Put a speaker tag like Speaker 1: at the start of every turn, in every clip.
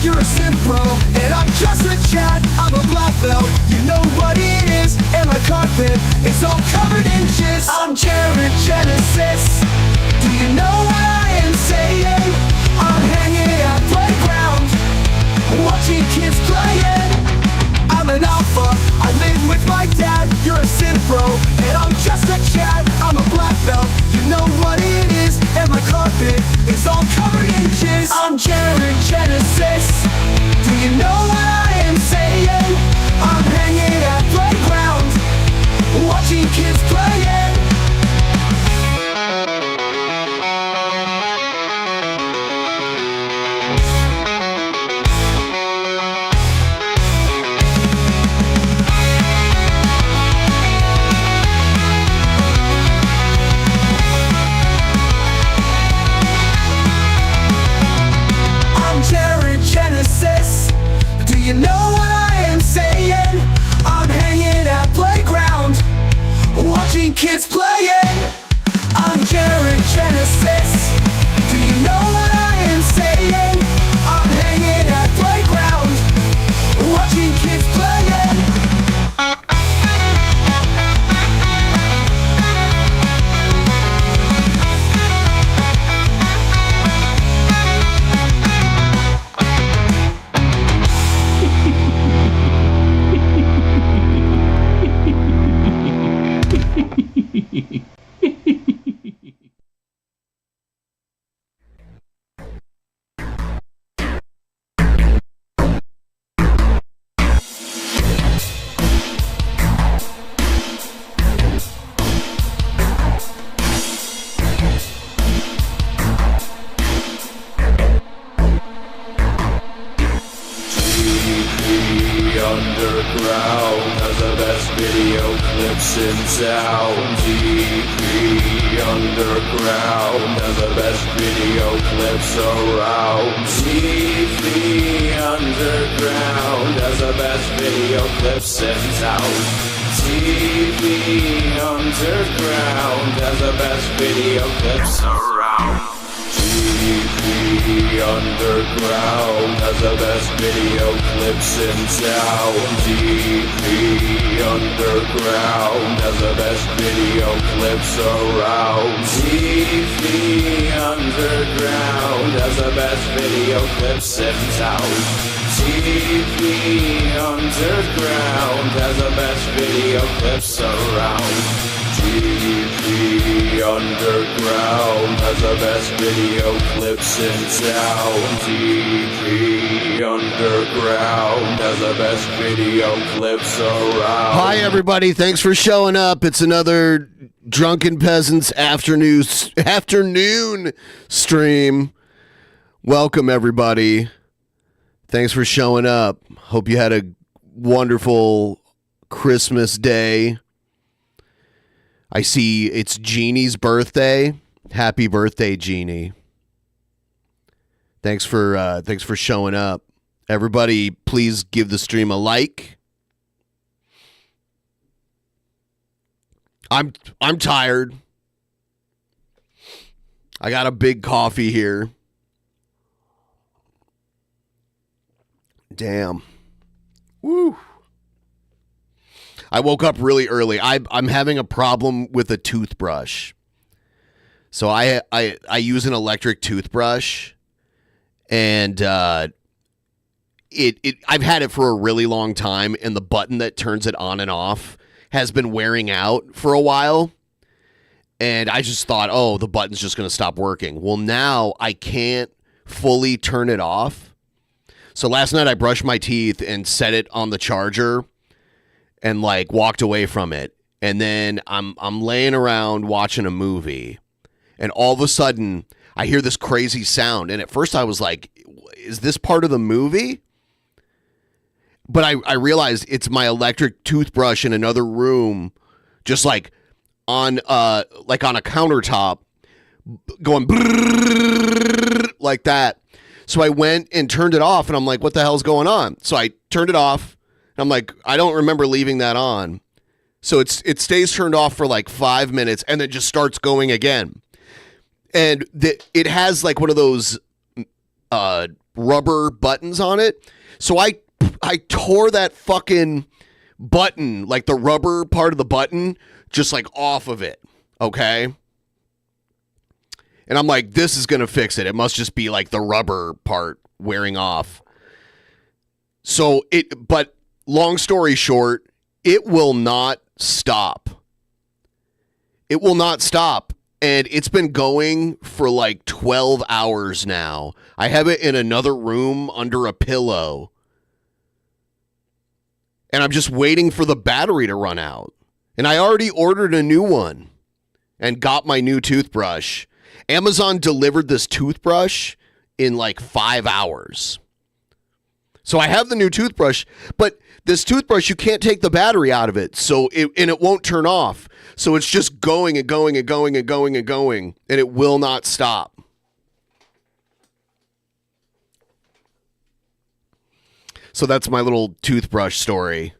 Speaker 1: you're a synth pro, and I'm just a chat. I'm a black belt, you know what it is. And my carpet is all covered in jizz. I'm Jared Genesis. Do you know what I am saying? I'm hanging at playground, watching kids playing. I'm an alpha, I live with my dad. You're a synth bro, and I'm just a chat. I'm a black belt, you know what it is. And my carpet is all covered in jizz. I'm Jared Genesis. Do you know what I am saying? I'm hanging at playground, watching kids playing. You know what I am saying? I'm hanging at playground, watching kids playing. I'm Jared Genesis. Do you know what I am saying? I'm hanging at playground, watching kids playing.
Speaker 2: Underground has the best video clips in town. TV Underground has the best video clips around. TV Underground has the best video clips in town. TV Underground has the best video clips around. TV Underground has the best video clips in town. TV Underground has the best video clips around. TV Underground has the best video clips in town. TV Underground has the best video clips around. TV Underground has the best video clips in town. TV Underground has the best video clips around.
Speaker 3: Hi, everybody. Thanks for showing up. It's another Drunken Peasants afternoon stream. Welcome, everybody. Thanks for showing up. Hope you had a wonderful Christmas day. I see it's Jeannie's birthday. Happy birthday, Jeannie. Thanks for showing up. Everybody, please give the stream a like. I'm tired. I got a big coffee here. Damn. Woo. I woke up really early. I'm having a problem with a toothbrush. So I use an electric toothbrush, and I've had it for a really long time, and the button that turns it on and off has been wearing out for a while. And I just thought, oh, the button's just going to stop working. Well, now I can't fully turn it off. So last night I brushed my teeth and set it on the charger and like walked away from it. And then I'm laying around watching a movie, and all of a sudden I hear this crazy sound. And at first I was like, is this part of the movie? But I realized it's my electric toothbrush in another room, just like on a countertop, going like that. So I went and turned it off, and I'm like, what the hell's going on? So I turned it off, and I'm like, I don't remember leaving that on. So it stays turned off for like 5 minutes, and then just starts going again. And it has like one of those rubber buttons on it. So I tore that fucking button, like the rubber part of the button, just like off of it. Okay. And I'm like, this is going to fix it. It must just be like the rubber part wearing off. But long story short, it will not stop. It will not stop. And it's been going for like 12 hours now. I have it in another room under a pillow. And I'm just waiting for the battery to run out. And I already ordered a new one and got my new toothbrush. Amazon delivered this toothbrush in like 5 hours. So I have the new toothbrush, but this toothbrush, you can't take the battery out of it. So it won't turn off. So it's just going and going and going and going and going, and it will not stop. So that's my little toothbrush story.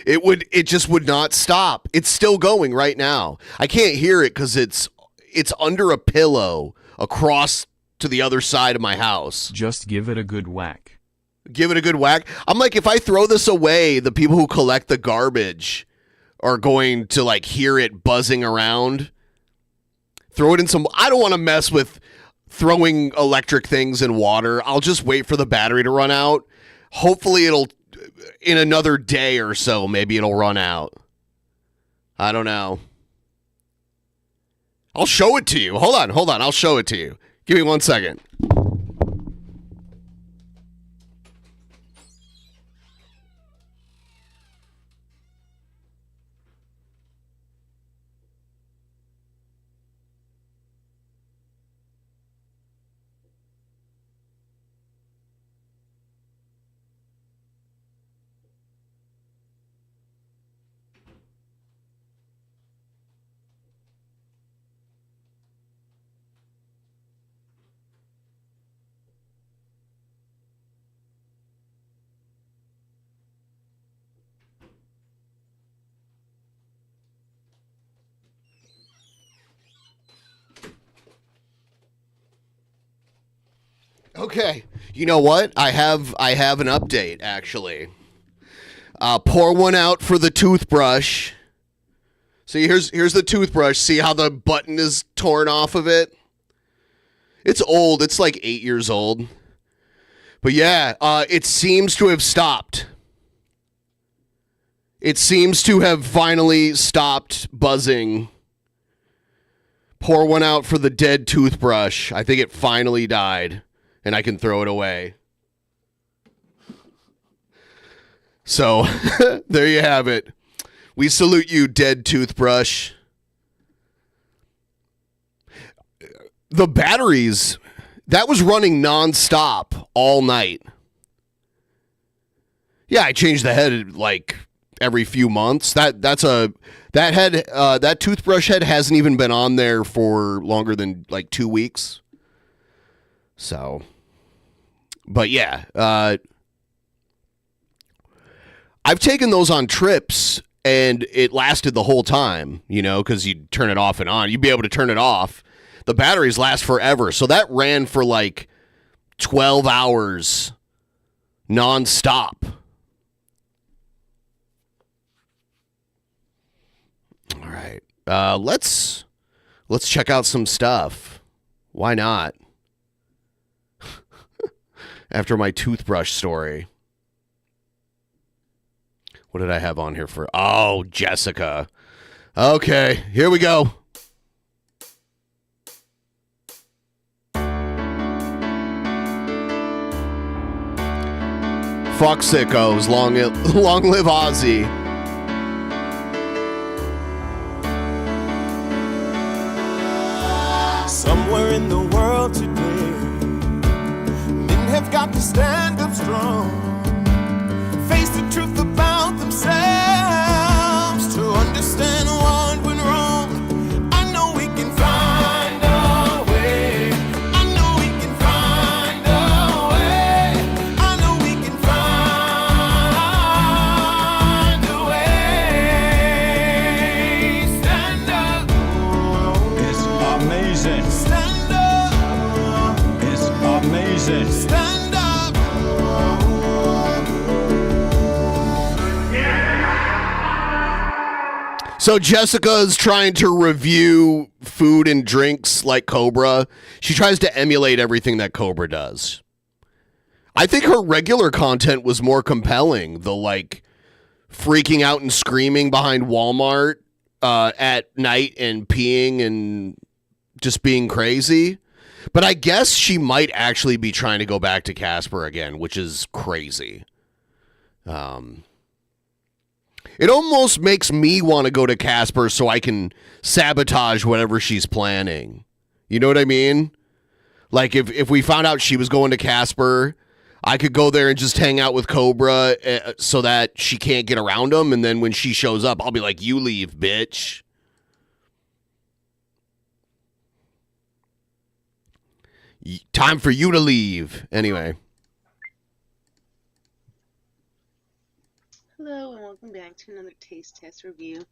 Speaker 3: It just would not stop. It's still going right now. I can't hear it because it's under a pillow across to the other side of my house.
Speaker 4: Just give it a good whack.
Speaker 3: Give it a good whack. I'm like, if I throw this away, the people who collect the garbage are going to like hear it buzzing around. Throw it in some. I don't want to mess with throwing electric things in water. I'll just wait for the battery to run out. Hopefully in another day or so, maybe it'll run out. I don't know. I'll show it to you. Hold on. I'll show it to you. Give me 1 second. Okay, you know what? I have an update actually. Pour one out for the toothbrush. See, here's the toothbrush. See how the button is torn off of it? It's old. It's like 8 years old. But yeah, it seems to have stopped. It seems to have finally stopped buzzing. Pour one out for the dead toothbrush. I think it finally died. And I can throw it away. So, there you have it. We salute you, dead toothbrush. The batteries, that was running nonstop all night. Yeah, I changed the head like every few months. That toothbrush head hasn't even been on there for longer than like 2 weeks. So, but yeah, I've taken those on trips and it lasted the whole time, you know, because you turn it off and on. You'd be able to turn it off. The batteries last forever. So that ran for like 12 hours nonstop. All right. Let's check out some stuff. Why not? After my toothbrush story. What did I have on here for? Oh, Jessica. Okay, here we go. Fuck sickos. Long live Ozzy.
Speaker 1: Somewhere in the world today, men have got to stand up strong, face the truth about themselves, to understand what went wrong. I know we can find a way. I know we can find a way. I know we can find a way. Stand up.
Speaker 4: It's amazing.
Speaker 1: Stand up.
Speaker 4: It's
Speaker 2: Genesis.
Speaker 1: Stand up.
Speaker 3: So Jessica's trying to review food and drinks like Cobra. She tries to emulate everything that Cobra does. I think her regular content was more compelling. The like freaking out and screaming behind Walmart at night and peeing and just being crazy. But I guess she might actually be trying to go back to Casper again, which is crazy. It almost makes me want to go to Casper so I can sabotage whatever she's planning. You know what I mean? Like if we found out she was going to Casper, I could go there and just hang out with Cobra so that she can't get around him. And then when she shows up, I'll be like, you leave, bitch. Time for you to leave. Anyway.
Speaker 5: Hello and welcome back to another taste test review.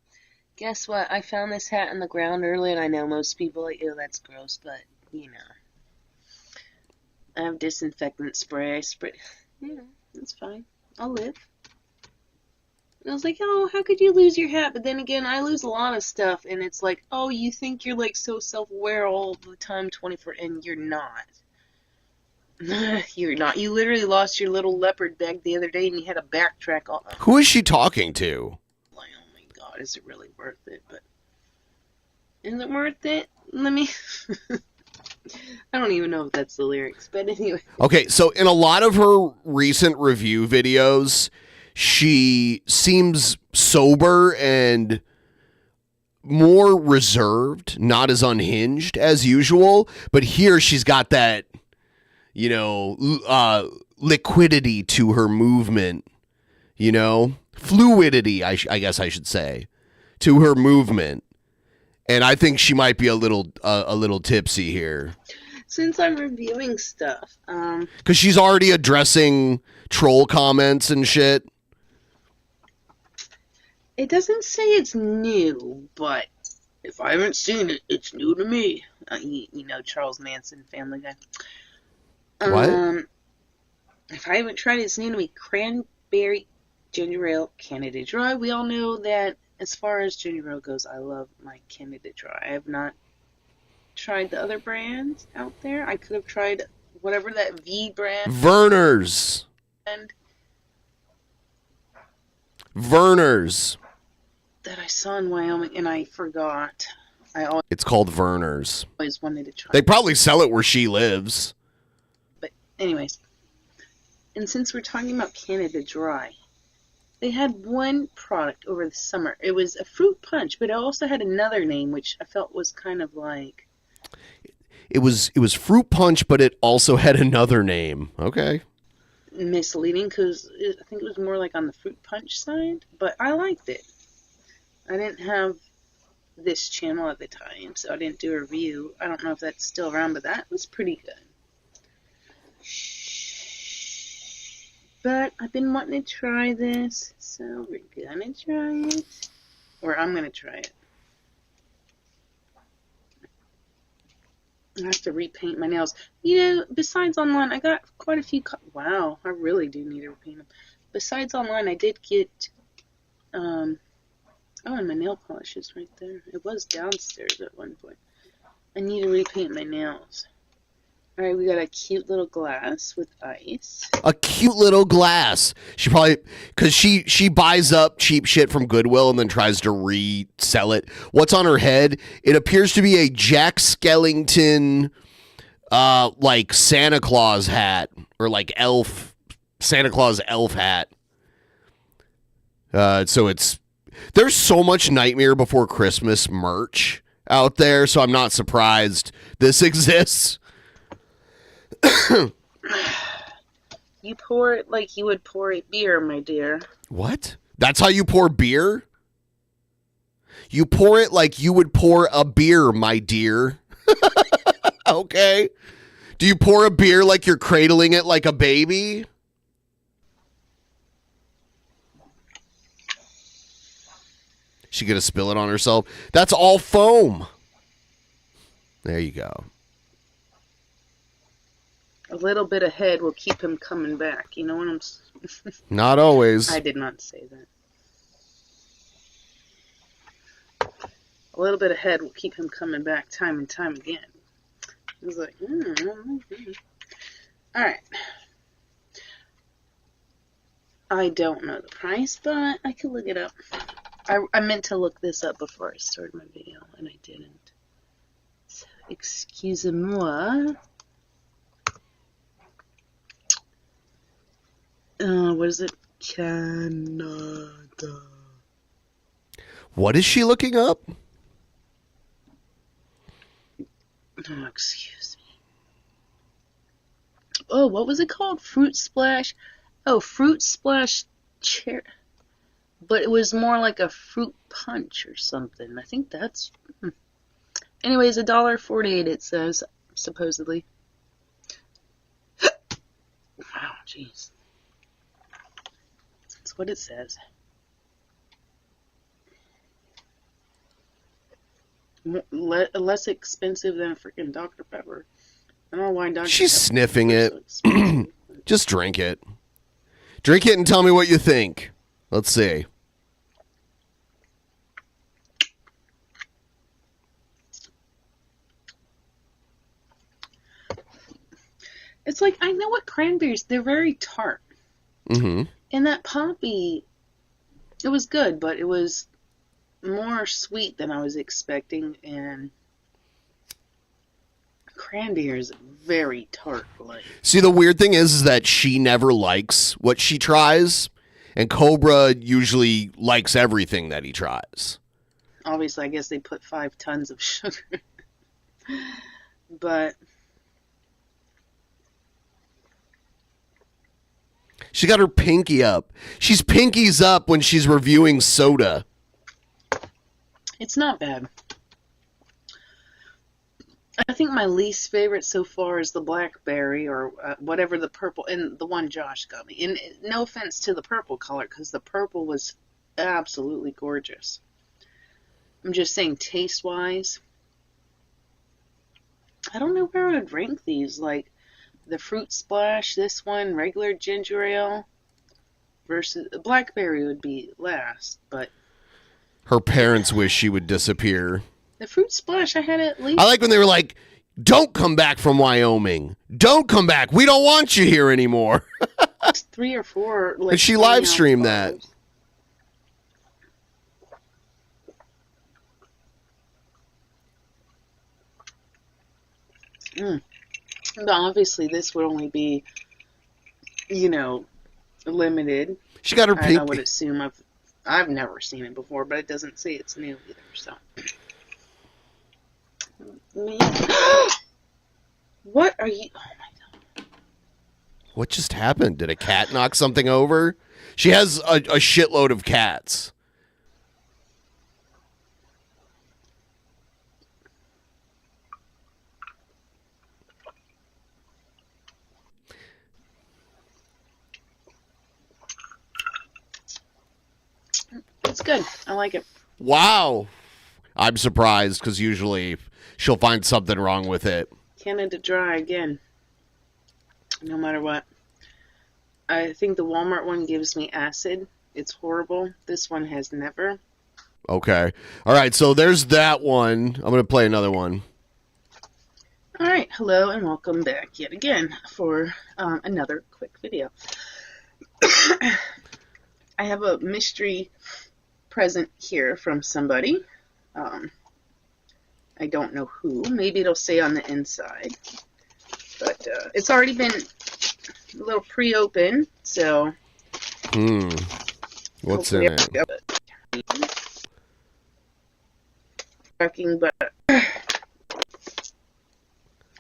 Speaker 5: Guess what? I found this hat on the ground early, and I know most people are like, ew, that's gross, but, you know. I have disinfectant spray. I spray. Yeah, that's fine. I'll live. And I was like, oh, how could you lose your hat? But then again, I lose a lot of stuff, and it's like, oh, you think you're like so self-aware all the time, 24, and you're not. You're not. You literally lost your little leopard bag the other day, and you had to backtrack.
Speaker 3: Who is she talking to?
Speaker 5: Like, oh my god, is it really worth it? But is it worth it? Let me. I don't even know if that's the lyrics, but anyway.
Speaker 3: Okay, so in a lot of her recent review videos, she seems sober and more reserved, not as unhinged as usual. But here she's got that, you know, liquidity to her movement, you know, fluidity, I guess I should say, to her movement. And I think she might be a little tipsy here.
Speaker 5: Since I'm reviewing stuff,
Speaker 3: because she's already addressing troll comments and shit.
Speaker 5: It doesn't say it's new, but if I haven't seen it, it's new to me. You know, Charles Manson, Family Guy.
Speaker 3: What?
Speaker 5: If I haven't tried it, it's new to me. Cranberry ginger ale, Canada Dry. We all know that as far as ginger ale goes, I love my Canada Dry. I have not tried the other brands out there. I could have tried whatever that V brand.
Speaker 3: Verner's. Verner's.
Speaker 5: That I saw in Wyoming, and I forgot.
Speaker 3: It's called Verner's.
Speaker 5: Always wanted to try.
Speaker 3: They probably sell it where she lives.
Speaker 5: But anyways, and since we're talking about Canada Dry, they had one product over the summer. It was a fruit punch, but it also had another name, which I felt was kind of like...
Speaker 3: It was fruit punch, but it also had another name. Okay.
Speaker 5: Misleading, because I think it was more like on the fruit punch side, but I liked it. I didn't have this channel at the time, so I didn't do a review. I don't know if that's still around, but that was pretty good. But I've been wanting to try this, so we're gonna try it. Or I'm gonna try it. I have to repaint my nails. You know, besides online, I got quite a few... Wow, I really do need to repaint them. Besides online, I did get... Oh, and my nail polish is right there. It was downstairs at one point. I need to repaint my nails. Alright, we got a cute little glass with ice.
Speaker 3: A cute little glass. She probably... Because she buys up cheap shit from Goodwill and then tries to resell it. What's on her head? It appears to be a Jack Skellington, like, Santa Claus hat. Or, like, Santa Claus elf hat. So it's... There's so much Nightmare Before Christmas merch out there, so I'm not surprised this exists.
Speaker 5: You pour it like you would pour a beer, my dear.
Speaker 3: What? That's how you pour beer? You pour it like you would pour a beer, my dear. Okay. Do you pour a beer like you're cradling it like a baby? She gonna spill it on herself? That's all foam. There you go.
Speaker 5: little bit of head will keep him coming back. You know what I'm
Speaker 3: Not always.
Speaker 5: I did not say that. A little bit of head will keep him coming back time and time again. He was like, Alright. I don't know the price, but I could look it up. I meant to look this up before I started my video, and I didn't. So, excusez-moi. What is it? Canada.
Speaker 3: What is she looking up?
Speaker 5: Oh, excuse me. Oh, what was it called? Fruit Splash? Oh, Fruit Splash Cherry. But it was more like a fruit punch or something. I think that's... Anyways, $1.48 it says, supposedly. Wow, jeez. That's what it says. Less expensive than a freaking Dr. Pepper. I don't know why Dr.
Speaker 3: She's
Speaker 5: Pepper
Speaker 3: sniffing
Speaker 5: is
Speaker 3: it.
Speaker 5: so expensive.
Speaker 3: Just drink it. Drink it and tell me what you think. Let's see.
Speaker 5: It's like, I know what cranberries, they're very tart.
Speaker 3: Mm-hmm.
Speaker 5: And that poppy, it was good, but it was more sweet than I was expecting, and cranberry is very tart. Like,
Speaker 3: See, the weird thing is that she never likes what she tries, and Cobra usually likes everything that he tries.
Speaker 5: obviously, I guess they put 5 tons of sugar. But
Speaker 3: She got her pinky up. She's pinkies up when she's reviewing soda.
Speaker 5: it's not bad. I think my least favorite so far is the blackberry, or whatever the purple, and the one Josh got me. And no offense to the purple color, because the purple was absolutely gorgeous. I'm just saying, taste-wise, I don't know where I would rank these. Like, the Fruit Splash, this one, regular ginger ale, versus blackberry would be last, but
Speaker 3: Her parents wish she would disappear.
Speaker 5: the Fruit Splash, I had at least...
Speaker 3: I like when they were like, don't come back from Wyoming. Don't come back. We don't want you here anymore.
Speaker 5: 3 or 4. Like,
Speaker 3: And she
Speaker 5: 20
Speaker 3: live
Speaker 5: ounce
Speaker 3: streamed that.
Speaker 5: bottles. But obviously, this would only be, limited.
Speaker 3: She got her
Speaker 5: I would
Speaker 3: pinky.
Speaker 5: assume I've never seen it before, but it doesn't say it's new either. So, what are you? Oh my god!
Speaker 3: What just happened? Did a cat knock something over? She has a shitload of cats.
Speaker 5: It's good. I like it.
Speaker 3: Wow. I'm surprised because usually she'll find something wrong with it.
Speaker 5: Canada Dry again. No matter what. I think the Walmart one gives me acid. It's horrible. This one has never.
Speaker 3: Okay. All right. So there's that one. I'm going to play another one.
Speaker 5: Alright, hello and welcome back yet again for another quick video. I have a mystery present here from somebody. I don't know who. Maybe it'll say on the inside. But it's already been a little pre-opened, so...
Speaker 3: What's in it?
Speaker 5: But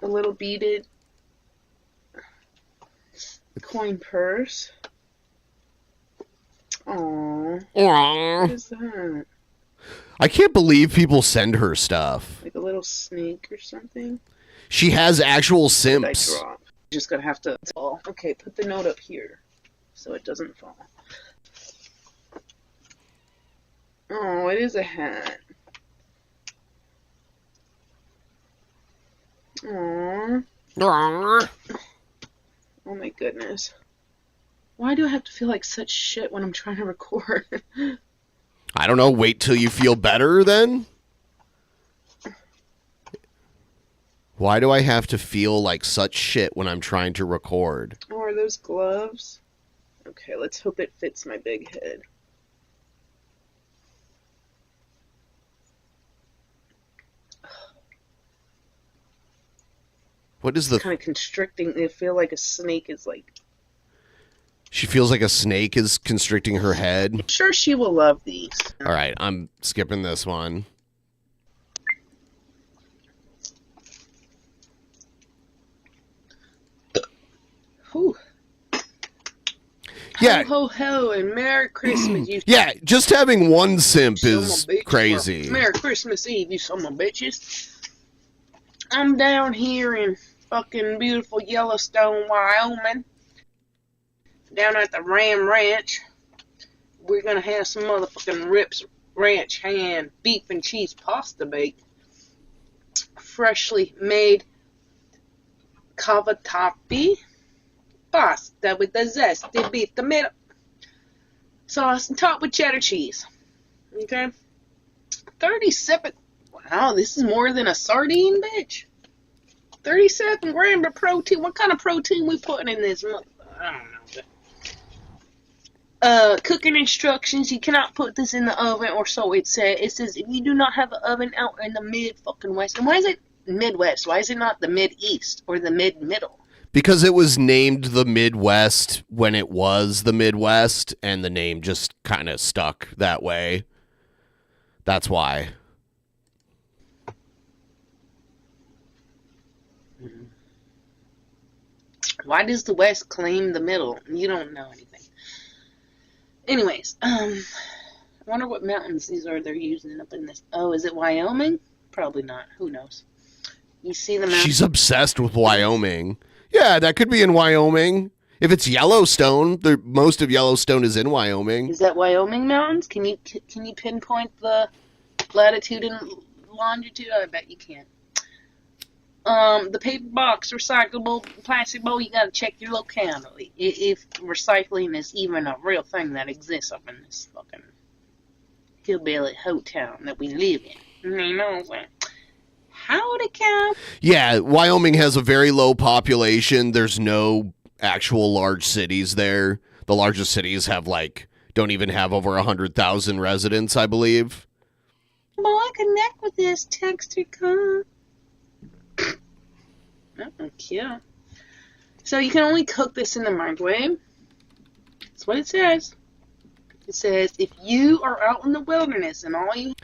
Speaker 5: a little beaded coin purse. Aww. What is that?
Speaker 3: I can't believe people send her stuff.
Speaker 5: Like a little snake or something?
Speaker 3: She has actual
Speaker 5: That I
Speaker 3: simps.
Speaker 5: drop. Just gonna have to fall. Okay, put the note up here so it doesn't fall. Oh, it is a hat. Aww. Oh my goodness. Why do I have to feel like such shit when I'm trying to record?
Speaker 3: I don't know. Wait till you feel better then? Why do I have to feel like such shit when I'm trying to record?
Speaker 5: Oh, are those gloves? Okay, let's hope it fits my big head.
Speaker 3: What is the...
Speaker 5: Kind of constricting. They feel like a snake is like...
Speaker 3: She feels like a snake is constricting her head.
Speaker 5: I'm sure she will love these.
Speaker 3: All right, I'm skipping this one.
Speaker 5: Whew.
Speaker 3: Yeah.
Speaker 5: Ho, ho, ho, and Merry Christmas, you...
Speaker 3: Yeah, just having one simp
Speaker 5: son of
Speaker 3: is
Speaker 5: a bitch.
Speaker 3: crazy.
Speaker 5: Merry Christmas Eve, you son of a bitches. I'm down here in fucking beautiful Yellowstone, Wyoming. Down at the Ram Ranch. We're gonna have some motherfucking Rips Ranch hand beef and cheese pasta bake. Freshly made cavatappi pasta with the zesty beef tomato sauce and topped with cheddar cheese. Okay? 37. Wow, this is more than a sardine, bitch. 37 grams of protein. What kind of protein we putting in this? I don't know. Cooking instructions. You cannot put this in the oven, or so it says. It says if you do not have an oven out in the mid-fucking-west. And why is it Midwest? Why is it not the Mid-East or the Mid-Middle?
Speaker 3: Because it was named the Midwest when it was the Midwest, and the name just kind of stuck that way. That's why.
Speaker 5: Why does the West claim the middle? You don't know anything. Anyways, I wonder what mountains these are they're using up in this. Oh, is it Wyoming? Probably not. Who knows? You see the mountains?
Speaker 3: She's obsessed with Wyoming. Yeah, that could be in Wyoming. If it's Yellowstone, most of Yellowstone is in Wyoming.
Speaker 5: Is that Wyoming mountains? Can you pinpoint the latitude and longitude? I bet you can. The paper box, recyclable plastic bowl, you gotta check your locality. If recycling is even a real thing that exists up in this fucking hillbilly hotel that we live in. You know what? Howdy, cow.
Speaker 3: Yeah, Wyoming has a very low population. There's no actual large cities there. The largest cities don't even have over 100,000 residents, I believe.
Speaker 5: Boy, connect with this texter con. Oh, cute. So you can only cook this in the microwave. That's what it says. It says if you are out in the wilderness and all you...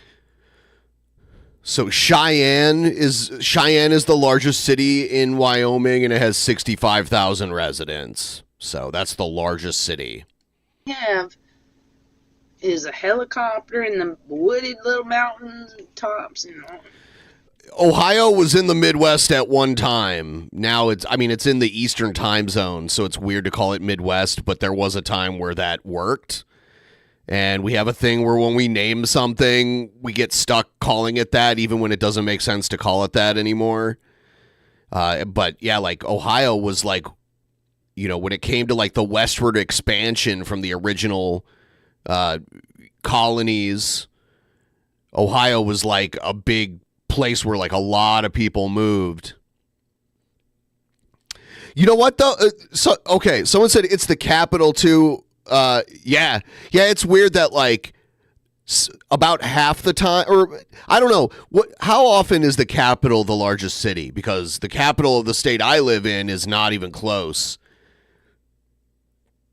Speaker 3: So Cheyenne is the largest city in Wyoming, and it has 65,000 residents. So that's the largest city.
Speaker 5: Have is a helicopter in the wooded little mountains and tops and all.
Speaker 3: Ohio was in the Midwest at one time. Now it's in the Eastern time zone, so it's weird to call it Midwest, but there was a time where that worked. And we have a thing where when we name something, we get stuck calling it that, even when it doesn't make sense to call it that anymore. But yeah, like Ohio was like, when it came to like the westward expansion from the original colonies, Ohio was like a big place where like a lot of people moved. You know what though? Someone said it's the capital too. Yeah, it's weird that like about half the time, or I don't know how often is the capital the largest city, because the capital of the state I live in is not even close.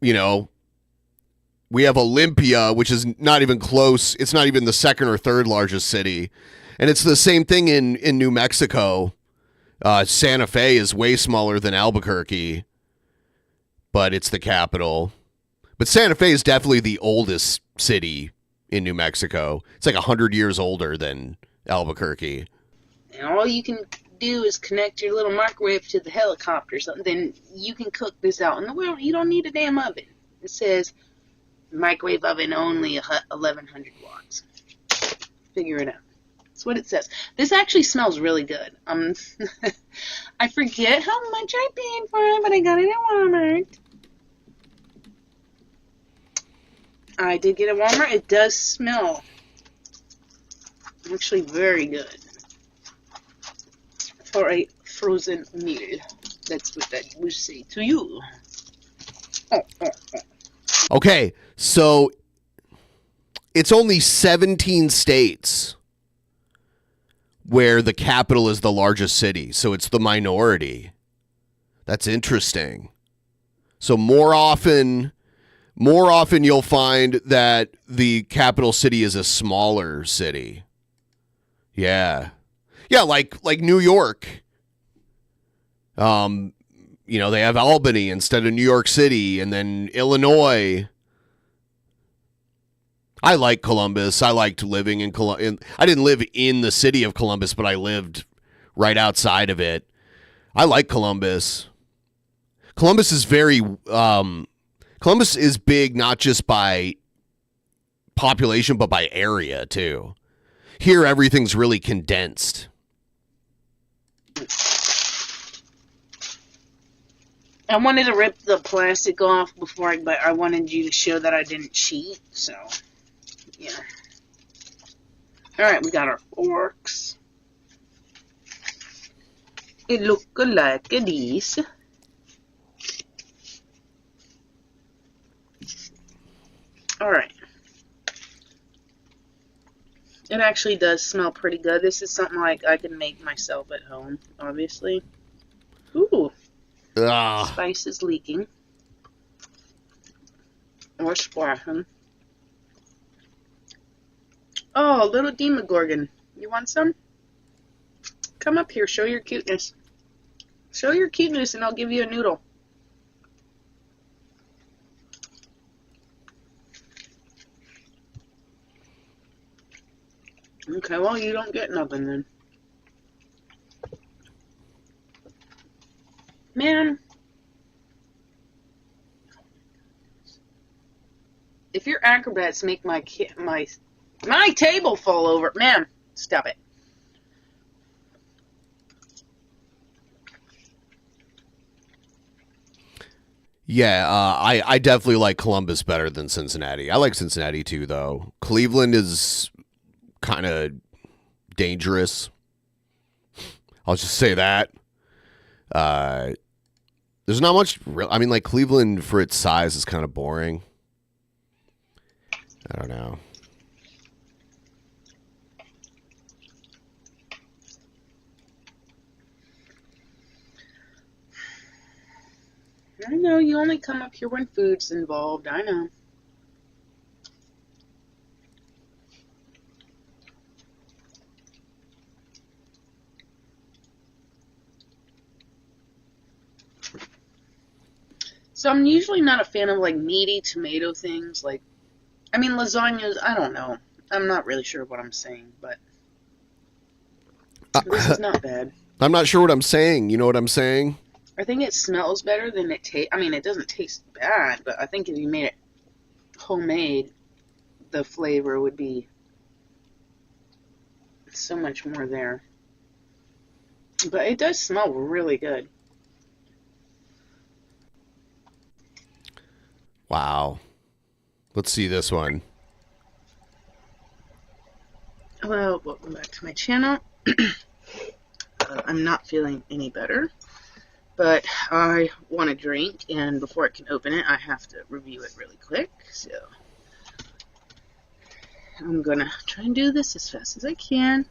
Speaker 3: We have Olympia, which is not even close. It's not even the second or third largest city. And it's the same thing in New Mexico. Santa Fe is way smaller than Albuquerque, but it's the capital. But Santa Fe is definitely the oldest city in New Mexico. It's like 100 years older than Albuquerque.
Speaker 5: And all you can do is connect your little microwave to the helicopter, so then you can cook this out in the world. You don't need a damn oven. It says microwave oven only 1100 watts. Figure it out. That's what it says. This actually smells really good. I forget how much I paid for it, but I got it at Walmart. I did get it at Walmart. It does smell actually very good for a frozen meal. That's what that would say to you.
Speaker 3: Okay, so it's only 17 states where the capital is the largest city, so it's the minority. That's interesting. So more often you'll find that the capital city is a smaller city. Yeah. Yeah, like New York. They have Albany instead of New York City, and then Illinois. I like Columbus. I liked living in Columbus. I didn't live in the city of Columbus, but I lived right outside of it. I like Columbus. Columbus is Columbus is big not just by population, but by area, too. Here, everything's really condensed.
Speaker 5: I wanted to rip the plastic off before but I wanted you to show that I didn't cheat, so, yeah. Alright, we got our forks. It look like this. Alright. It actually does smell pretty good. This is something like I can make myself at home, obviously. Ooh. Spice is leaking. Or splashing. Oh, little Demogorgon. You want some? Come up here, show your cuteness. Show your cuteness and I'll give you a noodle. Okay, well, you don't get nothing then. Man. If your acrobats make my table fall over, man, stop it.
Speaker 3: Yeah, I definitely like Columbus better than Cincinnati. I like Cincinnati too, though. Cleveland is kind of dangerous. I'll just say that. There's not much. Like Cleveland for its size is kind of boring. I don't know.
Speaker 5: I know, you only come up here when food's involved. I know. So I'm usually not a fan of, like, meaty tomato things. Like, I mean, lasagnas, I don't know. I'm not really sure what I'm saying, but this is not bad.
Speaker 3: I'm not sure what I'm saying. You know what I'm saying?
Speaker 5: I think it smells better than it tastes. I mean, it doesn't taste bad, but I think if you made it homemade, the flavor would be so much more there. But it does smell really good.
Speaker 3: Wow. Let's see this one.
Speaker 5: Hello, welcome back to my channel. I'm not feeling any better, but I want a drink, and before I can open it, I have to review it really quick, so I'm gonna try and do this as fast as I can.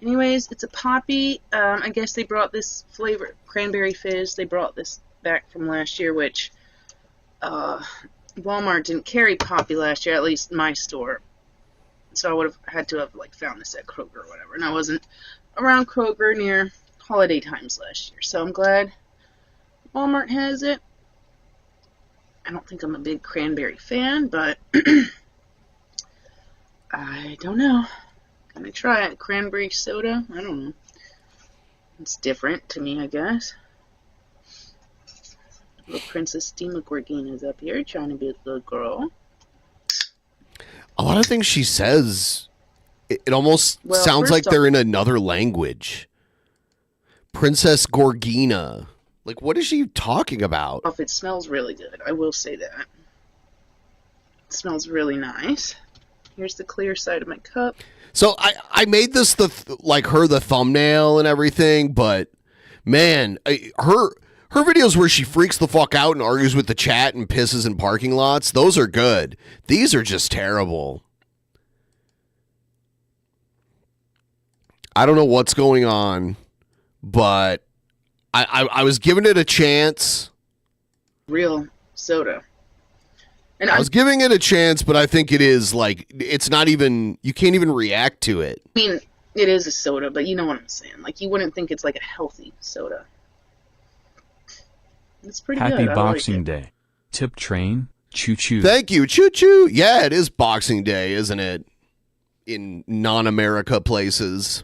Speaker 5: Anyways, it's a poppy. I guess they brought this flavor, cranberry fizz, they brought this back from last year, which Walmart didn't carry poppy last year, at least my store. So I would have had to have found this at Kroger or whatever. And I wasn't around Kroger near holiday times last year. So I'm glad Walmart has it. I don't think I'm a big cranberry fan, but I don't know. Gonna try it. Cranberry soda? I don't know. It's different to me, I guess. Little Princess Demogorgon is up here trying to be a good girl.
Speaker 3: A lot of things she says It almost
Speaker 5: Well,
Speaker 3: sounds
Speaker 5: first
Speaker 3: like
Speaker 5: off-
Speaker 3: they're in another language. Princess Gorgina. Like, what is she talking about?
Speaker 5: If it smells really good, I will say that. It smells really nice. Here's the clear side of my cup.
Speaker 3: So I made this the thumbnail and everything, but man, her videos where she freaks the fuck out and argues with the chat and pisses in parking lots, those are good. These are just terrible. I don't know what's going on, but I was giving it a chance.
Speaker 5: Real soda. And
Speaker 3: I was giving it a chance, but I think it is like, it's not even, you can't even react to it.
Speaker 5: I mean, it is a soda, but you know what I'm saying. Like, you wouldn't think it's like a healthy soda. It's pretty good.
Speaker 4: Happy
Speaker 5: I like
Speaker 4: Boxing
Speaker 5: it.
Speaker 4: Day. Tip train, choo choo.
Speaker 3: Thank you. Choo choo. Yeah, it is Boxing Day, isn't it? In non-America places.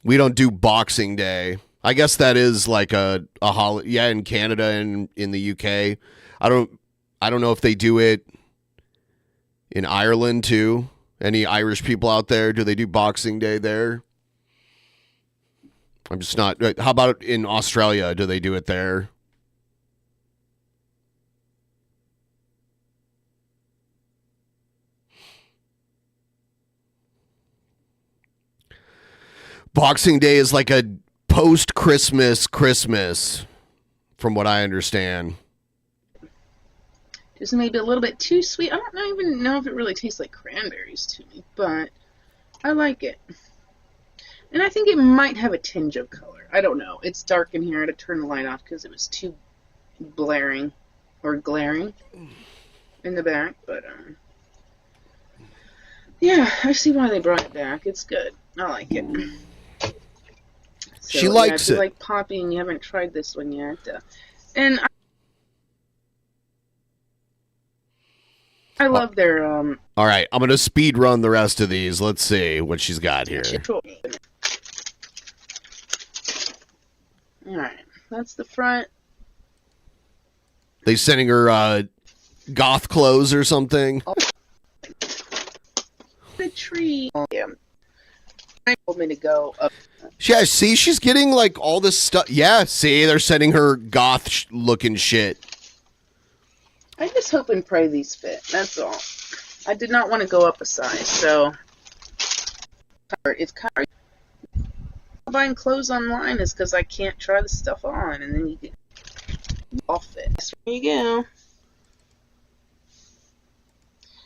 Speaker 3: We don't do Boxing Day. I guess that is like a holiday. Yeah, in Canada and in the UK. I don't know if they do it in Ireland too. Any Irish people out there? Do they do Boxing Day there? I'm just not. How about in Australia? Do they do it there? Boxing Day is like a post-Christmas Christmas, from what I understand.
Speaker 5: Just maybe a little bit too sweet. I don't even know if it really tastes like cranberries to me, but I like it. And I think it might have a tinge of color. I don't know. It's dark in here. I had to turn the light off because it was too glaring in the back. But, yeah, I see why they brought it back. It's good. I like it. So,
Speaker 3: She likes
Speaker 5: if you
Speaker 3: it.
Speaker 5: like Poppy and you haven't tried this one yet. And I love their,
Speaker 3: All right, I'm going to speed run the rest of these. Let's see what she's got here.
Speaker 5: Alright, that's the front.
Speaker 3: They sending her goth clothes or something?
Speaker 5: The tree. Yeah. They told me to go up.
Speaker 3: Yeah, see, she's getting like all this stuff. Yeah, see, they're sending her goth looking shit.
Speaker 5: I just hope and pray these fit. That's all. I did not want to go up a size, so it's kind of buying clothes online is because I can't try the stuff on, and then you get all fit. There you go.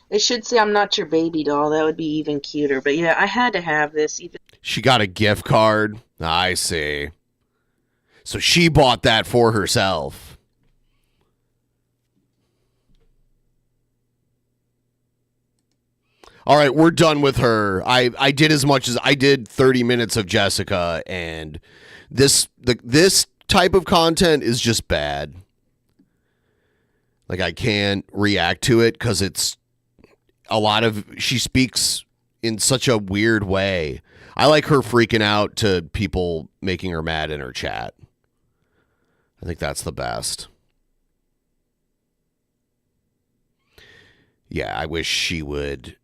Speaker 5: It should say I'm not your baby doll. That would be even cuter. But yeah, I had to have this. Even
Speaker 3: She got a gift card. I see. So she bought that for herself. All right, we're done with her. I did as much as I did 30 minutes of Jessica, and this type of content is just bad. Like, I can't react to it because it's a lot of, she speaks in such a weird way. I like her freaking out to people making her mad in her chat. I think that's the best. Yeah, I wish she would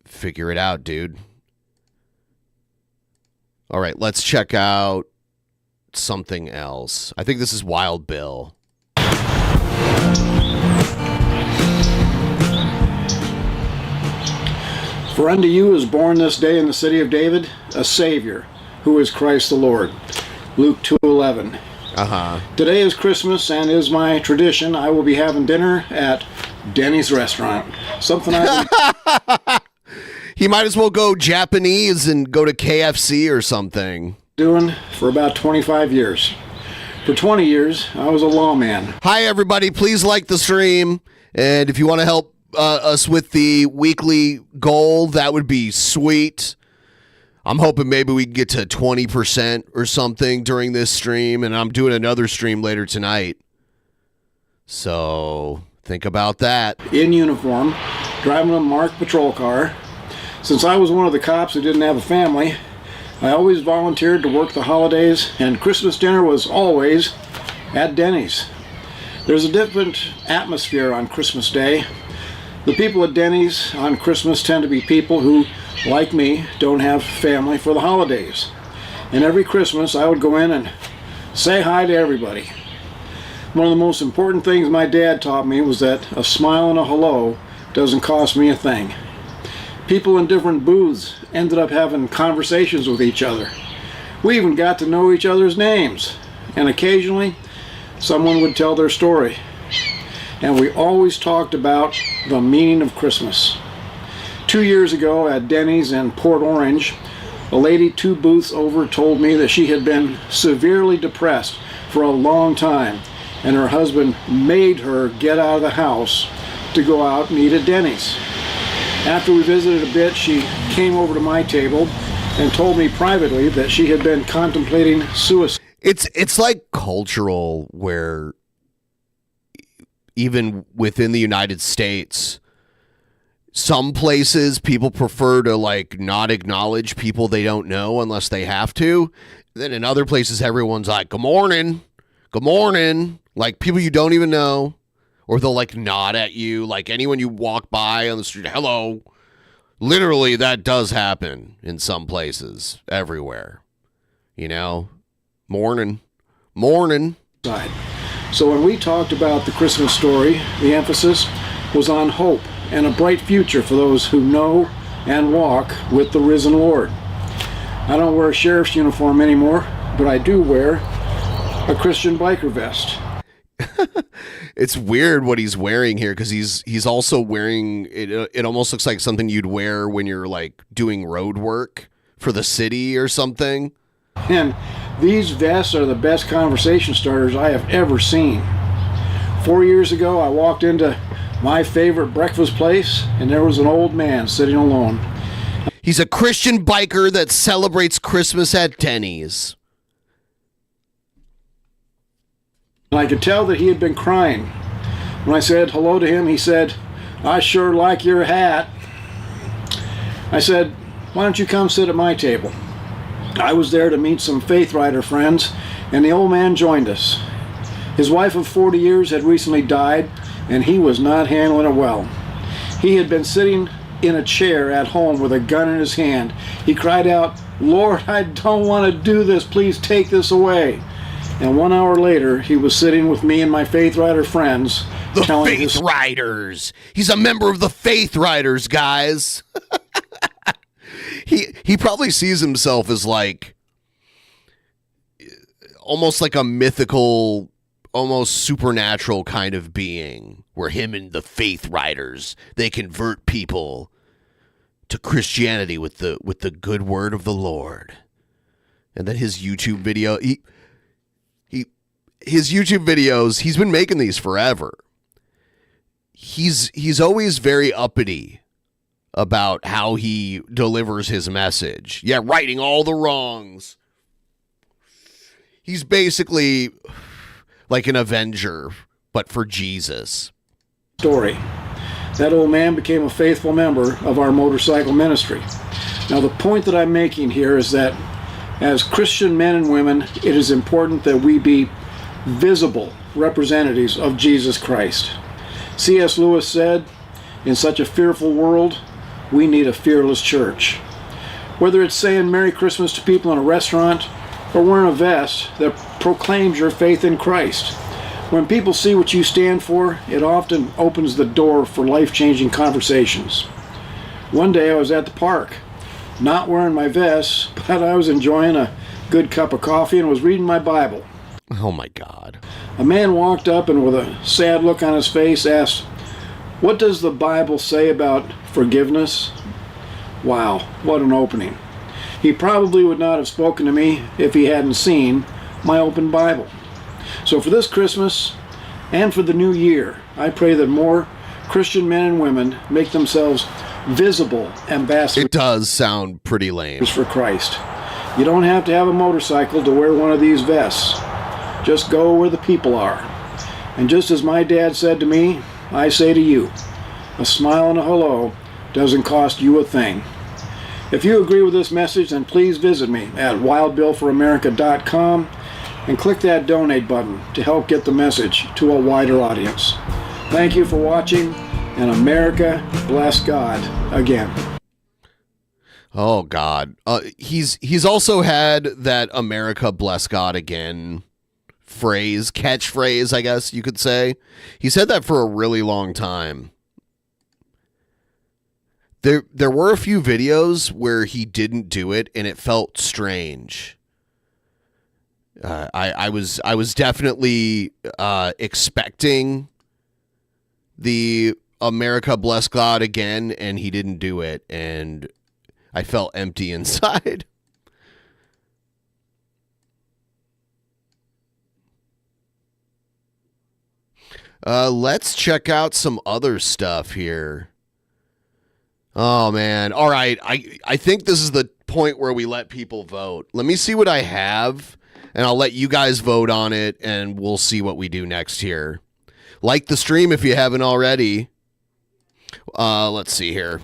Speaker 3: figure it out, dude. All right, let's check out something else. I think this is Wild Bill.
Speaker 6: For unto you is born this day in the city of David a Savior, who is Christ the Lord. Luke 2:11. Today is Christmas, and is my tradition. I will be having dinner at Denny's restaurant. Something I've
Speaker 3: He might as well go Japanese and go to KFC or something.
Speaker 6: been doing for about 25 years. For 20 years, I was a lawman.
Speaker 3: Hi, everybody. Please like the stream. And if you want to help us with the weekly goal, that would be sweet. I'm hoping maybe we can get to 20% or something during this stream. And I'm doing another stream later tonight. So think about that.
Speaker 6: In uniform, driving a marked patrol car. Since I was one of the cops who didn't have a family, I always volunteered to work the holidays, and Christmas dinner was always at Denny's. There's a different atmosphere on Christmas Day. The people at Denny's on Christmas tend to be people who, like me, don't have family for the holidays. And every Christmas I would go in and say hi to everybody. One of the most important things my dad taught me was that a smile and a hello doesn't cost me a thing. People in different booths ended up having conversations with each other. We even got to know each other's names, and occasionally someone would tell their story. And we always talked about the meaning of Christmas. 2 years ago at Denny's in Port Orange, a lady 2 booths over told me that she had been severely depressed for a long time, and her husband made her get out of the house to go out and eat at Denny's. After we visited a bit, she came over to my table and told me privately that she had been contemplating suicide.
Speaker 3: It's like cultural, where even within the United States, some places people prefer to like not acknowledge people they don't know unless they have to. Then in other places, everyone's like, good morning, like people you don't even know, or they'll like nod at you, like anyone you walk by on the street, hello. Literally, that does happen in some places, everywhere. You know, morning.
Speaker 6: So when we talked about the Christmas story, the emphasis was on hope and a bright future for those who know and walk with the risen Lord. I don't wear a sheriff's uniform anymore, but I do wear a Christian biker vest.
Speaker 3: It's weird what he's wearing here, because he's also wearing it. It almost looks like something you'd wear when you're like doing road work for the city or something.
Speaker 6: And these vests are the best conversation starters I have ever seen. 4 years ago, I walked into my favorite breakfast place, and there was an old man sitting alone.
Speaker 3: He's a Christian biker that celebrates Christmas at Denny's.
Speaker 6: And I could tell that he had been crying. When I said hello to him, he said, I sure like your hat. I said, why don't you come sit at my table? I was there to meet some Faith Rider friends, and the old man joined us. His wife of 40 years had recently died, and he was not handling it well. He had been sitting in a chair at home with a gun in his hand. He cried out, Lord, I don't want to do this. Please take this away. And 1 hour later, he was sitting with me and my Faith Rider friends.
Speaker 3: The Faith Riders. He's a member of the Faith Riders, guys. He probably sees himself as like almost like a mythical, almost supernatural kind of being, where him and the Faith Riders, they convert people to Christianity with the good word of the Lord. And then his YouTube video, his YouTube videos, he's been making these forever. He's always very uppity about how he delivers his message. Yeah, righting all the wrongs. He's basically like an Avenger, but for Jesus.
Speaker 6: Story. That old man became a faithful member of our motorcycle ministry. Now, the point that I'm making here is that as Christian men and women, it is important that we be visible representatives of Jesus Christ. C.S. Lewis said, in such a fearful world, we need a fearless church. Whether it's saying Merry Christmas to people in a restaurant or wearing a vest that proclaims your faith in Christ. When people see what you stand for, it often opens the door for life-changing conversations. One day I was at the park, not wearing my vest, but I was enjoying a good cup of coffee and was reading my Bible.
Speaker 3: Oh my God.
Speaker 6: A man walked up and with a sad look on his face asked, what does the Bible say about forgiveness? Wow, what an opening. He probably would not have spoken to me if he hadn't seen my open Bible. So for this Christmas and for the new year, I pray that more Christian men and women make themselves visible ambassadors.
Speaker 3: It does sound pretty lame.
Speaker 6: For Christ. You don't have to have a motorcycle to wear one of these vests. Just go where the people are. And just as my dad said to me, I say to you, a smile and a hello doesn't cost you a thing. If you agree with this message, then please visit me at wildbillforamerica.com and click that donate button to help get the message to a wider audience. Thank you for watching. and America bless God again.
Speaker 3: Oh God. He's also had that America bless God again catchphrase, I guess you could say. He said that for a really long time. There were a few videos where he didn't do it and it felt strange. I was definitely expecting the America bless God again, and he didn't do it, and I felt empty inside. Let's check out some other stuff here. Oh, man. All right. I think this is the point where we let people vote. Let me see what I have, and I'll let you guys vote on it, and we'll see what we do next here. Like the stream if you haven't already. Let's see here.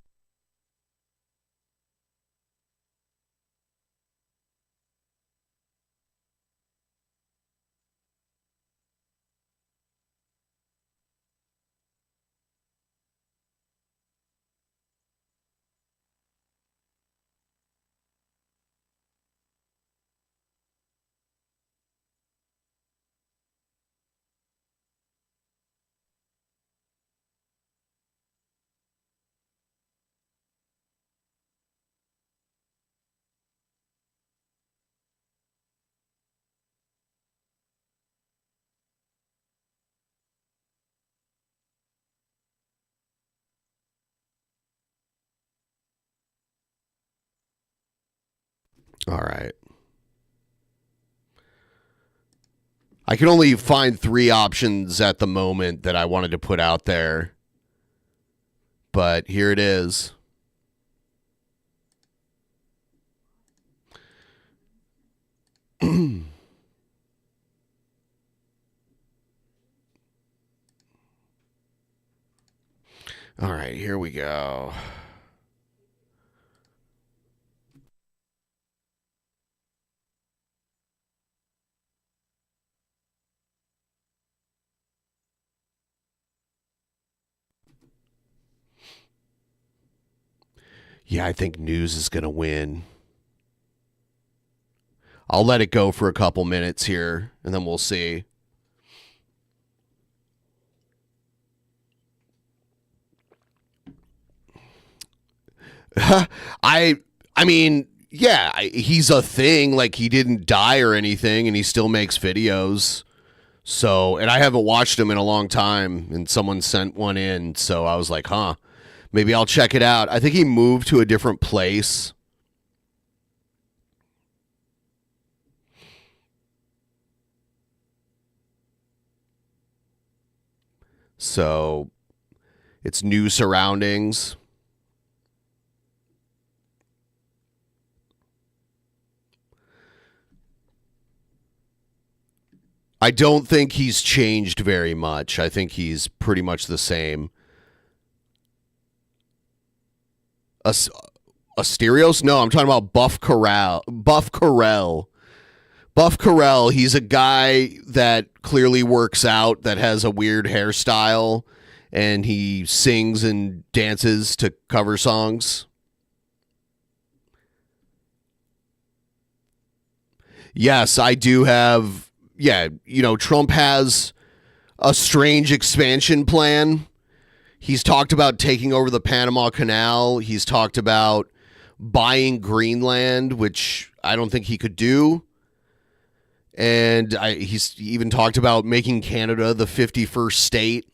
Speaker 3: All right. I can only find 3 options at the moment that I wanted to put out there. But here it is. All right, here we go. Yeah, I think news is going to win. I'll let it go for a couple minutes here, and then we'll see. I mean, yeah, he's a thing. Like, he didn't die or anything, and he still makes videos. So, and I haven't watched him in a long time, and someone sent one in, so I was like, huh, maybe I'll check it out. I think he moved to a different place. So, it's new surroundings. I don't think he's changed very much. I think he's pretty much the same. Asterios? No, I'm talking about Buff Carell. Buff Carell, he's a guy that clearly works out, that has a weird hairstyle, and he sings and dances to cover songs. Yes, I do have... Yeah, you know, Trump has a strange expansion plan. He's talked about taking over the Panama Canal. He's talked about buying Greenland, which I don't think he could do. And he's even talked about making Canada the 51st state.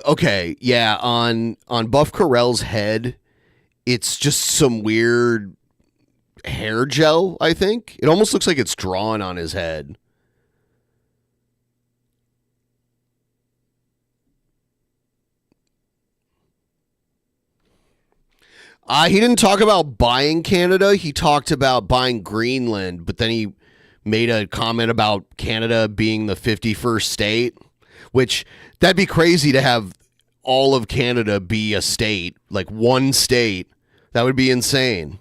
Speaker 3: Okay, yeah, on Buff Carell's head, it's just some weird hair gel, I think. It almost looks like it's drawn on his head. He didn't talk about buying Canada. He talked about buying Greenland, but then he made a comment about Canada being the 51st state, which that'd be crazy to have all of Canada be a state, like one state. That would be insane.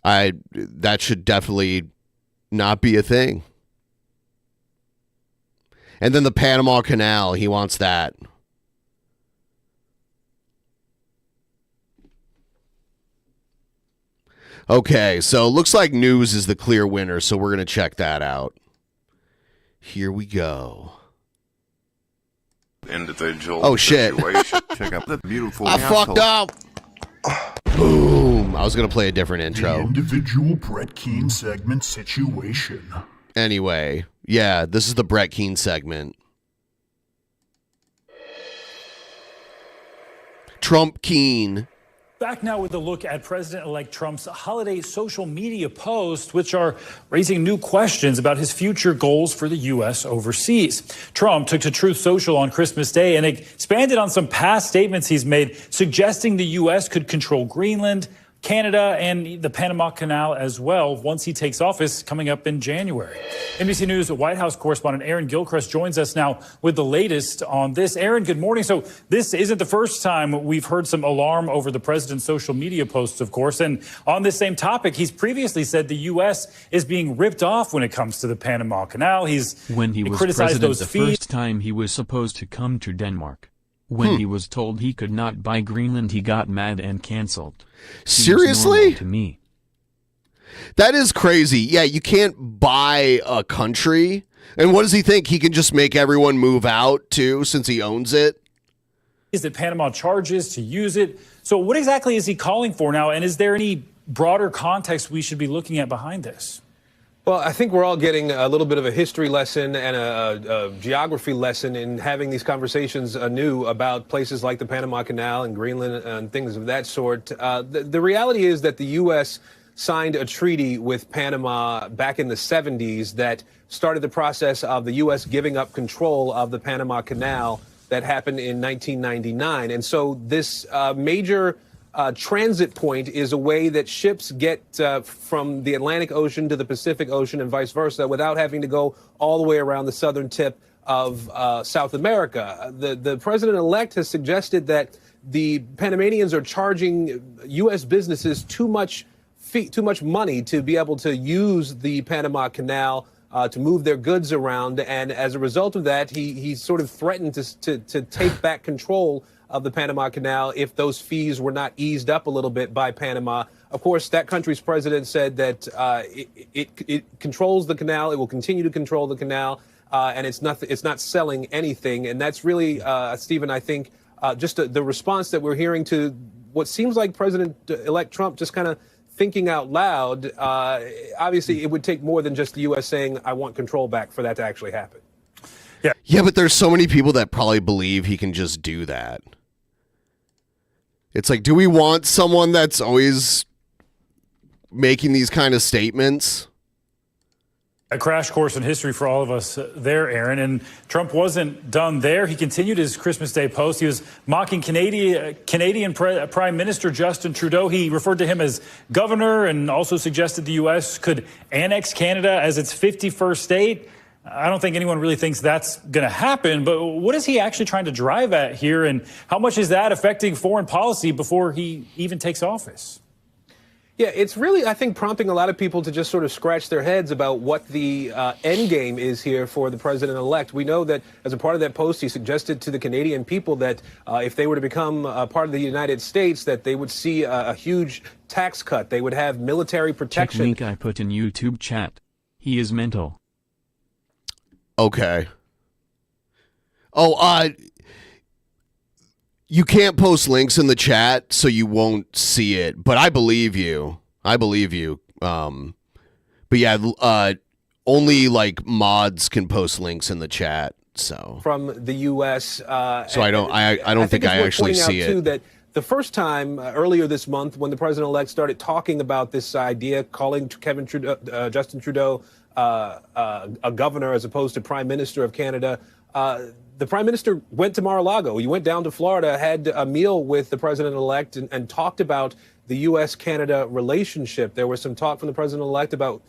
Speaker 3: That should definitely not be a thing. And then the Panama Canal, he wants that. Okay, so looks like news is the clear winner, so we're going to check that out. Here we go.
Speaker 7: Individual.
Speaker 3: Oh, shit.
Speaker 7: Check out the beautiful.
Speaker 3: I fucked up. Boom. I was going to play a different intro.
Speaker 8: The individual Brett Keane segment situation.
Speaker 3: Anyway, yeah, this is the Brett Keane segment. Trump Keane.
Speaker 9: Back now with a look at President-elect Trump's holiday social media posts, which are raising new questions about his future goals for the U.S. overseas. Trump took to Truth Social on Christmas Day and expanded on some past statements he's made, suggesting the U.S. could control Greenland, Canada, and the Panama Canal as well once he takes office coming up in January. NBC News White House correspondent Aaron Gilchrist joins us now with the latest on this. Aaron, good morning. So this isn't the first time we've heard some alarm over the president's social media posts, of course. And on this same topic, he's previously said the U.S. is being ripped off when it comes to the Panama Canal.
Speaker 4: When he was
Speaker 9: criticized
Speaker 4: president
Speaker 9: those
Speaker 4: the
Speaker 9: fees.
Speaker 4: first time he was supposed to come to Denmark. When he was told he could not buy Greenland, he got mad and canceled.
Speaker 3: Seriously?
Speaker 4: To me.
Speaker 3: That is crazy. Yeah, you can't buy a country. And what does he think? He can just make everyone move out too, since he owns it?
Speaker 9: Is that Panama charges to use it? So what exactly is he calling for now? And is there any broader context we should be looking at behind this?
Speaker 10: Well, I think we're all getting a little bit of a history lesson and a geography lesson in having these conversations anew about places like the Panama Canal and Greenland and things of that sort. The reality is that the U.S. signed a treaty with Panama back in the 70s that started the process of the U.S. giving up control of the Panama Canal that happened in 1999. And so this major transit point is a way that ships get from the Atlantic Ocean to the Pacific Ocean and vice versa without having to go all the way around the southern tip of South America. The president-elect has suggested that the Panamanians are charging U.S. businesses too much money to be able to use the Panama Canal to move their goods around. And as a result of that, he sort of threatened to take back control of the Panama Canal if those fees were not eased up a little bit by Panama. Of course, that country's president said that it controls the canal. It will continue to control the canal, and it's not selling anything. And that's really, Stephen, I think, just the response that we're hearing to what seems like President-elect Trump just kind of thinking out loud. Obviously, it would take more than just the U.S. saying, I want control back for that to actually happen.
Speaker 3: Yeah, but there's so many people that probably believe he can just do that. It's like, do we want someone that's always making these kind of statements?
Speaker 9: A crash course in history for all of us there, Aaron. And Trump wasn't done there. He continued his Christmas Day post. He was mocking Canadian Prime Minister Justin Trudeau. He referred to him as governor and also suggested the U.S. could annex Canada as its 51st state. I don't think anyone really thinks that's going to happen, but what is he actually trying to drive at here, and how much is that affecting foreign policy before he even takes office?
Speaker 10: Yeah, it's really, I think, prompting a lot of people to just sort of scratch their heads about what the end game is here for the president-elect. We know that as a part of that post, he suggested to the Canadian people that if they were to become part of the United States, that they would see a huge tax cut. They would have military protection.
Speaker 4: Check link I put in YouTube chat. He is mental.
Speaker 3: Okay. Oh, you can't post links in the chat, so you won't see it. But I believe you. But yeah, only like mods can post links in the chat. So
Speaker 10: from the U.S.
Speaker 3: So I don't think I actually see it.
Speaker 10: Too, that the first time earlier this month, when the president-elect started talking about this idea, calling Justin Trudeau a governor as opposed to Prime Minister of Canada, the prime minister went to Mar-a-Lago. He went down to Florida, had a meal with the president-elect and talked about the U.S.-Canada relationship. There was some talk from the president-elect about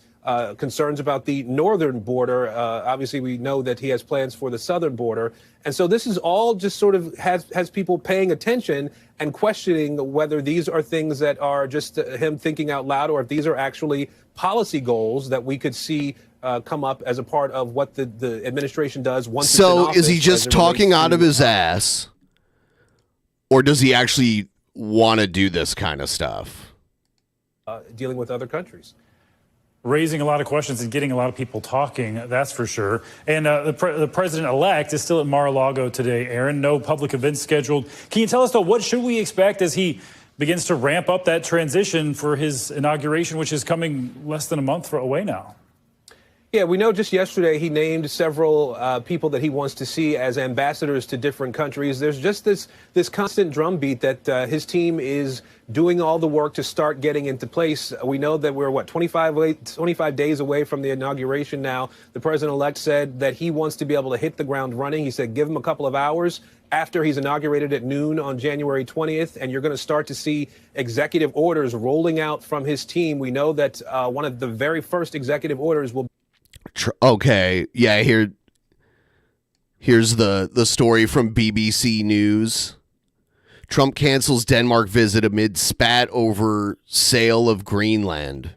Speaker 10: concerns about the northern border. Obviously, we know that he has plans for the southern border. And so this is all just sort of has people paying attention and questioning whether these are things that are just him thinking out loud or if these are actually policy goals that we could see come up as a part of what the administration does once it's in office.
Speaker 3: So is he just talking out of his ass, or does he actually want to do this kind of stuff?
Speaker 10: Dealing with other countries.
Speaker 9: Raising a lot of questions and getting a lot of people talking, that's for sure. And the president-elect is still at Mar-a-Lago today, Aaron. No public events scheduled. Can you tell us, though, what should we expect as he begins to ramp up that transition for his inauguration, which is coming less than a month away now?
Speaker 10: Yeah, we know just yesterday he named several people that he wants to see as ambassadors to different countries. There's just this constant drumbeat that his team is doing all the work to start getting into place. We know that we're, 25 days away from the inauguration now. The president-elect said that he wants to be able to hit the ground running. He said give him a couple of hours after he's inaugurated at noon on January 20th, and you're going to start to see executive orders rolling out from his team. We know that one of the very first executive orders will
Speaker 3: Okay, yeah, here's the story from BBC News. Trump cancels Denmark visit amid spat over sale of Greenland,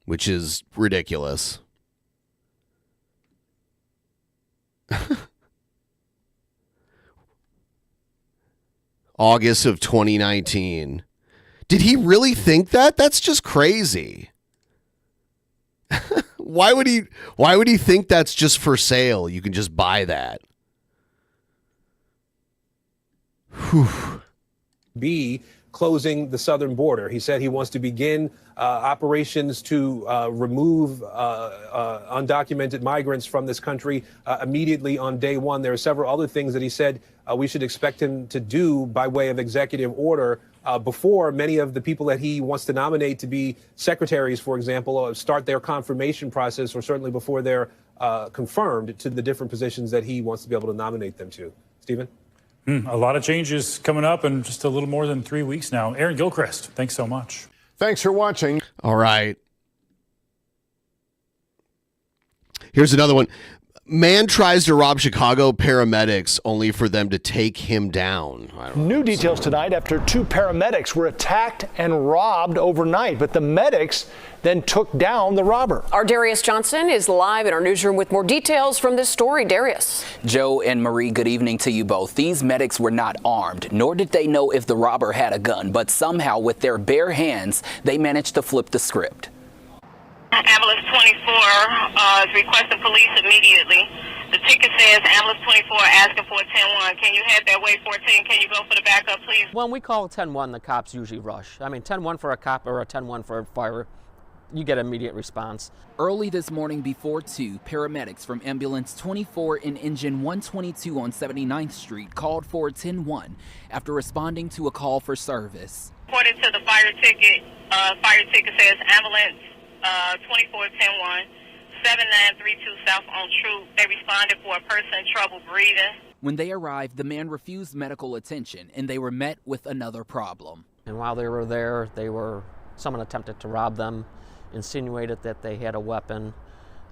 Speaker 3: which is ridiculous. August of 2019. Did he really think that? That's just crazy. Why would he think that's just for sale? You can just buy that. Whew.
Speaker 10: Be closing the southern border. He said he wants to begin operations to remove undocumented migrants from this country immediately on day one. There are several other things that he said we should expect him to do by way of executive order before many of the people that he wants to nominate to be secretaries, for example, start their confirmation process, or certainly before they're confirmed to the different positions that he wants to be able to nominate them to. Stephen?
Speaker 9: A lot of changes coming up in just a little more than 3 weeks now. Aaron Gilchrist, thanks so much.
Speaker 11: Thanks for watching.
Speaker 3: All right. Here's another one. Man tries to rob Chicago paramedics only for them to take him down.
Speaker 12: New details tonight after two paramedics were attacked and robbed overnight, but the medics then took down the robber.
Speaker 13: Our Darius Johnson is live in our newsroom with more details from this story. Darius.
Speaker 14: Joe and Marie, good evening to you both. These medics were not armed, nor did they know if the robber had a gun, but somehow with their bare hands, they managed to flip the script.
Speaker 15: Ambulance 24 is requesting police immediately. The ticket says ambulance 24 asking for a 10-1. Can you head that way 14? Can you go for the backup, please?
Speaker 16: When we call 10-1, the cops usually rush. I mean, 10-1 for a cop or a 10-1 for a fire, you get immediate response.
Speaker 14: Early this morning before 2, paramedics from ambulance 24 and engine 122 on 79th Street called for a 10-1 after responding to a call for service.
Speaker 15: According to the fire ticket says ambulance 2410-1, 7932 South on Troop. They responded for a person in trouble breathing.
Speaker 14: When they arrived, the man refused medical attention, and they were met with another problem.
Speaker 16: And while they were there, someone attempted to rob them, insinuated that they had a weapon,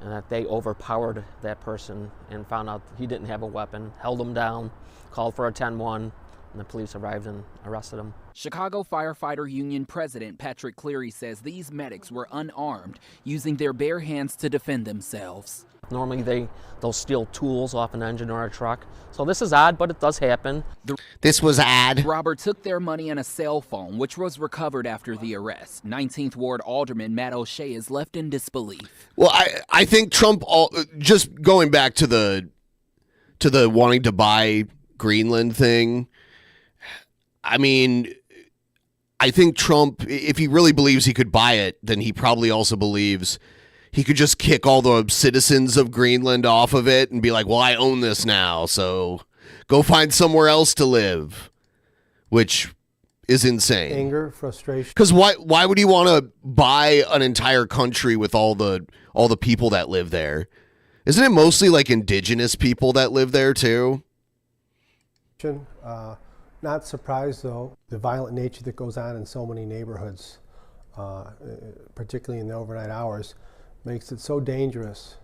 Speaker 16: and that they overpowered that person and found out he didn't have a weapon, held him down, called for a 10-1, and the police arrived and arrested him.
Speaker 14: Chicago Firefighter Union President Patrick Cleary says these medics were unarmed, using their bare hands to defend themselves.
Speaker 16: Normally they'll steal tools off an engine or a truck. So this is odd, but it does happen.
Speaker 3: This was odd.
Speaker 14: The robber took their money and a cell phone, which was recovered after the arrest. 19th Ward Alderman Matt O'Shea is left in disbelief.
Speaker 3: Well, I think Trump, just going back to the wanting to buy Greenland thing, I mean, I think Trump, if he really believes he could buy it, then he probably also believes he could just kick all the citizens of Greenland off of it and be like, well, I own this now, so go find somewhere else to live, which is insane.
Speaker 17: Anger, frustration.
Speaker 3: Because why would he want to buy an entire country with all the people that live there? Isn't it mostly like indigenous people that live there too?
Speaker 11: Not surprised though, the violent nature that goes on in so many neighborhoods, particularly in the overnight hours, makes it so dangerous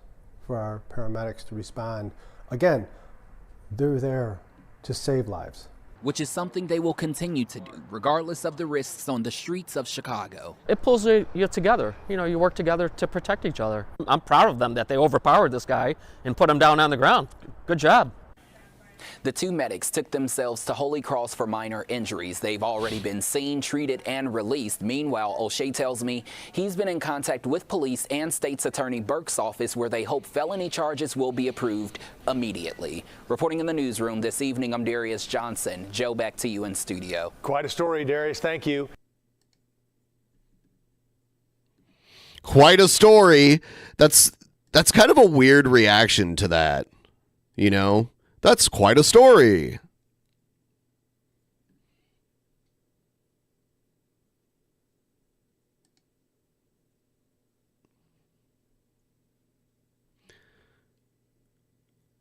Speaker 11: for our paramedics to respond. Again, they're there to save lives.
Speaker 14: Which is something they will continue to do, regardless of the risks on the streets of Chicago.
Speaker 16: It pulls you together. You know, you work together to protect each other. I'm proud of them that they overpowered this guy and put him down on the ground. Good job.
Speaker 14: The two medics took themselves to Holy Cross for minor injuries. They've already been seen, treated, and released. Meanwhile, O'Shea tells me he's been in contact with police and State's Attorney Burke's office, where they hope felony charges will be approved immediately. Reporting in the newsroom this evening, I'm Darius Johnson. Joe, back to you in studio.
Speaker 12: Quite a story, Darius. Thank you.
Speaker 3: Quite a story. That's kind of a weird reaction to that, you know? That's quite a story.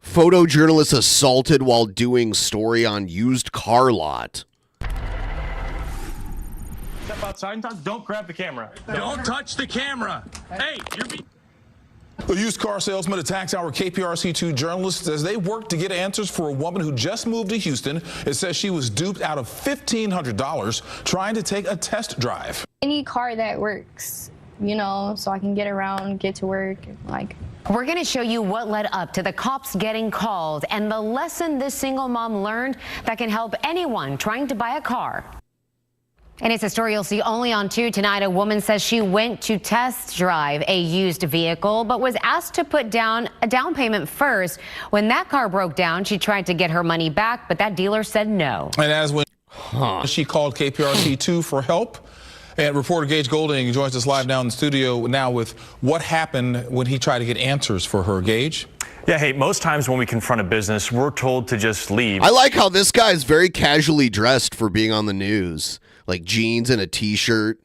Speaker 3: Photojournalist assaulted while doing story on used car lot.
Speaker 17: Step outside and don't grab the camera. Don't touch the camera. Hey, you're being...
Speaker 18: The used car salesman attacks our KPRC2 journalists as they work to get answers for a woman who just moved to Houston. It says she was duped out of $1,500 trying to take a test drive.
Speaker 19: Any car that works, you know, so I can get around, get to work, like.
Speaker 20: We're going to show you what led up to the cops getting called and the lesson this single mom learned that can help anyone trying to buy a car. And it's a story you'll see only on 2 tonight. A woman says she went to test drive a used vehicle, but was asked to put down a down payment first. When that car broke down, she tried to get her money back, but that dealer said no.
Speaker 18: And as when she called KPRC2 for help. And reporter Gage Golding joins us live now in the studio now with what happened when he tried to get answers for her. Gage?
Speaker 17: Yeah, hey, most times when we confront a business, we're told to just leave.
Speaker 3: I like how this guy's very casually dressed for being on the news. Like jeans and a t-shirt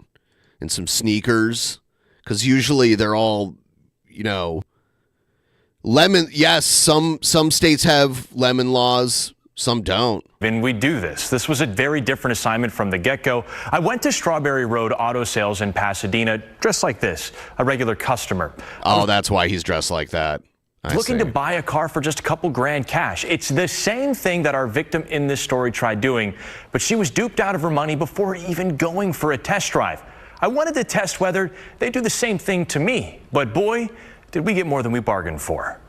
Speaker 3: and some sneakers. Because usually they're all, you know, lemon. Yes, some states have lemon laws. Some don't.
Speaker 17: And we do this. This was a very different assignment from the get-go. I went to Strawberry Road Auto Sales in Pasadena dressed like this, a regular customer.
Speaker 3: Oh, that's why he's dressed like that.
Speaker 17: Looking to buy a car for just a couple grand cash. It's the same thing that our victim in this story tried doing, but she was duped out of her money before even going for a test drive. I wanted to test whether they do the same thing to me, but boy, did we get more than we bargained for.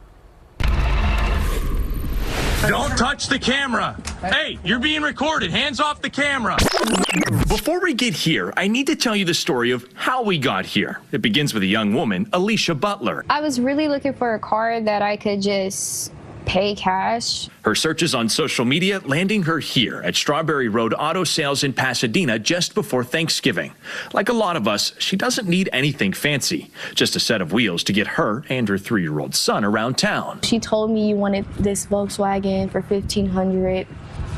Speaker 21: Don't touch the camera. Hey, you're being recorded. Hands off the camera.
Speaker 22: Before we get here, I need to tell you the story of how we got here. It begins with a young woman, Alicia Butler.
Speaker 19: I was really looking for a car that I could just pay cash.
Speaker 22: Her searches on social media landing her here at Strawberry Road Auto Sales in Pasadena just before Thanksgiving. Like a lot of us, she doesn't need anything fancy, just a set of wheels to get her and her 3-year-old son around town.
Speaker 19: She told me you wanted this Volkswagen for $1,500.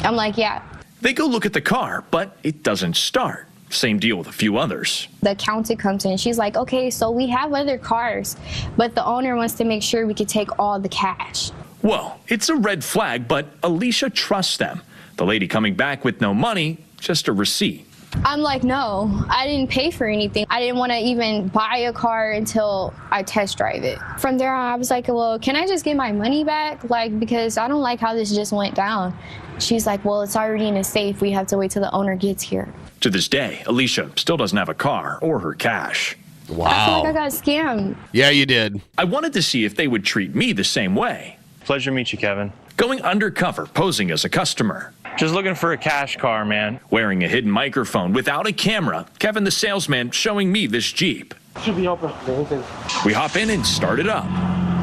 Speaker 19: I'm like, yeah.
Speaker 22: They go look at the car, but it doesn't start. Same deal with a few others.
Speaker 19: The accountant comes in. She's like, okay, so we have other cars, but the owner wants to make sure we could take all the cash.
Speaker 22: Well, it's a red flag, but Alicia trusts them. The lady coming back with no money, just a receipt.
Speaker 19: I'm like, no, I didn't pay for anything. I didn't want to even buy a car until I test drive it. From there on, I was like, well, can I just get my money back? Like, because I don't like how this just went down. She's like, well, it's already in a safe. We have to wait till the owner gets here.
Speaker 22: To this day, Alicia still doesn't have a car or her cash.
Speaker 3: Wow.
Speaker 19: I feel like I got scammed.
Speaker 3: Yeah, you did.
Speaker 22: I wanted to see if they would treat me the same way.
Speaker 17: Pleasure to meet you, Kevin.
Speaker 22: Going undercover, posing as a customer.
Speaker 17: Just looking for a cash car, man.
Speaker 22: Wearing a hidden microphone without a camera, Kevin the salesman showing me this Jeep. We hop in and start it up.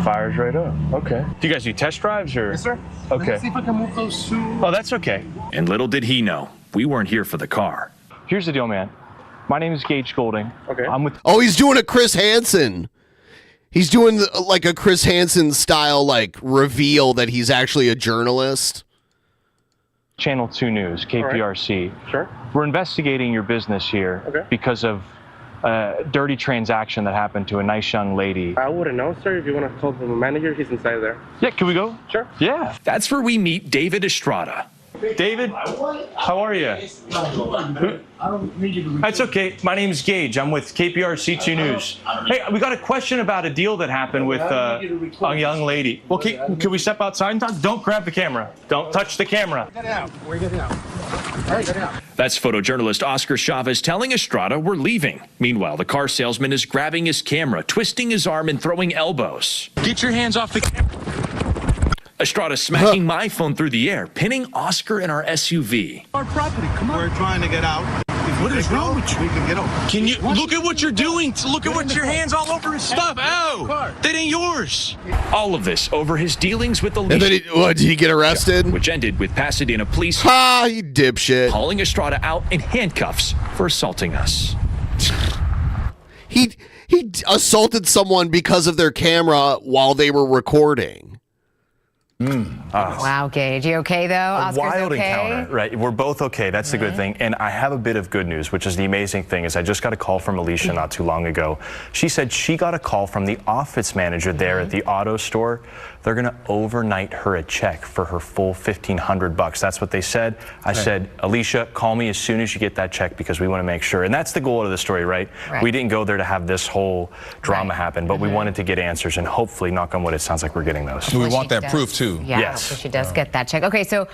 Speaker 17: Fires right up. Okay. Do you guys do test drives or?
Speaker 21: Yes, sir.
Speaker 17: Okay.
Speaker 21: Let me see if I can move those shoes.
Speaker 17: Oh, that's okay.
Speaker 22: And little did he know, we weren't here for the car.
Speaker 17: Here's the deal, man. My name is Gage Golding. Okay. I'm with.
Speaker 3: Oh, he's doing a Chris Hansen. He's doing like a Chris Hansen style like reveal that he's actually a journalist.
Speaker 17: Channel 2 News, KPRC.
Speaker 21: Right. Sure.
Speaker 17: We're investigating your business here because of dirty transaction that happened to a nice young lady.
Speaker 1: I wouldn't know, sir. If you want to call the manager, he's inside there.
Speaker 17: Yeah, can we go?
Speaker 1: Sure.
Speaker 17: Yeah.
Speaker 22: That's where we meet David Estrada.
Speaker 17: David, how are you? That's okay. My name is Gage. I'm with KPRC2 News. Hey, we got a question about a deal that happened with a young lady. Well, can we step outside and talk? Don't grab the camera. Don't touch the camera.
Speaker 1: We're getting out. All right, getting out.
Speaker 22: That's photojournalist Oscar Chavez telling Estrada we're leaving. Meanwhile, the car salesman is grabbing his camera, twisting his arm and throwing elbows.
Speaker 21: Get your hands off the camera.
Speaker 22: Estrada smacking my phone through the air, pinning Oscar in our SUV.
Speaker 1: Our property, come on. We're trying to get out. What is wrong with you? We can get over.
Speaker 21: Can you look at what you're doing? Look at what your hands all over his stuff. Ow! That ain't yours.
Speaker 22: All of this over his dealings with Alicia.
Speaker 3: And then did he get arrested?
Speaker 22: Which ended with Pasadena police
Speaker 3: you dipshit.
Speaker 22: hauling Estrada out in handcuffs for assaulting us.
Speaker 3: He assaulted someone because of their camera while they were recording.
Speaker 20: Wow, Gage, you okay though? Oscar's
Speaker 17: Wild
Speaker 20: okay?
Speaker 17: encounter, right? We're both okay. That's the good thing. And I have a bit of good news, which is the amazing thing is I just got a call from Alicia not too long ago. She said she got a call from the office manager there at the auto store. They're going to overnight her a check for her full $1,500. That's what they said. I said, Alicia, call me as soon as you get that check because we want to make sure. And that's the goal of the story, right? We didn't go there to have this whole drama happen, but we wanted to get answers. And hopefully, knock on wood, it sounds like we're getting those.
Speaker 18: We want that proof, too.
Speaker 20: Yeah,
Speaker 17: yes.
Speaker 20: so she does get that check. Okay, so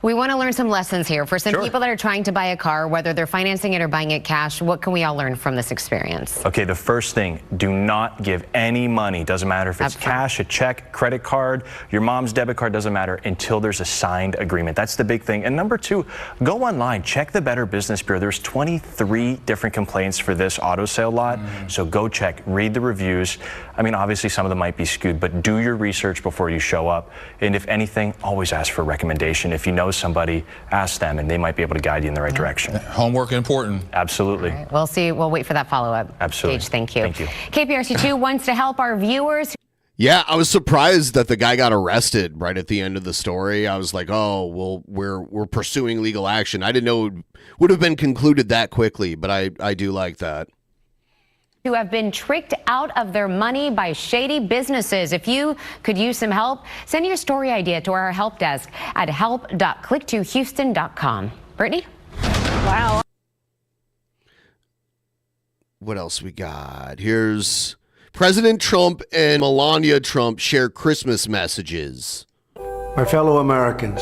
Speaker 20: we want to learn some lessons here. For some people that are trying to buy a car, whether they're financing it or buying it cash, what can we all learn from this experience?
Speaker 17: Okay, the first thing, do not give any money. Doesn't matter if it's cash, a check, credit card, your mom's debit card, doesn't matter until there's a signed agreement. That's the big thing. And number two, go online, check the Better Business Bureau. There's 23 different complaints for this auto sale lot. So go check, read the reviews. I mean, obviously some of them might be skewed, but do your research before you show up. And if anything, always ask for a recommendation. If you know somebody, ask them and they might be able to guide you in the right direction.
Speaker 18: Homework important.
Speaker 17: Absolutely.
Speaker 20: We'll see. We'll wait for that follow-up.
Speaker 17: Absolutely.
Speaker 20: Gage, thank you.
Speaker 17: Thank you.
Speaker 20: KPRC2 wants to help our viewers.
Speaker 3: Yeah, I was surprised that the guy got arrested right at the end of the story. I was like, oh, well, we're pursuing legal action. I didn't know it would have been concluded that quickly, but I do like that.
Speaker 20: Who have been tricked out of their money by shady businesses. If you could use some help, send your story idea to our help desk at help.click2houston.com. Brittany?
Speaker 13: Wow.
Speaker 3: What else we got? Here's President Trump and Melania Trump share Christmas messages.
Speaker 2: My fellow Americans,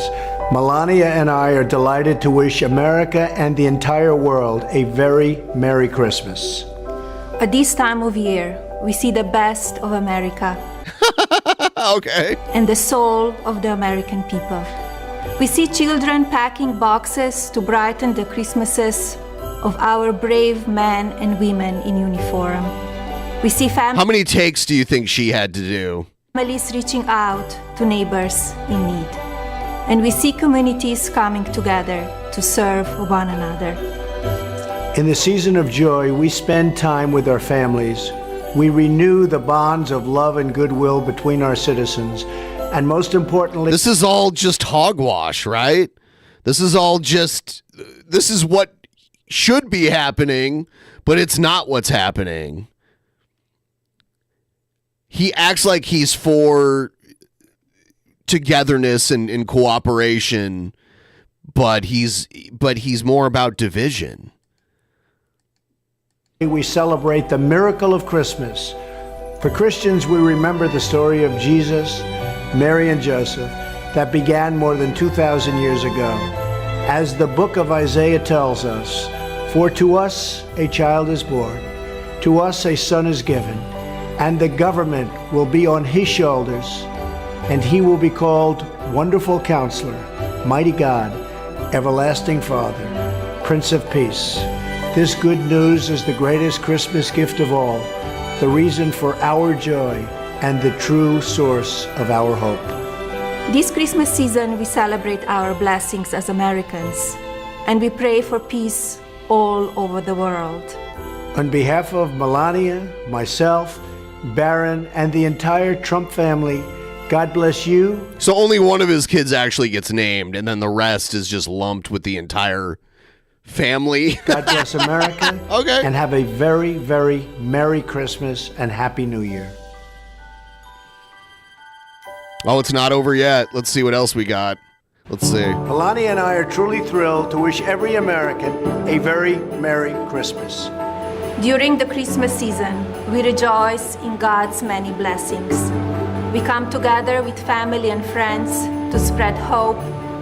Speaker 2: Melania and I are delighted to wish America and the entire world a very Merry Christmas.
Speaker 23: At this time of year, we see the best of America.
Speaker 3: Okay.
Speaker 23: And the soul of the American people. We see children packing boxes to brighten the Christmases of our brave men and women in uniform. We see
Speaker 3: How many takes do you think she had to do?
Speaker 23: families reaching out to neighbors in need. And we see communities coming together to serve one another.
Speaker 2: In the season of joy, we spend time with our families. We renew the bonds of love and goodwill between our citizens. And most importantly,
Speaker 3: this is all just hogwash, right? This is what should be happening, but it's not what's happening. He acts like he's for togetherness and cooperation, but he's more about division.
Speaker 2: we celebrate the miracle of Christmas. For Christians, we remember the story of Jesus, Mary, and Joseph that began more than 2,000 years ago. As the book of Isaiah tells us, "For to us a child is born, to us a son is given, and the government will be on his shoulders, and he will be called Wonderful Counselor, Mighty God, Everlasting Father, Prince of Peace." This good news is the greatest Christmas gift of all, the reason for our joy and the true source of our hope.
Speaker 23: This Christmas season, we celebrate our blessings as Americans, and we pray for peace all over the world.
Speaker 2: On behalf of Melania, myself, Barron, and the entire Trump family, God bless you.
Speaker 3: So only one of his kids actually gets named, and then the rest is just lumped with the entire family.
Speaker 2: God bless America.
Speaker 3: Okay.
Speaker 2: And have a very, very Merry Christmas and Happy New Year.
Speaker 3: Oh, it's not over yet. Let's see what else we got. Let's see.
Speaker 2: Melania and I are truly thrilled to wish every American a very Merry Christmas.
Speaker 23: During the Christmas season, we rejoice in God's many blessings. We come together with family and friends to spread hope,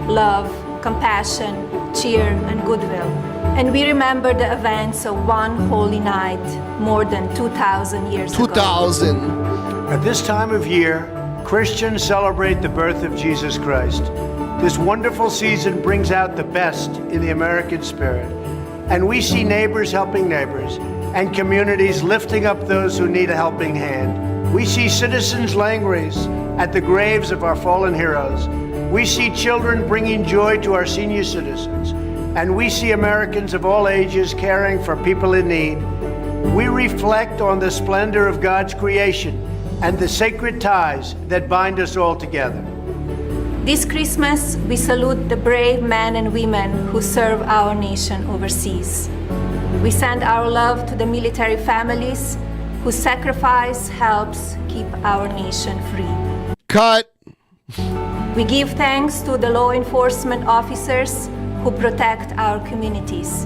Speaker 23: love, compassion, cheer, and goodwill. And we remember the events of one holy night more than 2,000 years ago.
Speaker 3: 2000.
Speaker 2: At this time of year, Christians celebrate the birth of Jesus Christ. This wonderful season brings out the best in the American spirit. And we see neighbors helping neighbors and communities lifting up those who need a helping hand. We see citizens laying wreaths at the graves of our fallen heroes. We see children bringing joy to our senior citizens. And we see Americans of all ages caring for people in need. We reflect on the splendor of God's creation and the sacred ties that bind us all together.
Speaker 23: This Christmas, we salute the brave men and women who serve our nation overseas. We send our love to the military families whose sacrifice helps keep our nation free.
Speaker 3: Cut.
Speaker 23: We give thanks to the law enforcement officers who protect our communities.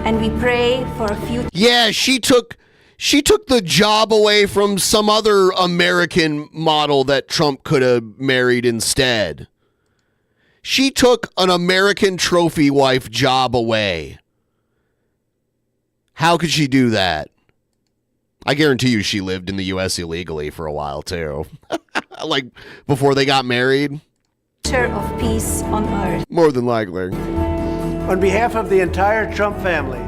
Speaker 23: And we pray for a future.
Speaker 3: Yeah, she took the job away from some other American model that Trump could have married instead. She took an American trophy wife job away. How could she do that? I guarantee you she lived in the U.S. illegally for a while, too. Like, before they got married.
Speaker 23: Of peace on earth.
Speaker 3: More than likely.
Speaker 2: On behalf of the entire Trump family,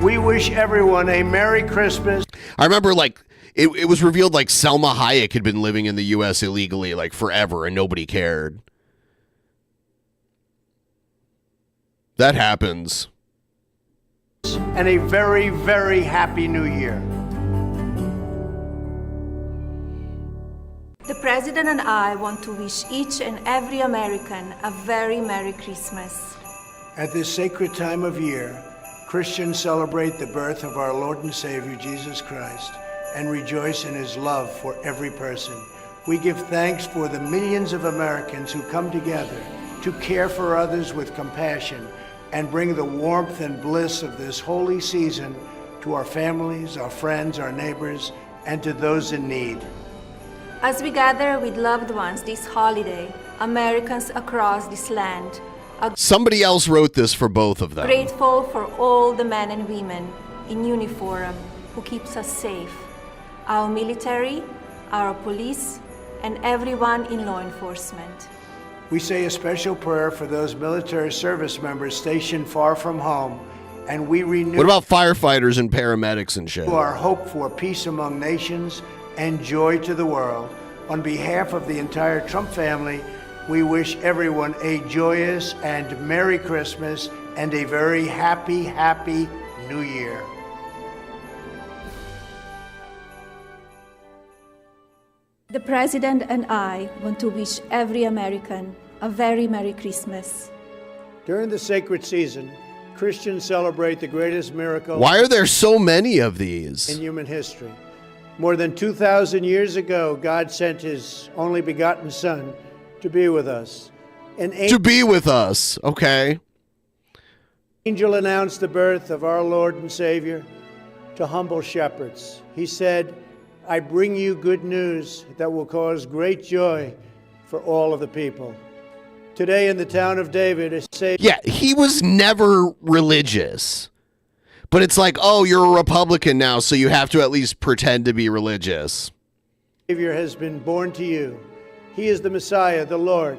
Speaker 2: we wish everyone a Merry Christmas.
Speaker 3: I remember, like, it was revealed, like, Selma Hayek had been living in the U.S. illegally, like, forever, and nobody cared. That happens.
Speaker 2: And a very, very Happy New Year.
Speaker 23: The President and I want to wish each and every American a very Merry Christmas.
Speaker 2: At this sacred time of year, Christians celebrate the birth of our Lord and Savior, Jesus Christ, and rejoice in his love for every person. We give thanks for the millions of Americans who come together to care for others with compassion and bring the warmth and bliss of this holy season to our families, our friends, our neighbors, and to those in need.
Speaker 23: As we gather with loved ones this holiday, Americans across this land are
Speaker 3: Somebody else wrote this for both of them.
Speaker 23: grateful for all the men and women in uniform who keeps us safe, our military, our police, and everyone in law enforcement.
Speaker 2: We say a special prayer for those military service members stationed far from home, and we renew
Speaker 3: What about firefighters and paramedics and shit?
Speaker 2: our hope for peace among nations and joy to the world. On behalf of the entire Trump family, we wish everyone a joyous and Merry Christmas and a very happy, happy New Year.
Speaker 23: The President and I want to wish every American a very Merry Christmas.
Speaker 2: During the sacred season, Christians celebrate the greatest miracle
Speaker 3: Why are there so many of these?
Speaker 2: in human history. More than 2,000 years ago, God sent his only begotten Son to be with us. An
Speaker 3: To be with us, okay.
Speaker 2: angel announced the birth of our Lord and Savior to humble shepherds. He said, I bring you good news that will cause great joy for all of the people. Today in the town of David, a Savior.
Speaker 3: Yeah, he was never religious. But it's like, oh, you're a Republican now, so you have to at least pretend to be religious.
Speaker 2: Savior has been born to you. He is the Messiah, the Lord.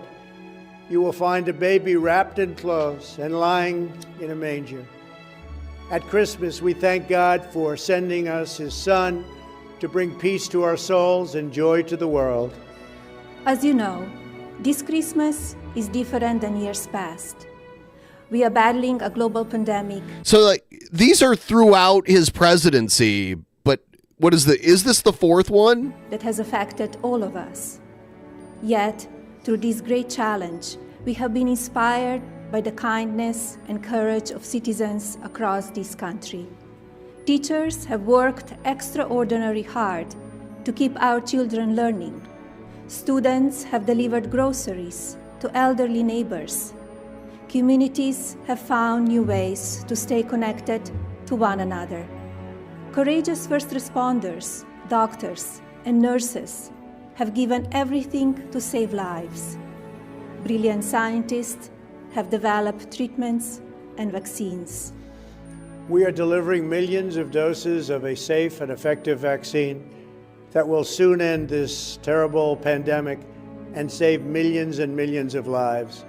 Speaker 2: You will find a baby wrapped in clothes and lying in a manger. At Christmas, we thank God for sending us his Son to bring peace to our souls and joy to the world.
Speaker 23: As you know, this Christmas is different than years past. We are battling a global pandemic.
Speaker 3: So, like, these are throughout his presidency, but is this the fourth one?
Speaker 23: That has affected all of us. Yet, through this great challenge, we have been inspired by the kindness and courage of citizens across this country. Teachers have worked extraordinarily hard to keep our children learning. Students have delivered groceries to elderly neighbors. Communities have found new ways to stay connected to one another. Courageous first responders, doctors, and nurses have given everything to save lives. Brilliant scientists have developed treatments and vaccines.
Speaker 2: We are delivering millions of doses of a safe and effective vaccine that will soon end this terrible pandemic and save millions and millions of lives.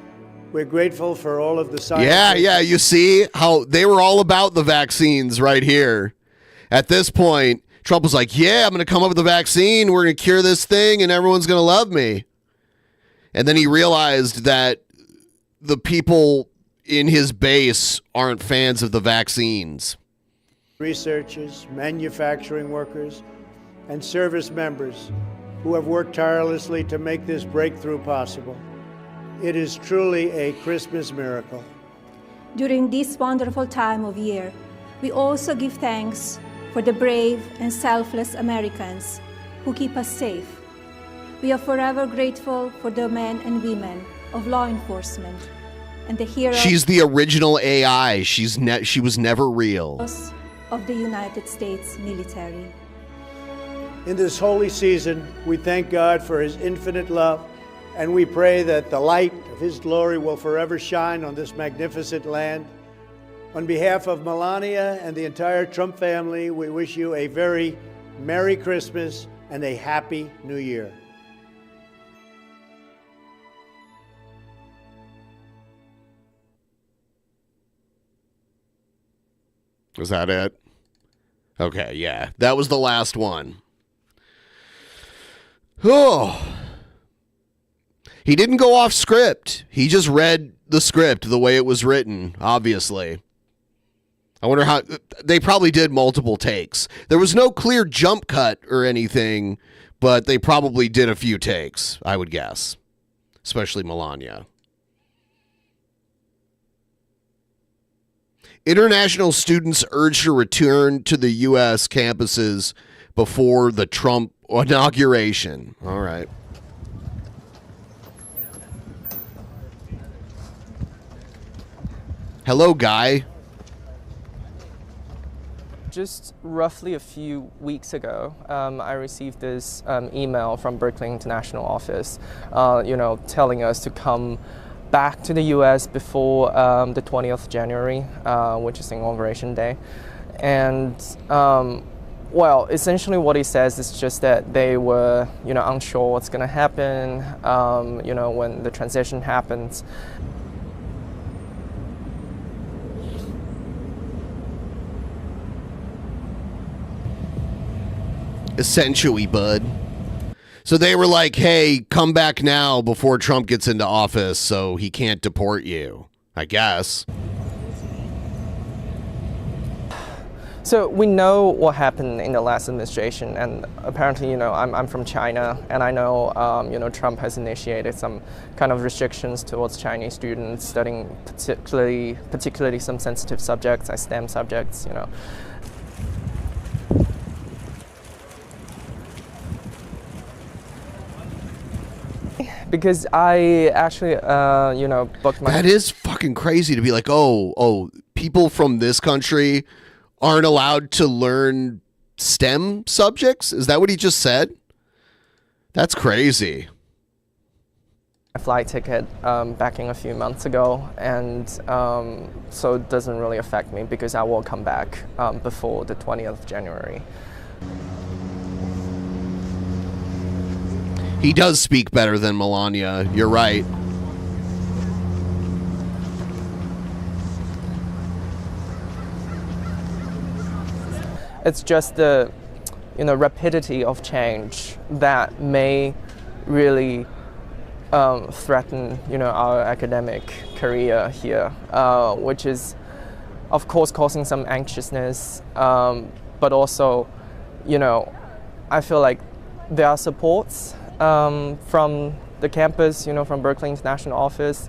Speaker 2: We're grateful for all of the scientists.
Speaker 3: Yeah, you see how they were all about the vaccines right here. At this point, Trump was like, yeah, I'm going to come up with a vaccine. We're going to cure this thing and everyone's going to love me. And then he realized that the people in his base aren't fans of the vaccines.
Speaker 2: Researchers, manufacturing workers, and service members who have worked tirelessly to make this breakthrough possible. It is truly a Christmas miracle.
Speaker 23: During this wonderful time of year, we also give thanks for the brave and selfless Americans who keep us safe. We are forever grateful for the men and women of law enforcement and the heroes.
Speaker 3: She's the original AI. She was never real.
Speaker 23: Of the United States military.
Speaker 2: In this holy season, we thank God for his infinite love, and we pray that the light of his glory will forever shine on this magnificent land. On behalf of Melania and the entire Trump family, we wish you a very Merry Christmas and a Happy New Year.
Speaker 3: Was that it? Okay, yeah. That was the last one. Oh. He didn't go off script. He just read the script the way it was written, obviously. I wonder how... They probably did multiple takes. There was no clear jump cut or anything, but they probably did a few takes, I would guess. Especially Melania. International students urged to return to the U.S. campuses before the Trump inauguration. All right. Hello, guy.
Speaker 5: Just roughly a few weeks ago, I received this email from Berkeley International Office, telling us to come back to the U.S. before the 20th of January, which is Inauguration Day. And, well, essentially what he says is just that they were, unsure what's going to happen, when the transition happens.
Speaker 3: Essentially, bud. So they were like, hey, come back now before Trump gets into office so he can't deport you, I guess.
Speaker 5: So we know what happened in the last administration, and apparently, I'm from China, and I know, Trump has initiated some kind of restrictions towards Chinese students studying particularly some sensitive subjects, like STEM subjects, Because I actually, booked my...
Speaker 3: That is fucking crazy to be like, oh, people from this country aren't allowed to learn STEM subjects? Is that what he just said? That's crazy.
Speaker 5: A flight ticket back in a few months ago, and so it doesn't really affect me because I will come back before the 20th of January.
Speaker 3: He does speak better than Melania. You're right.
Speaker 5: It's just the, rapidity of change that may really threaten, our academic career here, which is, of course, causing some anxiousness, but also, I feel like there are supports from the campus, from Berkeley International Office.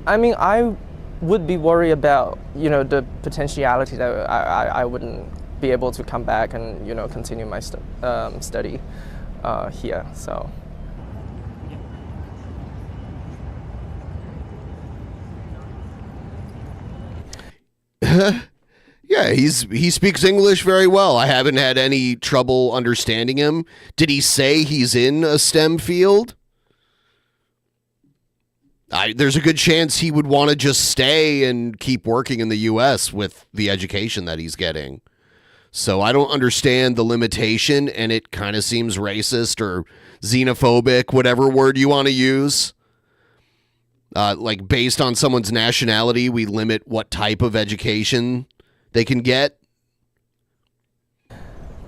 Speaker 5: I mean, I would be worried about, the potentiality that I wouldn't be able to come back and, continue my study here, so.
Speaker 3: Yeah, he speaks English very well. I haven't had any trouble understanding him. Did he say he's in a STEM field? There's a good chance he would want to just stay and keep working in the U.S. with the education that he's getting. So I don't understand the limitation, and it kind of seems racist or xenophobic, whatever word you want to use. Like based on someone's nationality, we limit what type of education they can get.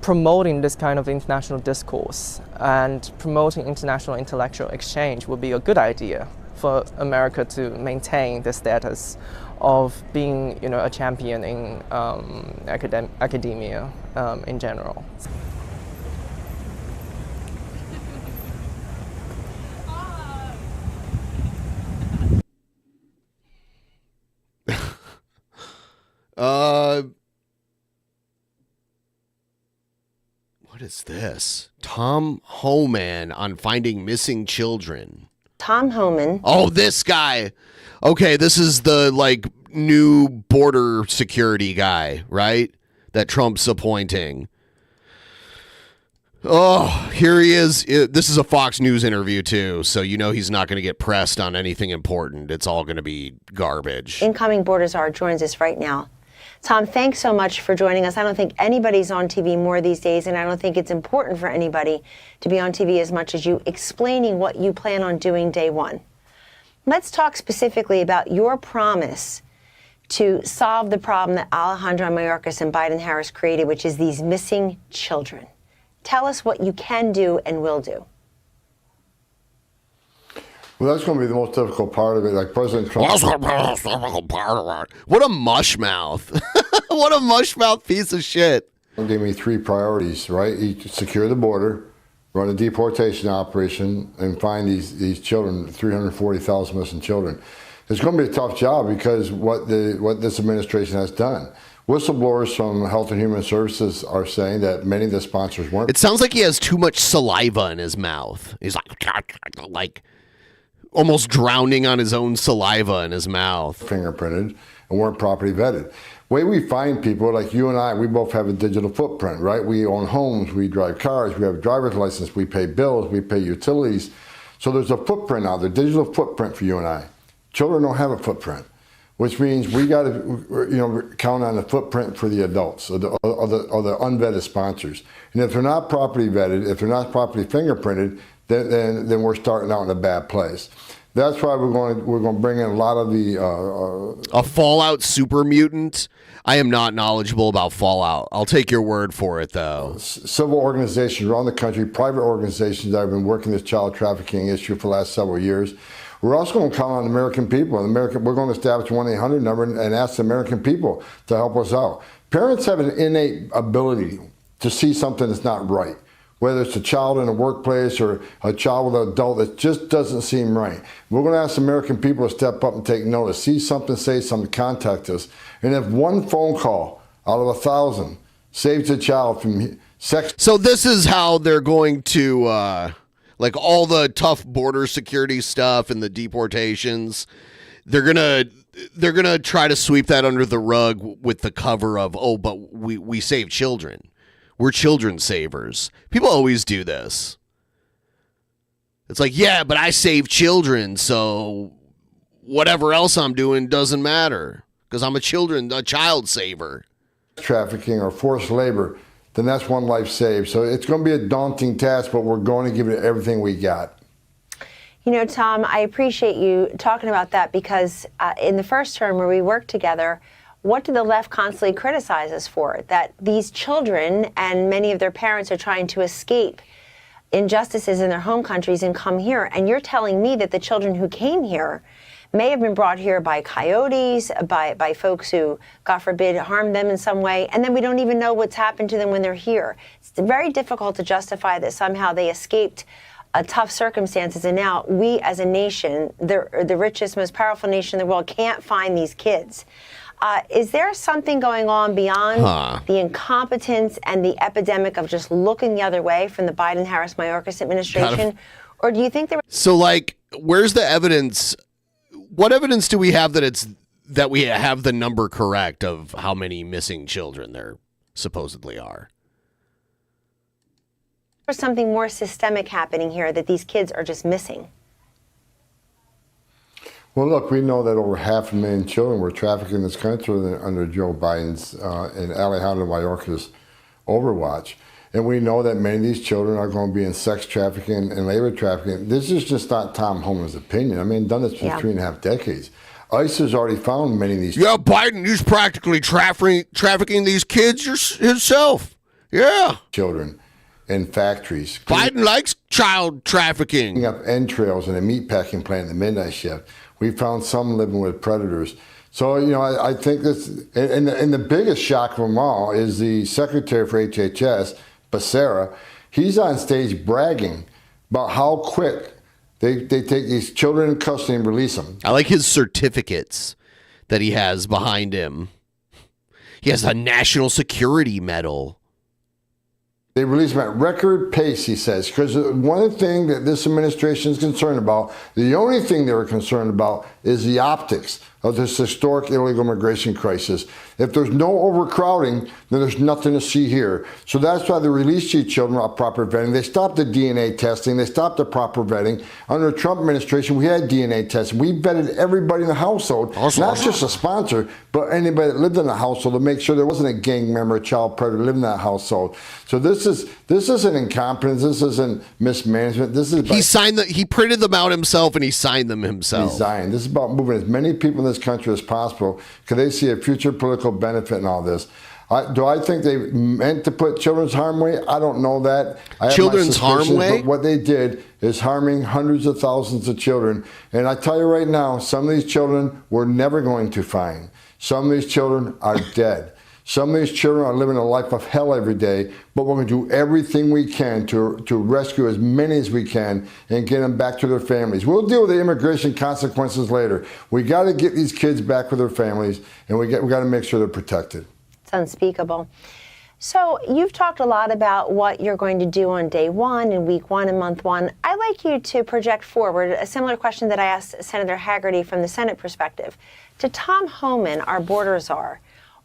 Speaker 5: Promoting this kind of international discourse and promoting international intellectual exchange would be a good idea for America to maintain the status of being, a champion in academia in general.
Speaker 3: What is this? Tom Homan on finding missing children.
Speaker 6: Tom Homan.
Speaker 3: Oh, this guy. Okay, this is the new border security guy, right? That Trump's appointing. Oh, here he is. This is a Fox News interview too, so he's not going to get pressed on anything important. It's all going to be garbage.
Speaker 6: Incoming border czar joins us right now. Tom, thanks so much for joining us. I don't think anybody's on TV more these days, and I don't think it's important for anybody to be on TV as much as you, explaining what you plan on doing day one. Let's talk specifically about your promise to solve the problem that Alejandro Mayorkas and Biden-Harris created, which is these missing children. Tell us what you can do and will do.
Speaker 7: Well, that's going to be the most difficult part of it. Like President Trump.
Speaker 3: That's going to be the most difficult part of it. What a mush mouth. What a mush mouth piece of shit.
Speaker 7: He gave me 3 priorities, right? Secure the border, run a deportation operation, and find these children, 340,000 missing children. It's going to be a tough job because what this administration has done. Whistleblowers from Health and Human Services are saying that many of the sponsors weren't.
Speaker 3: It sounds like he has too much saliva in his mouth. He's like almost drowning on his own saliva in his mouth.
Speaker 7: Fingerprinted and weren't properly vetted. The way we find people, like you and I, we both have a digital footprint, right? We own homes, we drive cars, we have a driver's license, we pay bills, we pay utilities. So there's a footprint out there, digital footprint for you and I. Children don't have a footprint, which means we got to count on the footprint for the adults or the unvetted sponsors. And if they're not properly vetted, if they're not properly fingerprinted, then we're starting out in a bad place. That's why we're going to bring in a lot of the
Speaker 3: a Fallout super mutant. I am not knowledgeable about Fallout. I'll take your word for it, though.
Speaker 7: Civil organizations around the country, private organizations that have been working this child trafficking issue for the last several years. We're also going to count on American people. We're going to establish a 1-800 number and ask the American people to help us out. Parents have an innate ability to see something that's not right. Whether it's a child in a workplace or a child with an adult, that just doesn't seem right. We're going to ask American people to step up and take notice. See something, say something, contact us. And if one phone call out of 1,000 saves a child from sex.
Speaker 3: So this is how they're going to, all the tough border security stuff and the deportations, they're gonna try to sweep that under the rug with the cover of, but we save children. We're children savers. People always do this. It's like, yeah, but I save children, so whatever else I'm doing doesn't matter because I'm a child saver.
Speaker 7: Trafficking or forced labor, then that's one life saved. So it's going to be a daunting task, but we're going to give it everything we got.
Speaker 6: Tom, I appreciate you talking about that because in the first term where we worked together, what did the left constantly criticize us for? That these children and many of their parents are trying to escape injustices in their home countries and come here. And you're telling me that the children who came here may have been brought here by coyotes, by folks who, God forbid, harmed them in some way, and then we don't even know what's happened to them when they're here. It's very difficult to justify that somehow they escaped tough circumstances, and now we as a nation, the richest, most powerful nation in the world, can't find these kids. Is there something going on beyond the incompetence and the epidemic of just looking the other way from the Biden-Harris-Mayorkas administration? Or do you think there?
Speaker 3: So, like, where's the evidence? What evidence do we have that we have the number correct of how many missing children there supposedly are?
Speaker 6: There's something more systemic happening here, that these kids are just missing.
Speaker 7: Well, look, we know that over 500,000 children were trafficked in this country under Joe Biden's and Alejandro Mayorkas' overwatch. And we know that many of these children are going to be in sex trafficking and labor trafficking. This is just not Tom Homan's opinion. I mean, done this for 3.5 decades. ICE has already found many of these.
Speaker 3: Yeah, Biden, he's practically trafficking these kids himself. Yeah.
Speaker 7: Children in factories.
Speaker 3: Biden likes child trafficking.
Speaker 7: Up entrails in a meatpacking plant in the midnight shift. We found some living with predators. So, you know, I think this, and the biggest shock of them all is the secretary for HHS, Becerra. He's on stage bragging about how quick they take these children in custody and release them.
Speaker 3: I like his certificates that he has behind him. He has a national security medal.
Speaker 7: They release them at record pace, he says, because one thing that this administration is concerned about, the only thing they were concerned about, is the optics of this historic illegal immigration crisis. If there's no overcrowding, then there's nothing to see here. So that's why they released these children without proper vetting. They stopped the DNA testing. They stopped the proper vetting. Under the Trump administration, we had DNA testing. We vetted everybody in the household, not just a sponsor, but anybody that lived in the household to make sure there wasn't a gang member, a child predator living in that household. So this isn't incompetence. This isn't mismanagement. This is
Speaker 3: he printed them out himself and he signed them himself.
Speaker 7: Designed. This is about moving as many people in this country as possible because they see a future political benefit in all this. Do I think they meant to put children's harm way? I don't know that.
Speaker 3: Children's harm way?
Speaker 7: But what they did is harming hundreds of thousands of children. And I tell you right now, some of these children we're never going to find. Some of these children are dead. Some of these children are living a life of hell every day, but we're going to do everything we can to rescue as many as we can and get them back to their families. We'll deal with the immigration consequences later. We got to get these kids back with their families, and we got to make sure they're protected.
Speaker 6: It's unspeakable. So you've talked a lot about what you're going to do on day one and week one and month one. I'd like you to project forward a similar question that I asked Senator Haggerty from the Senate perspective. To Tom Homan, our border czar,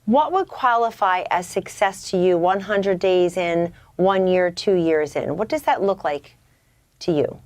Speaker 6: what would qualify as success to you 100 days in, 1 year, 2 years in? What does that look like to you?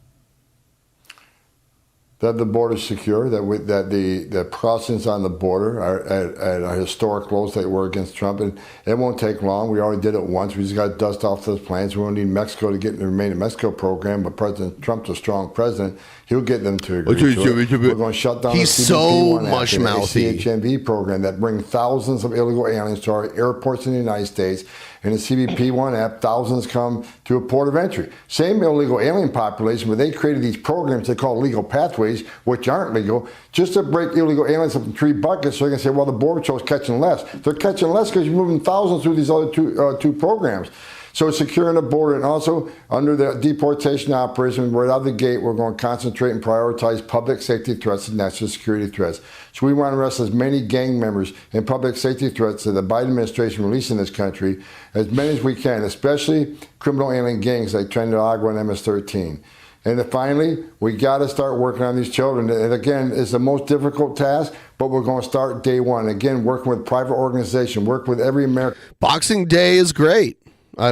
Speaker 7: That the border is secure, that the crossings on the border are at a historic lows they were against Trump, and it won't take long. We already did it once. We just got to dust off those plans. We won't need Mexico to get in the Remain in Mexico program, but President Trump's a strong president. He'll get them to agree to it. We're going to shut down the CBP-1 Act, the CHMV program that brings thousands of illegal aliens to our airports in the United States. In the CBP-1 app, thousands come to a port of entry. Same illegal alien population, where they created these programs they call legal pathways, which aren't legal, just to break illegal aliens up in 3 buckets so they can say, well, the Border Patrol's catching less. They're catching less because you're moving thousands through these other two programs. So securing the border, and also under the deportation operation, right out of the gate, we're going to concentrate and prioritize public safety threats and national security threats. So we want to arrest as many gang members and public safety threats that the Biden administration released in this country, as many as we can, especially criminal alien gangs like Tren de Agua and MS-13. And then finally, we got to start working on these children. And again, it's the most difficult task, but we're going to start day one. Again, working with private organizations, work with every American.
Speaker 3: Boxing Day is great.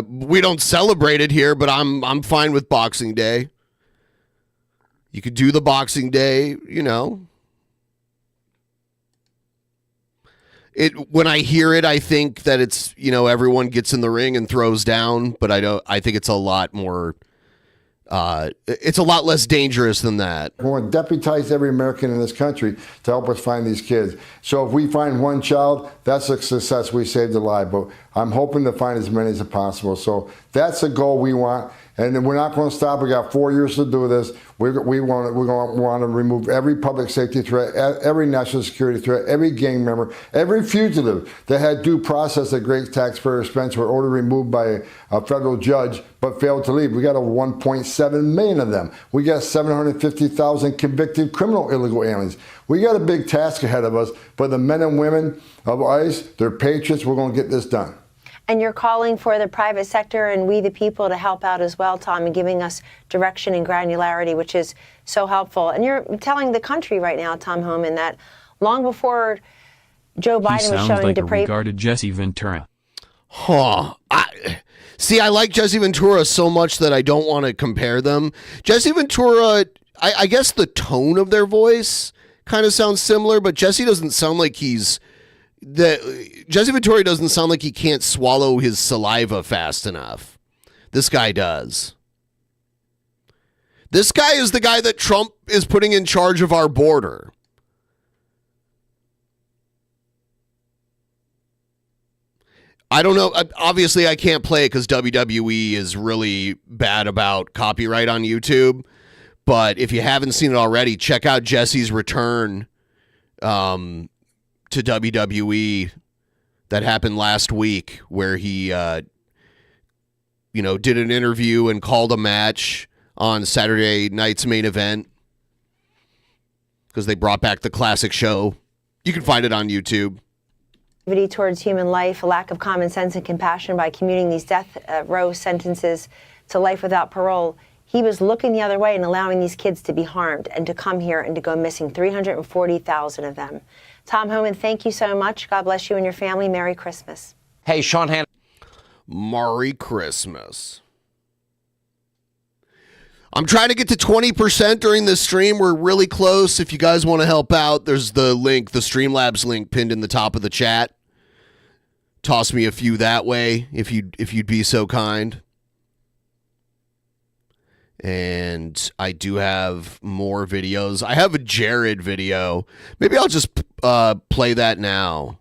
Speaker 3: We don't celebrate it here, but I'm fine with Boxing Day. You could do the Boxing Day, you know. When I hear it, I think that it's, you know, everyone gets in the ring and throws down, but I think it's a lot more it's a lot less dangerous than that.
Speaker 7: We want to deputize every American in this country to help us find these kids. So if we find one child, that's a success. We saved a life. But I'm hoping to find as many as possible. So that's the goal we want. And we're not going to stop. We got 4 years to do this. We're going to remove every public safety threat, every national security threat, every gang member, every fugitive that had due process at great taxpayer expense were ordered removed by a federal judge but failed to leave. We got over 1.7 million of them. We got 750,000 convicted criminal illegal aliens. We got a big task ahead of us, but the men and women of ICE, they're patriots. We're going to get this done.
Speaker 6: And you're calling for the private sector and we the people to help out as well, Tom, and giving us direction and granularity, which is so helpful. And you're telling the country right now, Tom Homan, that long before Joe Biden was showing depraved...
Speaker 4: regarded Jesse Ventura.
Speaker 3: Huh. I like Jesse Ventura so much that I don't want to compare them. Jesse Ventura, I guess the tone of their voice kind of sounds similar, but Jesse doesn't sound like Jesse Ventura doesn't sound like he can't swallow his saliva fast enough. This guy does. This guy is the guy that Trump is putting in charge of our border. I don't know. Obviously, I can't play it because WWE is really bad about copyright on YouTube. But if you haven't seen it already, check out Jesse's return to WWE that happened last week, where he did an interview and called a match on Saturday night's main event because they brought back the classic show. You can find it on YouTube.
Speaker 6: Towards human life, a lack of common sense and compassion by commuting these death row sentences to life without parole. He was looking the other way and allowing these kids to be harmed and to come here and to go missing, 340,000 of them. Tom Homan, thank you so much. God bless you and your family. Merry Christmas.
Speaker 8: Hey, Sean Hannity.
Speaker 3: Merry Christmas. I'm trying to get to 20% during this stream. We're really close. If you guys want to help out, there's the link, the Streamlabs link pinned in the top of the chat. Toss me a few that way if you'd be so kind. And I do have more videos. I have a Jared video. Maybe I'll just play that now.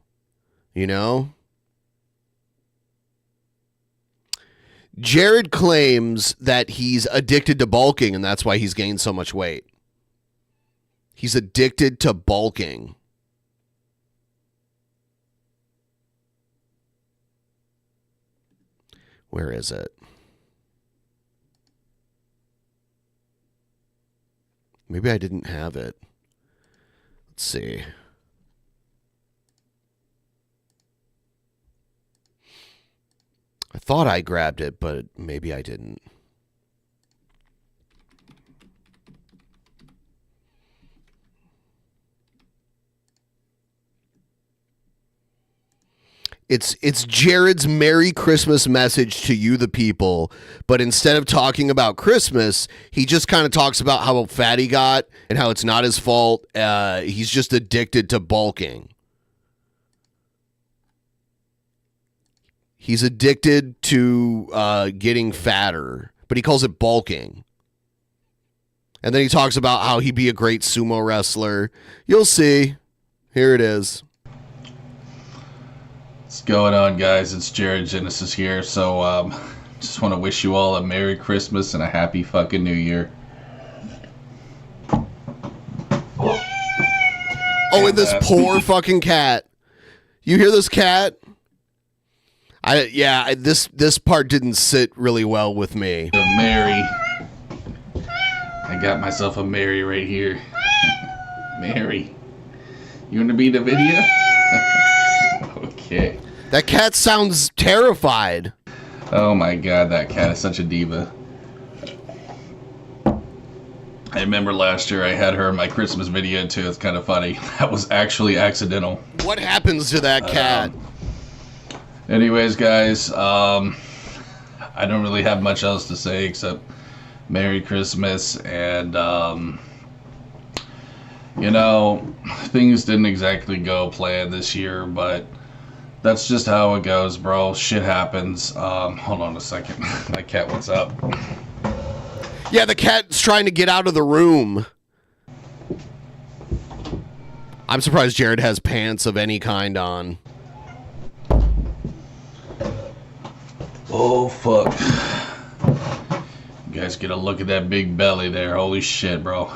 Speaker 3: Jared claims that he's addicted to bulking, and that's why he's gained so much weight. He's addicted to bulking. Where is it? Maybe I didn't have it. Let's see. I thought I grabbed it, but maybe I didn't. It's Jared's Merry Christmas message to you, the people. But instead of talking about Christmas, he just kind of talks about how fat he got and how it's not his fault. He's just addicted to bulking. He's addicted to getting fatter, but he calls it bulking. And then he talks about how he'd be a great sumo wrestler. You'll see. Here it is.
Speaker 10: What's going on, guys? It's Jared Genesis here. So, just want to wish you all a Merry Christmas and a Happy fucking New Year.
Speaker 3: Oh, and this poor fucking cat. You hear this cat? This part didn't sit really well with me.
Speaker 10: A Mary. I got myself a Mary right here. Mary. You want to be in the video? Okay.
Speaker 3: That cat sounds terrified.
Speaker 10: Oh my god, that cat is such a diva. I remember last year I had her in my Christmas video too. It's kind of funny. That was actually accidental.
Speaker 3: What happens to that cat?
Speaker 10: Anyways, guys, I don't really have much else to say except Merry Christmas. And, things didn't exactly go planned this year, but that's just how it goes, bro. Shit happens. Hold on a second. My cat, what's up?
Speaker 3: Yeah, the cat's trying to get out of the room. I'm surprised Jared has pants of any kind on.
Speaker 10: Oh, fuck. You guys get a look at that big belly there. Holy shit, bro.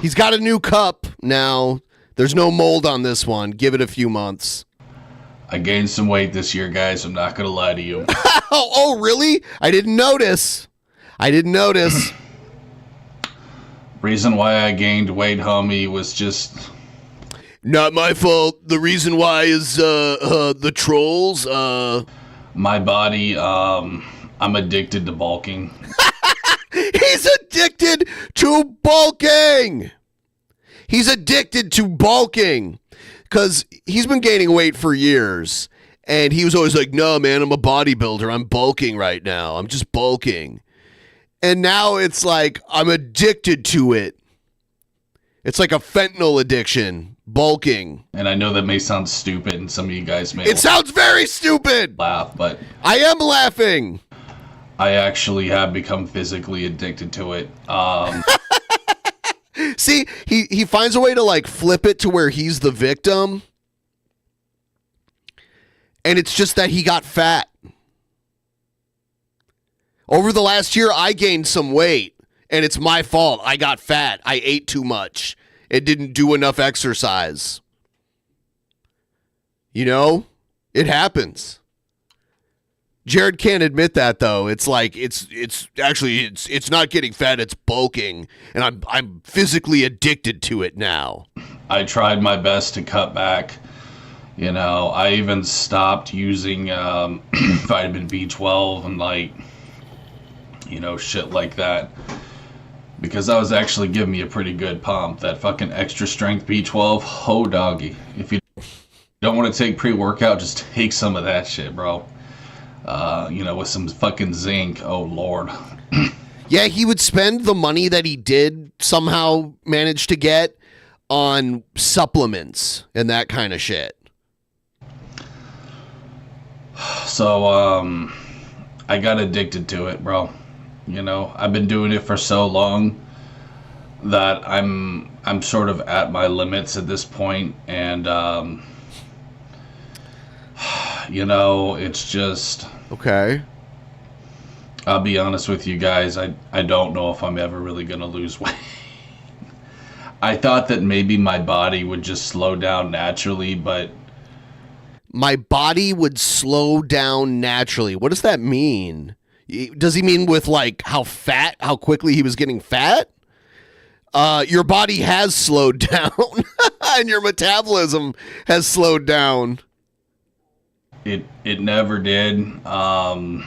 Speaker 3: He's got a new cup now. There's no mold on this one. Give it a few months.
Speaker 10: I gained some weight this year, guys. I'm not going to lie to you.
Speaker 3: Oh, really? I didn't notice.
Speaker 10: Reason why I gained weight, homie, was just...
Speaker 3: Not my fault. The reason why is the trolls.
Speaker 10: My body, I'm addicted to bulking.
Speaker 3: He's addicted to bulking. He's addicted to bulking because he's been gaining weight for years. And he was always like, no, man, I'm a bodybuilder. I'm bulking right now. I'm just bulking. And now it's like I'm addicted to it. It's like a fentanyl addiction, bulking.
Speaker 10: And I know that may sound stupid, and some of you guys may...
Speaker 3: It sounds very stupid!
Speaker 10: ...laugh, but...
Speaker 3: I am laughing!
Speaker 10: I actually have become physically addicted to it.
Speaker 3: See, he finds a way to, like, flip it to where he's the victim. And it's just that he got fat. Over the last year, I gained some weight. And it's my fault. I got fat. I ate too much. It didn't do enough exercise. You know? It happens. Jared can't admit that, though. It's like it's not getting fat, it's bulking. And I'm physically addicted to it now.
Speaker 10: I tried my best to cut back. You know, I even stopped using vitamin B12 and, like, you know, shit like that. Because that was actually giving me a pretty good pump. That fucking extra strength B12. Oh, doggy. If you don't want to take pre-workout, just take some of that shit, bro. You know, with some fucking zinc. Oh, Lord.
Speaker 3: Yeah, he would spend the money that he did somehow manage to get on supplements and that kind of shit.
Speaker 10: So, I got addicted to it, bro. You know, I've been doing it for so long that I'm sort of at my limits at this point, and you know, it's just
Speaker 3: okay.
Speaker 10: I'll be honest with you guys, I don't know if I'm ever really gonna lose weight. I thought that maybe my body would just slow down naturally, but
Speaker 3: my body would slow down naturally. What does that mean? Does he mean with, like, how quickly he was getting fat? Your body has slowed down and your metabolism has slowed down.
Speaker 10: It never did. You know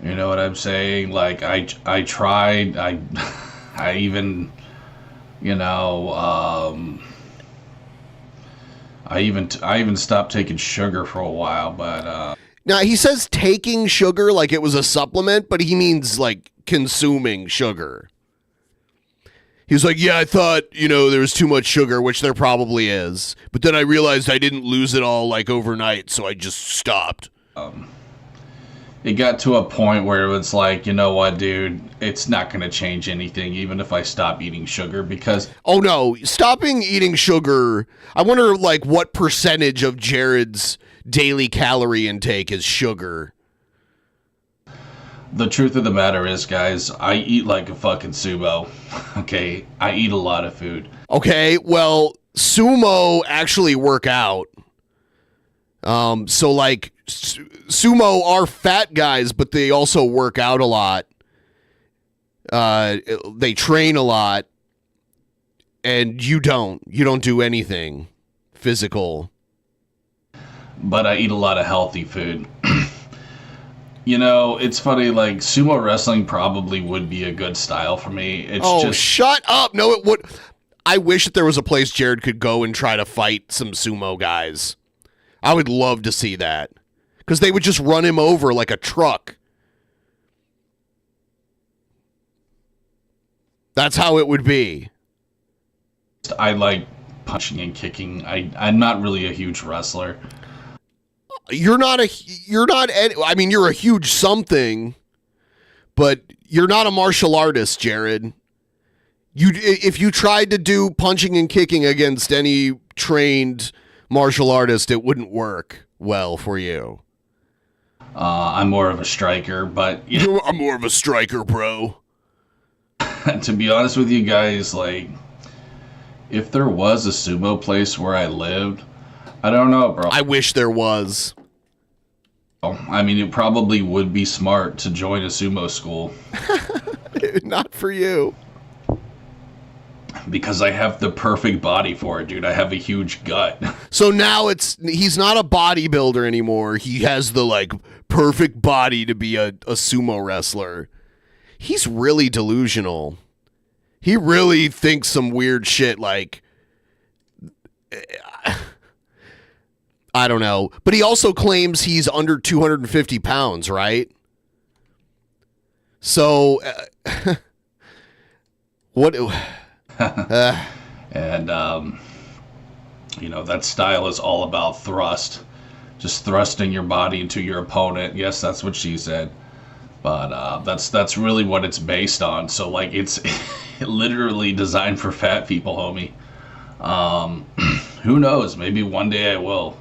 Speaker 10: what I'm saying? Like, I tried. I even, you know, I even stopped taking sugar for a while, but
Speaker 3: now he says taking sugar like it was a supplement, but he means like consuming sugar. He was like, yeah, I thought, you know, there was too much sugar, which there probably is. But then I realized I didn't lose it all like overnight, so I just stopped.
Speaker 10: It got to a point where it was like, you know what, dude, it's not going to change anything, even if I stop eating sugar, because...
Speaker 3: Oh, no, stopping eating sugar, I wonder, like, what percentage of Jared's daily calorie intake is sugar.
Speaker 10: The truth of the matter is, guys, I eat like a fucking sumo. Okay, I eat a lot of food.
Speaker 3: Okay, well, sumo actually work out. So like sumo are fat guys, but they also work out a lot. They train a lot, and you don't do anything physical.
Speaker 10: But I eat a lot of healthy food. You know, it's funny, like, sumo wrestling probably would be a good style for me. It's just...
Speaker 3: shut up. No, it would. I wish that there was a place Jared could go and try to fight some sumo guys. I would love to see that. Because they would just run him over like a truck. That's how it would be.
Speaker 10: I like punching and kicking. I'm not really a huge wrestler.
Speaker 3: You're a huge something, but you're not a martial artist, Jared. If you tried to do punching and kicking against any trained martial artist, it wouldn't work well for you.
Speaker 10: I'm more of a striker, but
Speaker 3: I'm more of a striker, bro.
Speaker 10: To be honest with you guys, like, if there was a sumo place where I lived, I don't know, bro.
Speaker 3: I wish there was.
Speaker 10: I mean, it probably would be smart to join a sumo school.
Speaker 3: Not for you.
Speaker 10: Because I have the perfect body for it, dude. I have a huge gut.
Speaker 3: So now he's not a bodybuilder anymore. He has the, like, perfect body to be a sumo wrestler. He's really delusional. He really thinks some weird shit, like, I don't know. But he also claims he's under 250 pounds, right? So, what?
Speaker 10: And, you know, that style is all about thrust. Just thrusting your body into your opponent. Yes, that's what she said. But that's really what it's based on. So, like, it's literally designed for fat people, homie. Who knows? Maybe one day I will.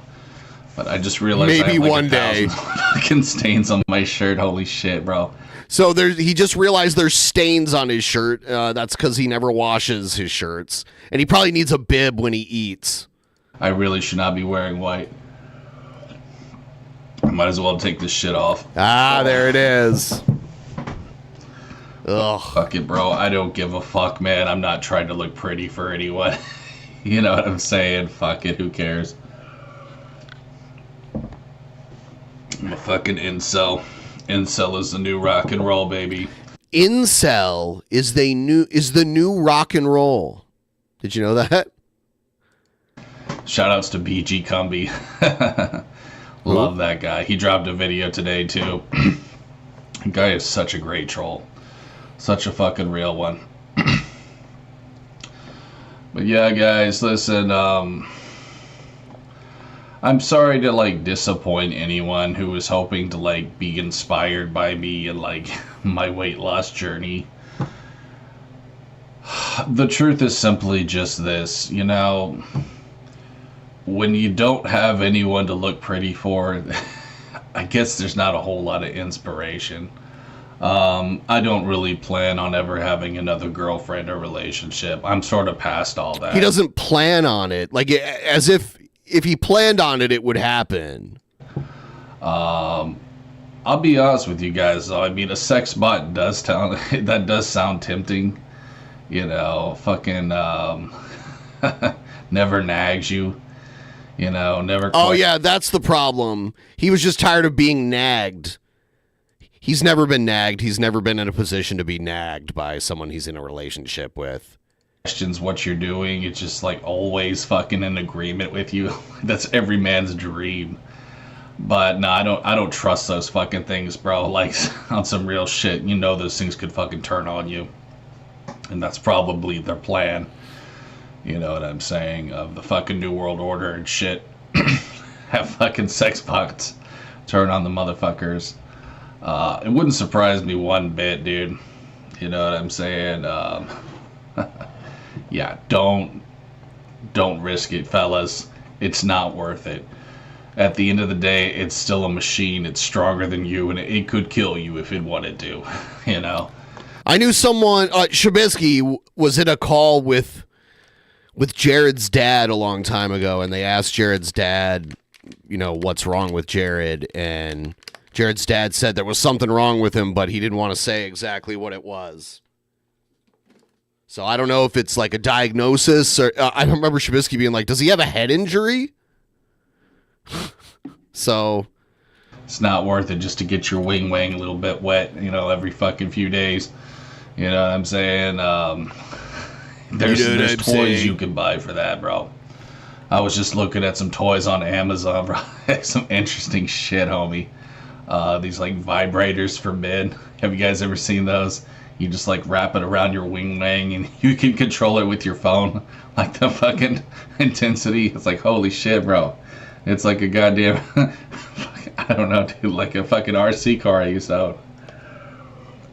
Speaker 10: But I just realized
Speaker 3: maybe
Speaker 10: I have like
Speaker 3: one day
Speaker 10: fucking stains on my shirt. Holy shit, bro.
Speaker 3: So he just realized there's stains on his shirt. That's because he never washes his shirts. And he probably needs a bib when he eats.
Speaker 10: I really should not be wearing white. I might as well take this shit off.
Speaker 3: Ah, there it is. Ugh.
Speaker 10: Fuck it, bro. I don't give a fuck, man. I'm not trying to look pretty for anyone. You know what I'm saying? Fuck it. Who cares? I'm a fucking incel. Incel is the new rock and roll, baby.
Speaker 3: Incel is the new rock and roll. Did you know that?
Speaker 10: Shout outs to BG Cumby. Love that guy. He dropped a video today too. The guy is such a great troll. Such a fucking real one. But yeah, guys, listen, I'm sorry to, like, disappoint anyone who was hoping to, like, be inspired by me and, like, my weight loss journey. The truth is simply just this, you know, when you don't have anyone to look pretty for, I guess there's not a whole lot of inspiration. I don't really plan on ever having another girlfriend or relationship. I'm sort of past all that.
Speaker 3: He doesn't plan on it. Like, as if he planned on it, it would happen.
Speaker 10: I'll be honest with you guys, though. I mean, a sex bot does sound tempting. You know, fucking never nags you. You know, never.
Speaker 3: Oh yeah, that's the problem. He was just tired of being nagged. He's never been nagged. He's never been in a position to be nagged by someone he's in a relationship with.
Speaker 10: Questions what you're doing. It's just like always fucking in agreement with you. That's every man's dream. But no, I don't trust those fucking things, bro. Like, on some real shit, you know those things could fucking turn on you. And that's probably their plan. You know what I'm saying? Of the fucking New World Order and shit. Have fucking sex bots turn on the motherfuckers. It wouldn't surprise me one bit, dude. You know what I'm saying? Yeah, don't risk it, fellas. It's not worth it. At the end of the day, it's still a machine. It's stronger than you, and it could kill you if it wanted to. You know?
Speaker 3: I knew someone, Shabisky was in a call with Jared's dad a long time ago, and they asked Jared's dad, you know, what's wrong with Jared, and Jared's dad said there was something wrong with him, but he didn't want to say exactly what it was. So I don't know if it's like a diagnosis, or I remember Shabisky being like, does he have a head injury? So
Speaker 10: it's not worth it just to get your wing a little bit wet, you know, every fucking few days. You know what I'm saying? There's toys you can buy for that, bro. I was just looking at some toys on Amazon, bro. Some interesting shit, homie. These like vibrators for men. Have you guys ever seen those? You just like wrap it around your wing and you can control it with your phone. Like the fucking intensity. It's like, holy shit, bro. It's like a goddamn, I don't know, dude, like a fucking RC car I used to own.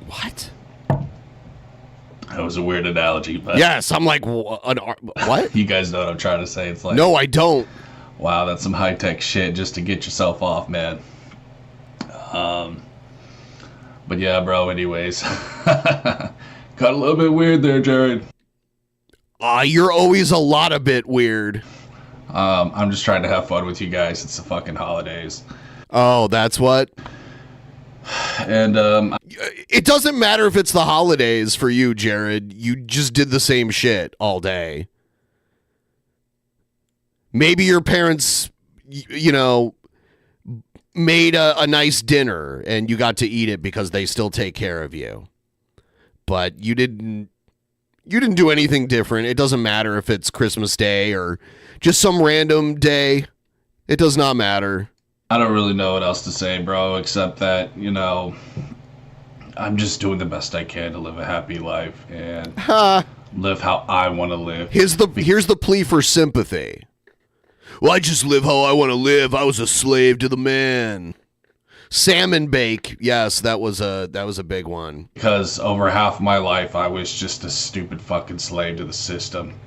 Speaker 3: What?
Speaker 10: That was a weird analogy, but
Speaker 3: yes, I'm like, what?
Speaker 10: You guys know what I'm trying to say. It's like,
Speaker 3: no, I don't.
Speaker 10: Wow, that's some high-tech shit just to get yourself off, man. But yeah, bro, anyways. Got a little bit weird there, Jared.
Speaker 3: You're always a lot a bit weird.
Speaker 10: I'm just trying to have fun with you guys. It's the fucking holidays.
Speaker 3: Oh, that's what?
Speaker 10: And
Speaker 3: it doesn't matter if it's the holidays for you, Jared. You just did the same shit all day. Maybe your parents, you know, made a nice dinner and you got to eat it because they still take care of you. But you didn't do anything different. It doesn't matter if it's Christmas Day or just some random day. It does not matter.
Speaker 10: I don't really know what else to say, bro, except that, you know, I'm just doing the best I can to live a happy life and live how I want to live.
Speaker 3: Here's the plea for sympathy. Well, I just live how I want to live. I was a slave to the man. Salmon bake. Yes, that was a big one.
Speaker 10: Because over half my life, I was just a stupid fucking slave to the system.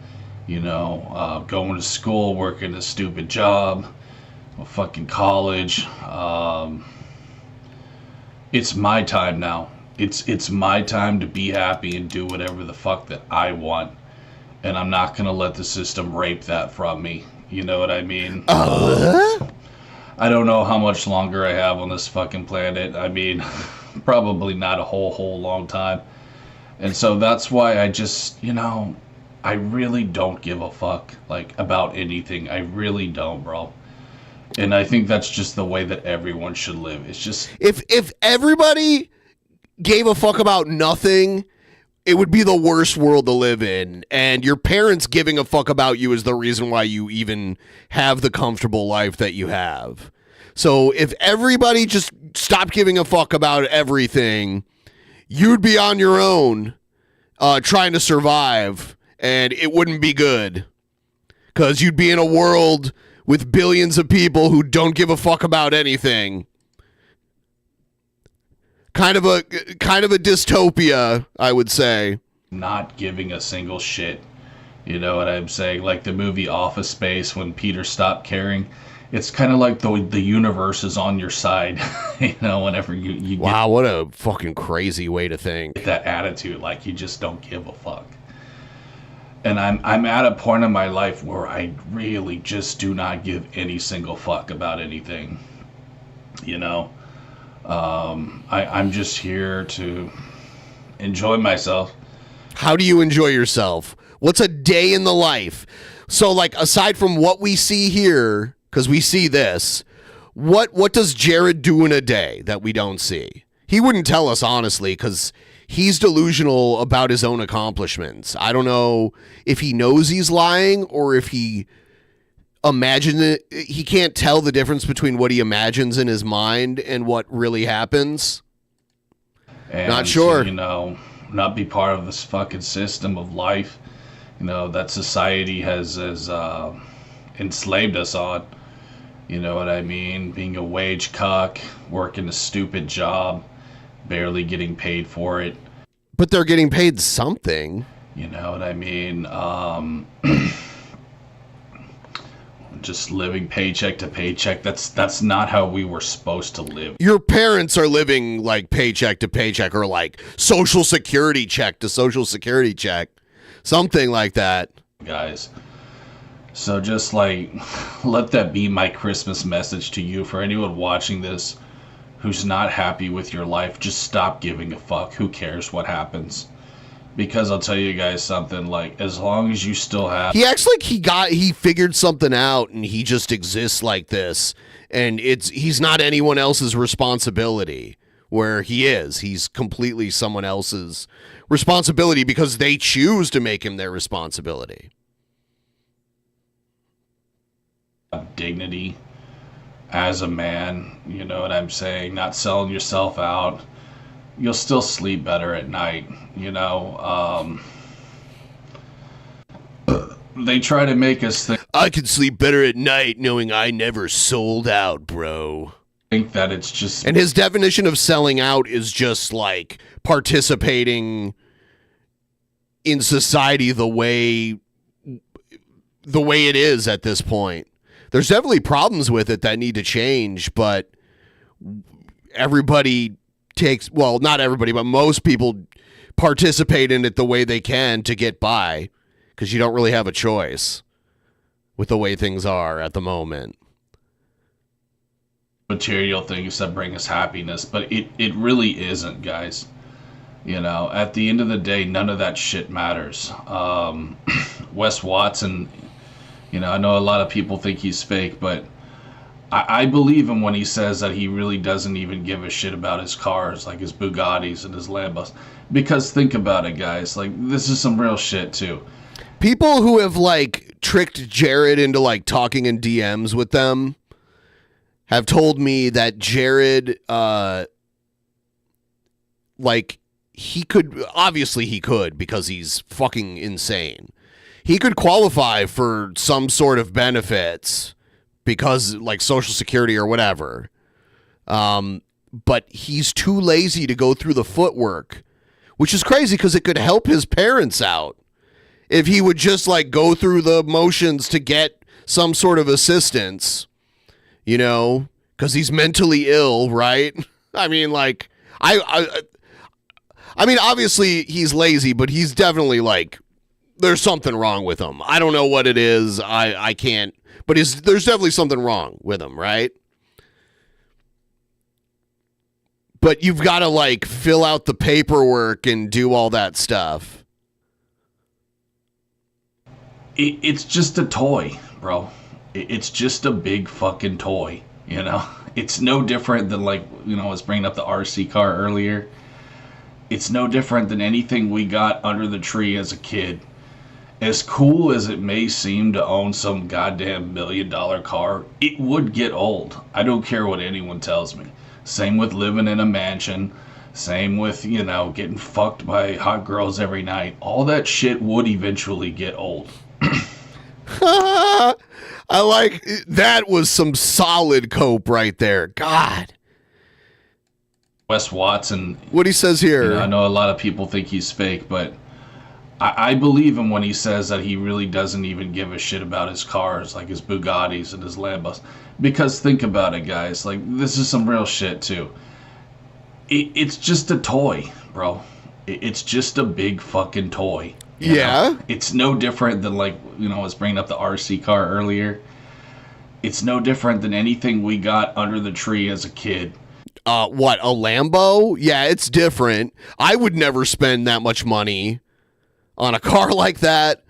Speaker 10: You know, going to school, working a stupid job, fucking college. It's my time now. It's my time to be happy and do whatever the fuck that I want. And I'm not going to let the system rape that from me. You know what I mean? I don't know how much longer I have on this fucking planet. I mean, probably not a whole long time. And so that's why I just, you know, I really don't give a fuck, like, about anything. I really don't, bro. And I think that's just the way that everyone should live. It's just...
Speaker 3: If everybody gave a fuck about nothing, it would be the worst world to live in. And your parents giving a fuck about you is the reason why you even have the comfortable life that you have. So if everybody just stopped giving a fuck about everything, you'd be on your own trying to survive, and it wouldn't be good. Because you'd be in a world with billions of people who don't give a fuck about anything. Kind of a dystopia, I would say.
Speaker 10: Not giving a single shit. You know what I'm saying? Like the movie Office Space, when Peter stopped caring. It's kind of like the universe is on your side. You know, whenever you get...
Speaker 3: Wow, what a fucking crazy way to think.
Speaker 10: That attitude, like you just don't give a fuck. And I'm at a point in my life where I really just do not give any single fuck about anything. You know? I'm just here to enjoy myself.
Speaker 3: How do you enjoy yourself? What's a day in the life? So, like, aside from what we see here, because we see this, what does Jared do in a day that we don't see? He wouldn't tell us, honestly, because he's delusional about his own accomplishments. I don't know if he knows he's lying or if he imagines it. He can't tell the difference between what he imagines in his mind and what really happens.
Speaker 10: And,
Speaker 3: not sure.
Speaker 10: You know, not be part of this fucking system of life, you know, that society has enslaved us on. You know what I mean? Being a wage cuck, working a stupid job, barely getting paid for it.
Speaker 3: But they're getting paid something.
Speaker 10: You know what I mean? Just living paycheck to paycheck. That's not how we were supposed to live.
Speaker 3: Your parents are living like paycheck to paycheck or like social security check to social security check. Something like that.
Speaker 10: Guys. So just like, let that be my Christmas message to you. For anyone watching this who's not happy with your life, just stop giving a fuck. Who cares what happens? Because I'll tell you guys something, like, as long as you still have...
Speaker 3: He acts like he figured something out and he just exists like this. And he's not anyone else's responsibility, where he's completely someone else's responsibility because they choose to make him their responsibility.
Speaker 10: Dignity as a man, you know what I'm saying? Not selling yourself out. You'll still sleep better at night, you know. They try to make us think
Speaker 3: I can sleep better at night knowing I never sold out, bro.
Speaker 10: Think that it's just...
Speaker 3: And his definition of selling out is just like participating in society the way it is at this point. There's definitely problems with it that need to change, but everybody takes, well, not everybody, but most people participate in it the way they can to get by, because you don't really have a choice with the way things are at the moment.
Speaker 10: Material things that bring us happiness, but it really isn't, guys. You know, at the end of the day, none of that shit matters. Wes Watson, you know, I know a lot of people think he's fake, but I believe him when he says that he really doesn't even give a shit about his cars, like his Bugattis and his Lambos. Because think about it, guys, like, this is some real shit too.
Speaker 3: People who have like tricked Jared into like talking in DMs with them have told me that Jared, like, he could, obviously he could, because he's fucking insane. He could qualify for some sort of benefits because, like, Social Security or whatever. But he's too lazy to go through the footwork, which is crazy because it could help his parents out if he would just, like, go through the motions to get some sort of assistance, you know, because he's mentally ill, right? I mean, like, I mean, obviously he's lazy, but he's definitely, like, there's something wrong with him. I don't know what it is. I can't, but there's definitely something wrong with him, right? But you've got to, like, fill out the paperwork and do all that stuff.
Speaker 10: It's just a toy, bro. It's just a big fucking toy, you know? It's no different than, like, you know, I was bringing up the RC car earlier. It's no different than anything we got under the tree as a kid. As cool as it may seem to own some goddamn $1 million car, it would get old. I don't care what anyone tells me. Same with living in a mansion. Same with, you know, getting fucked by hot girls every night. All that shit would eventually get old.
Speaker 3: I like, that was some solid cope right there. God.
Speaker 10: Wes Watson.
Speaker 3: What he says here.
Speaker 10: You know, I know a lot of people think he's fake, but I believe him when he says that he really doesn't even give a shit about his cars, like his Bugattis and his Lambos. Because think about it, guys. Like, this is some real shit too. It's just a toy, bro. It's just a big fucking toy.
Speaker 3: Yeah.
Speaker 10: know? It's no different than, like, you know, I was bringing up the RC car earlier. It's no different than anything we got under the tree as a kid.
Speaker 3: What, a Lambo? Yeah, it's different. I would never spend that much money on a car like that,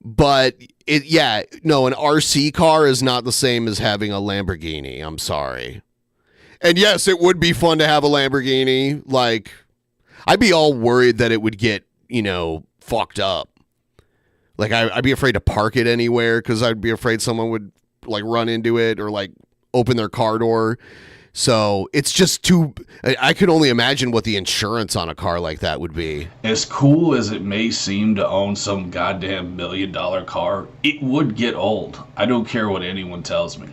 Speaker 3: but an RC car is not the same as having a Lamborghini. I'm sorry. And yes, it would be fun to have a Lamborghini. Like, I'd be all worried that it would get, you know, fucked up. Like, I'd be afraid to park it anywhere because I'd be afraid someone would, like, run into it or, like, open their car door. So it's just too, I could only imagine what the insurance on a car like that would be.
Speaker 10: As cool as it may seem to own some goddamn $1 million car, it would get old. I don't care what anyone tells me.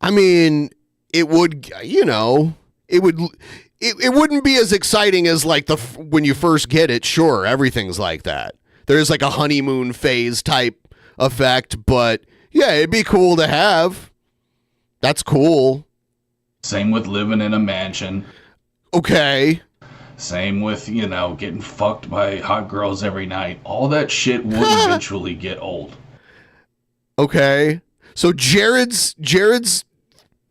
Speaker 3: I mean, it would, you know, it wouldn't be as exciting as, like, when you first get it. Sure, everything's like that. There's like a honeymoon phase type effect, but yeah, it'd be cool to have. That's cool.
Speaker 10: Same with living in a mansion.
Speaker 3: Okay.
Speaker 10: Same with, you know, getting fucked by hot girls every night. All that shit would eventually get old.
Speaker 3: Okay. So Jared's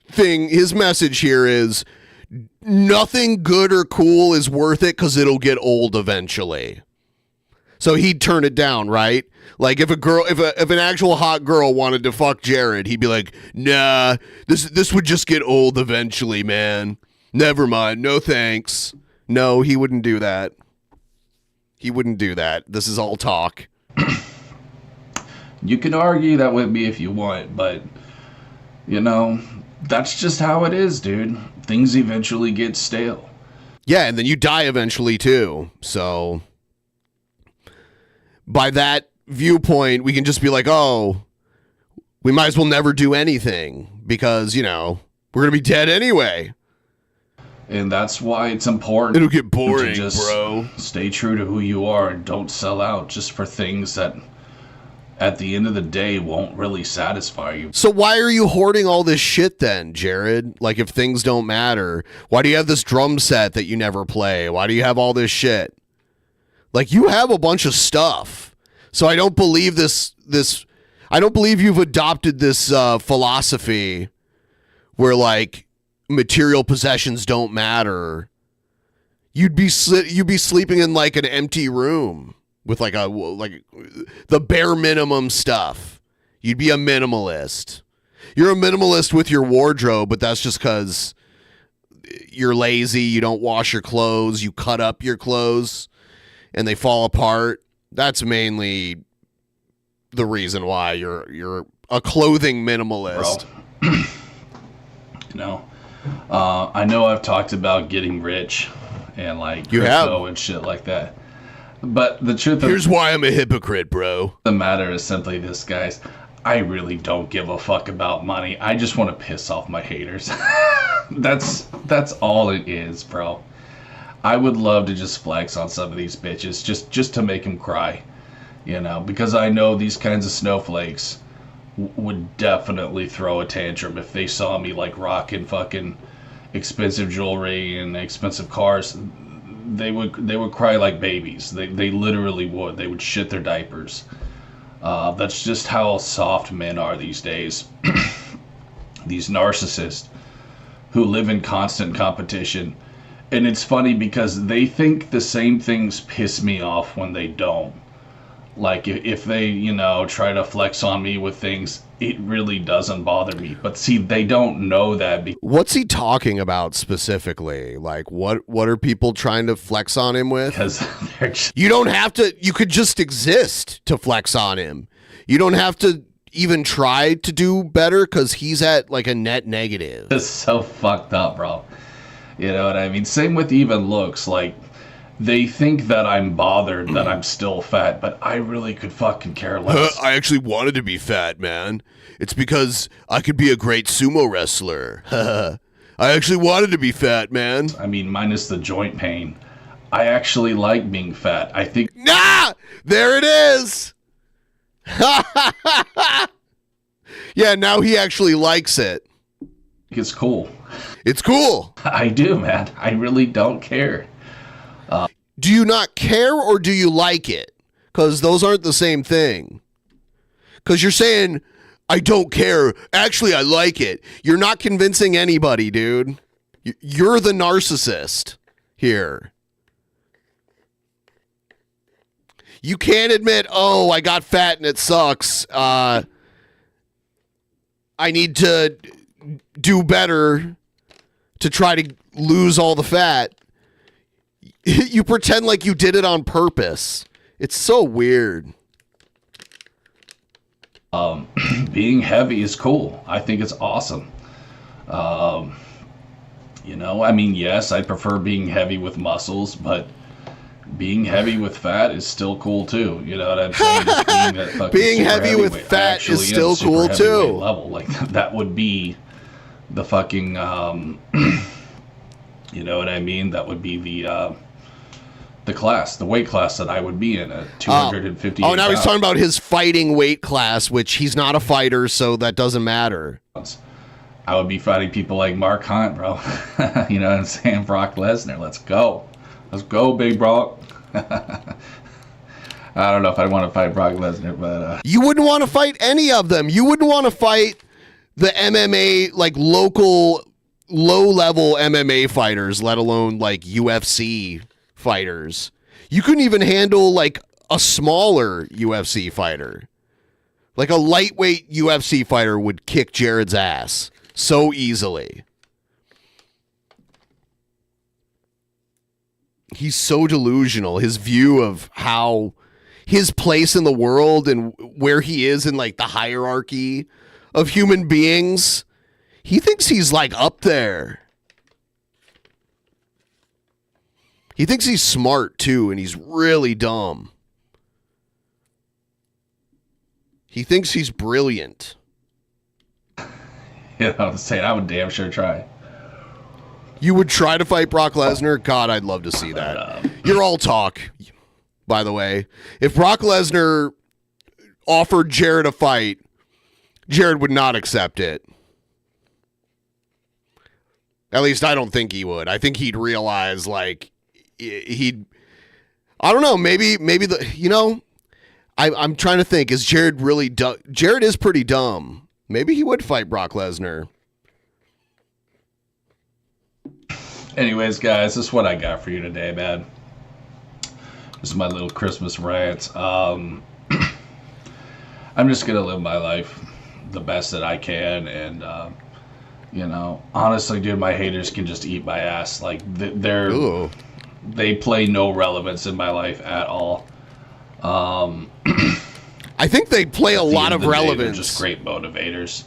Speaker 3: thing, his message here is nothing good or cool is worth it because it'll get old eventually. So he'd turn it down, right? Like, if an actual hot girl wanted to fuck Jared, he'd be like, nah, this would just get old eventually, man. Never mind. No thanks. No, he wouldn't do that. He wouldn't do that. This is all talk.
Speaker 10: You can argue that with me if you want, but, you know, that's just how it is, dude. Things eventually get stale.
Speaker 3: Yeah, and then you die eventually, too. So, by that viewpoint, we can just be like, oh, we might as well never do anything because, you know, we're going to be dead anyway.
Speaker 10: And that's why it's important.
Speaker 3: It'll get boring,
Speaker 10: to just
Speaker 3: bro.
Speaker 10: Stay true to who you are and don't sell out just for things that at the end of the day won't really satisfy you.
Speaker 3: So why are you hoarding all this shit then, Jared? Like, if things don't matter, why do you have this drum set that you never play? Why do you have all this shit? Like, you have a bunch of stuff. So I don't believe I don't believe you've adopted this philosophy where, like, material possessions don't matter. You'd be sleeping in like an empty room with like the bare minimum stuff. You'd be a minimalist. You're a minimalist with your wardrobe, but that's just because you're lazy. You don't wash your clothes. You cut up your clothes and they fall apart. That's mainly the reason why you're a clothing minimalist.
Speaker 10: Bro. You know, I know I've talked about getting rich and like crypto and shit like that. But the truth
Speaker 3: here's why I'm a hypocrite, bro.
Speaker 10: The matter is simply this, guys. I really don't give a fuck about money. I just want to piss off my haters. That's all it is, bro. I would love to just flex on some of these bitches just to make them cry, you know, because I know these kinds of snowflakes would definitely throw a tantrum if they saw me like rocking fucking expensive jewelry and expensive cars. They would cry like babies. They literally would. They would shit their diapers. That's just how soft men are these days. These narcissists who live in constant competition. And it's funny because they think the same things piss me off when they don't. Like, if they, you know, try to flex on me with things, it really doesn't bother me. But see, they don't know that.
Speaker 3: What's he talking about specifically? Like, what are people trying to flex on him with?
Speaker 10: Because they're
Speaker 3: you don't have to, you could just exist to flex on him. You don't have to even try to do better because he's at like a net negative.
Speaker 10: It's so fucked up, bro. You know what I mean? Same with even looks. Like, they think that I'm bothered that I'm still fat, but I really could fucking care less.
Speaker 3: I actually wanted to be fat, man. It's because I could be a great sumo wrestler. I actually wanted to be fat, man.
Speaker 10: I mean, minus the joint pain. I actually like being fat. I think...
Speaker 3: Nah! There it is! Yeah, now he actually likes it.
Speaker 10: It's cool.
Speaker 3: It's cool.
Speaker 10: I do, man. I really don't care.
Speaker 3: Do you not care or do you like it? Because those aren't the same thing. Because you're saying, I don't care. Actually, I like it. You're not convincing anybody, dude. You're the narcissist here. You can't admit, oh, I got fat and it sucks. I need to do better to try to lose all the fat. You pretend like you did it on purpose. It's so weird.
Speaker 10: Being heavy is cool. I think it's awesome. You know, I mean, yes, I prefer being heavy with muscles, but being heavy with fat is still cool too. You know what I'm saying? Just being that fucking
Speaker 3: being heavy with fat is still cool too.
Speaker 10: Level. Like, that would be the fucking, you know what I mean? That would be the class, the weight class that I would be in at 250.
Speaker 3: Oh, now he's talking about his fighting weight class, which he's not a fighter, so that doesn't matter.
Speaker 10: I would be fighting people like Mark Hunt, bro. You know what I'm saying? Brock Lesnar. Let's go. Let's go, big Brock. I don't know if I'd want to fight Brock Lesnar, but...
Speaker 3: You wouldn't want to fight any of them. You wouldn't want to fight the MMA, like, local, low-level MMA fighters, let alone, like, UFC fighters. You couldn't even handle, like, a smaller UFC fighter. Like, a lightweight UFC fighter would kick Jared's ass so easily. He's so delusional. His view of how his place in the world and where he is in, like, the hierarchy of human beings, he thinks he's, like, up there. He thinks he's smart, too, and he's really dumb. He thinks he's brilliant.
Speaker 10: You know what I'm saying? I would damn sure try.
Speaker 3: You would try to fight Brock Lesnar? God, I'd love to see that. You're all talk, by the way. If Brock Lesnar offered Jared a fight, Jared would not accept it. At least I don't think he would. I think he'd realize, like, I don't know, maybe I'm trying to think, is Jared really dumb? Jared is pretty dumb. Maybe he would fight Brock Lesnar.
Speaker 10: Anyways, guys, this is what I got for you today, man. This is my little Christmas rant. I'm just going to live my life the best that I can. And, honestly, dude, my haters can just eat my ass. Like, they play no relevance in my life at all.
Speaker 3: I think they play a lot of relevance.
Speaker 10: They're just great motivators.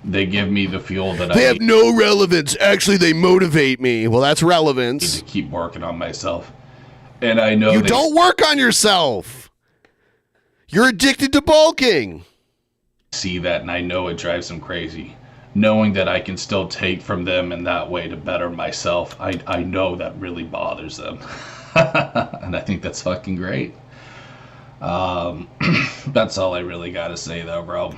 Speaker 10: They give me the fuel that
Speaker 3: They have no relevance. Actually, they motivate me. Well, that's relevance.
Speaker 10: Need to keep working on myself. And I know
Speaker 3: you don't work on yourself. You're addicted to bulking.
Speaker 10: See that, and I know it drives them crazy. Knowing that I can still take from them in that way to better myself, I know that really bothers them. And I think that's fucking great. That's all I really got to say, though, bro.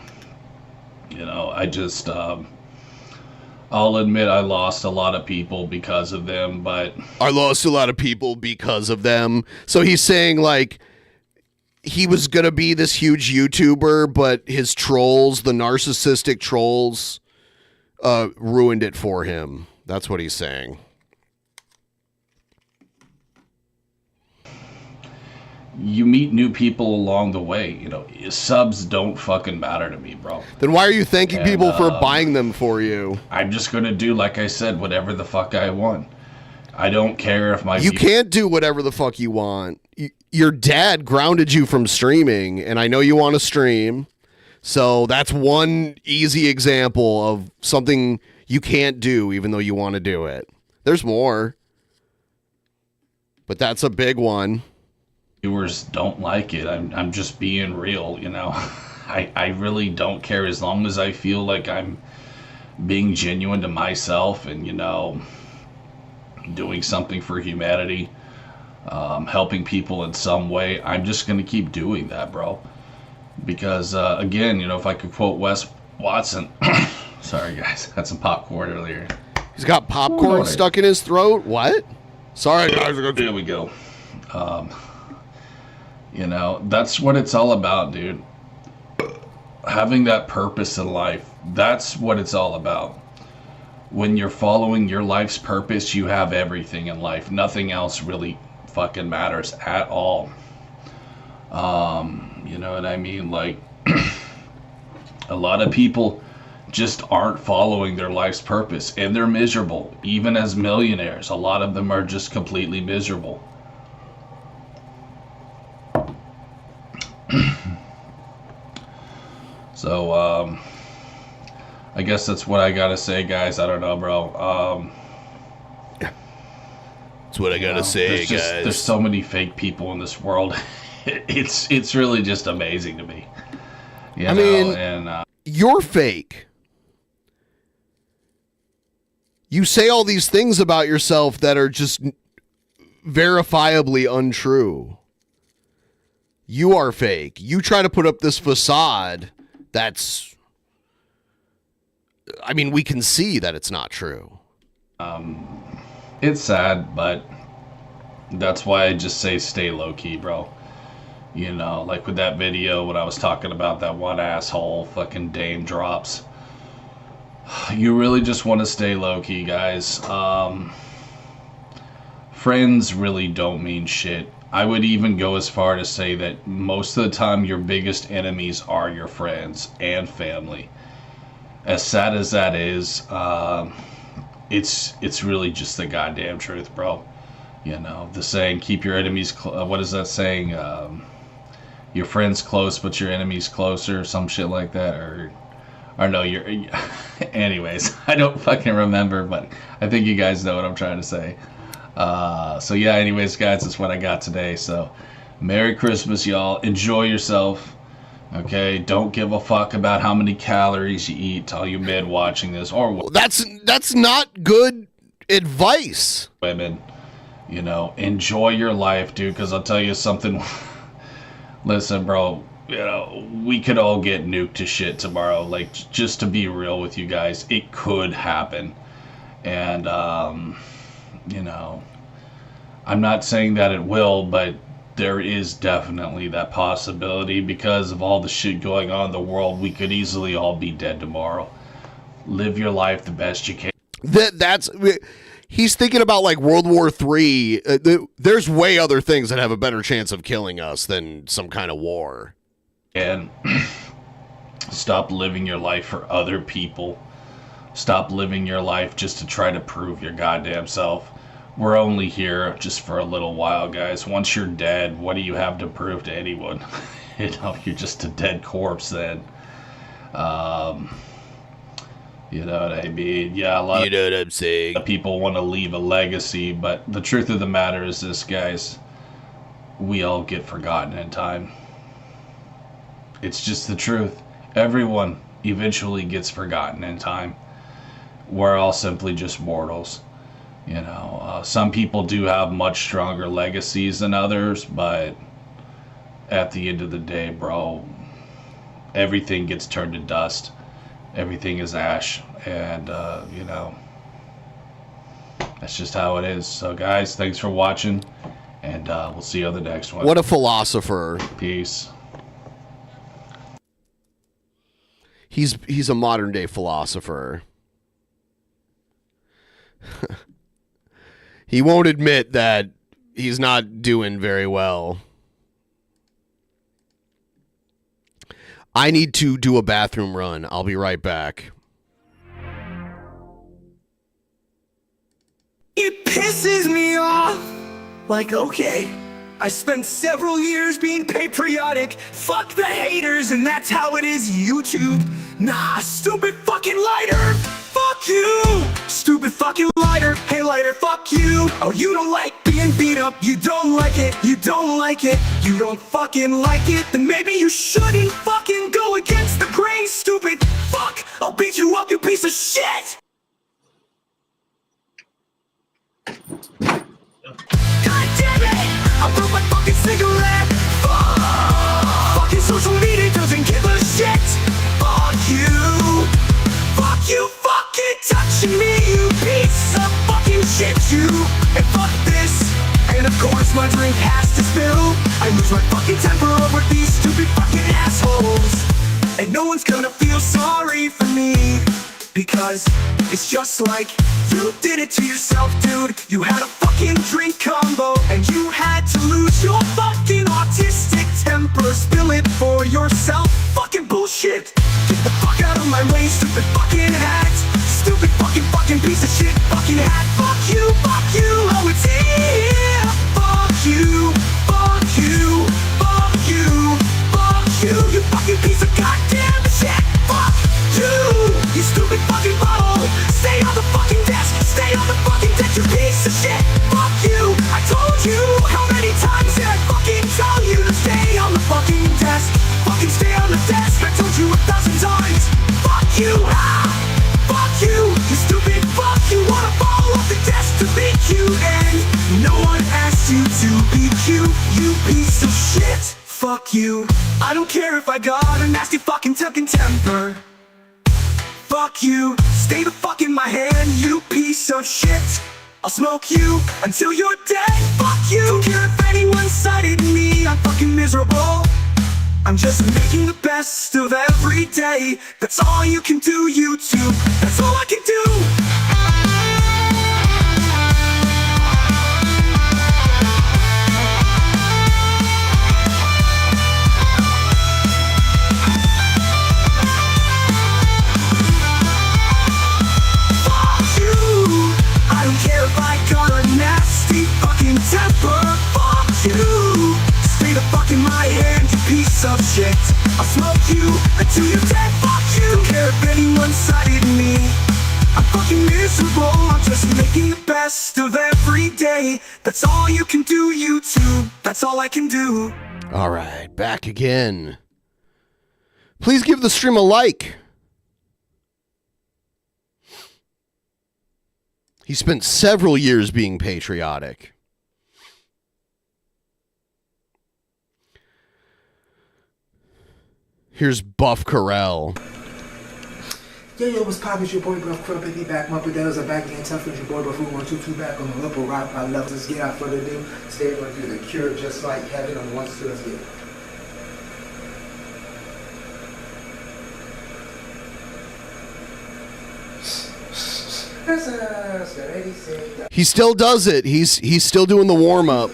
Speaker 10: I just, I'll admit I lost a lot of people because of them, but...
Speaker 3: I lost a lot of people because of them. So he's saying, like, he was going to be this huge YouTuber, but his trolls, the narcissistic trolls, ruined it for him. That's what he's saying.
Speaker 10: You meet new people along the way. Subs don't fucking matter to me, bro.
Speaker 3: Then why are you thanking people for buying them for you?
Speaker 10: I'm just going to do, like I said, whatever the fuck I want. I don't care if my...
Speaker 3: You can't do whatever the fuck you want. Your dad grounded you from streaming, and I know you want to stream. So that's one easy example of something you can't do even though you want to do it. There's more. But that's a big one.
Speaker 10: Viewers don't like it. I'm just being real, I really don't care as long as I feel like I'm being genuine to myself and, doing something for humanity, helping people in some way. I'm just going to keep doing that, bro. Because, again, if I could quote Wes Watson, sorry guys, had some popcorn earlier.
Speaker 3: He's got popcorn stuck in his throat? What? Sorry guys.
Speaker 10: There we go. That's what it's all about, dude. Having that purpose in life, that's what it's all about. When you're following your life's purpose, you have everything in life. Nothing else really fucking matters at all. You know what I mean? Like, a lot of people just aren't following their life's purpose, and they're miserable. Even as millionaires, a lot of them are just completely miserable. So, I guess that's what I gotta say, guys. I don't know, bro.
Speaker 3: That's what I gotta say, guys.
Speaker 10: There's so many fake people in this world. It's really just amazing to me.
Speaker 3: You're fake. You say all these things about yourself that are just verifiably untrue. You are fake. You try to put up this facade that's... we can see that it's not true.
Speaker 10: It's sad, but that's why I just say stay low-key, bro. Like with that video when I was talking about that one asshole fucking Dame drops. You really just want to stay low-key, guys. Friends really don't mean shit. I would even go as far to say that most of the time your biggest enemies are your friends and family. As sad as that is, it's really just the goddamn truth, bro. The saying, keep your enemies what is that saying? Your friends close but your enemies closer, some shit like that, or no, anyways, I don't fucking remember, but I think you guys know what I'm trying to say. So yeah, anyways, guys, that's what I got today. So Merry Christmas, y'all. Enjoy yourself. Okay, don't give a fuck about how many calories you eat. All you men watching this, or
Speaker 3: that's not good advice.
Speaker 10: Women, enjoy your life, dude. Because I'll tell you something. Listen, bro, you know, we could all get nuked to shit tomorrow. Like, just to be real with you guys, it could happen. And, you know, I'm not saying that it will, but there is definitely that possibility because of all the shit going on in the world. We could easily all be dead tomorrow. Live your life the best you can.
Speaker 3: He's thinking about like World War III. There's way other things that have a better chance of killing us than some kind of war.
Speaker 10: And stop living your life for other people. Stop living your life just to try to prove your goddamn self. We're only here just for a little while, guys. Once you're dead, what do you have to prove to anyone? You know, you're just a dead corpse then. You know what I mean? Yeah, a lot
Speaker 3: you know what I'm saying?
Speaker 10: of people want to leave a legacy, but the truth of the matter is this, guys. We all get forgotten in time. It's just the truth. Everyone eventually gets forgotten in time. We're all simply just mortals. You know, some people do have much stronger legacies than others, but at the end of the day, bro, everything gets turned to dust. Everything is ash, and, you know, that's just how it is. So, guys, thanks for watching, and we'll see you on the next one.
Speaker 3: What a philosopher.
Speaker 10: Peace.
Speaker 3: He's a modern day philosopher. He won't admit that he's not doing very well. I need to do a bathroom run. I'll be right back.
Speaker 4: It pisses me off. Like, okay, I spent several years being patriotic. Fuck the haters, and that's how it is, YouTube. Nah, stupid fucking lighter. Fuck you. Stupid fucking lighter. Hey, lighter, fuck you. Oh, you don't like being beat up. You don't like it. You don't like it. You don't fucking like it. Then maybe you shouldn't fucking go against the grain, stupid fuck. I'll beat you up, you piece of shit. God damn it! I broke my fucking cigarette. Fuck. Fucking social media doesn't give a shit. Fuck you. Fuck you fucking touching me, you piece of fucking shit, you. And fuck this. And of course my drink has to spill. I lose my fucking temper over these stupid fucking assholes. And no one's gonna feel sorry for me, because it's just like you did it to yourself, dude. You had a fucking drink combo, and you had to lose your fucking autistic temper. Spill it for yourself, fucking bullshit. Get the fuck out of my way, stupid fucking hat. Stupid fucking piece of shit, fucking hat. Fuck you, oh it's here. Fuck you, fuck you, fuck you, fuck you. You fucking piece of goddamn shit. Fuck you, you stupid fucking bottle. Stay on the fucking desk, stay on the fucking desk, you piece of shit. Fuck you, I told you. How many times did I fucking tell you to stay on the fucking desk? Fucking stay on the desk, I told you 1,000 times. Fuck you, fuck you, you stupid fuck. You wanna fall off the desk to be cute, and no one asked you to be cute, you piece of shit. Fuck you. I don't care if I got a nasty fucking temper. Fuck you. Stay the fuck in my hand, you piece of shit. I'll smoke you until you're dead. Fuck you. Don't care if anyone cited me, I'm fucking miserable. I'm just making the best of every day. That's all you can do, YouTube. That's all I can do. Temper, fuck you. Stay the fuck in my hand, you piece of shit. I'll smoke you until you're dead, fuck you. Don't care if anyone cited me, I'm fucking miserable. I'm just making the best of every day. That's all you can do, YouTube. That's all I can do.
Speaker 3: All right, back again. Please give the stream a like. He spent several years being patriotic. Here's Buff Carell.
Speaker 8: Yo, what's poppin'? It's your boy, bro. Crump, baby, back. My pedals are back again. Tough as your boy, bro. Who 122 back on the upper rock. I love this. Get out further ado. Today we're gonna do the Cure just like heaven on 1, 2, let's get it.
Speaker 3: He still does it. He's still doing the warm up.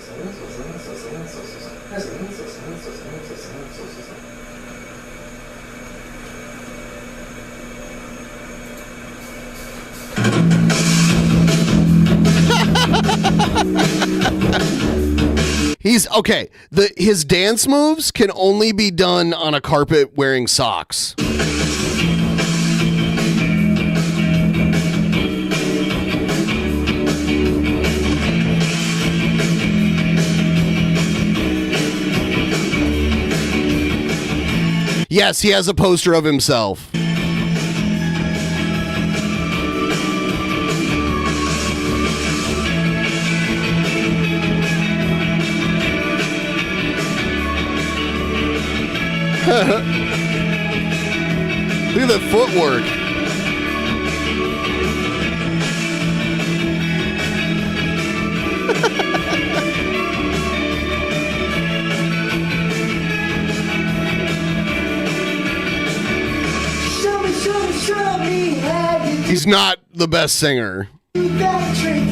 Speaker 3: He's okay. His dance moves can only be done on a carpet wearing socks. Yes, he has a poster of himself. Look at that footwork.
Speaker 4: Show me how you
Speaker 3: He's not the best singer.
Speaker 4: do that trick.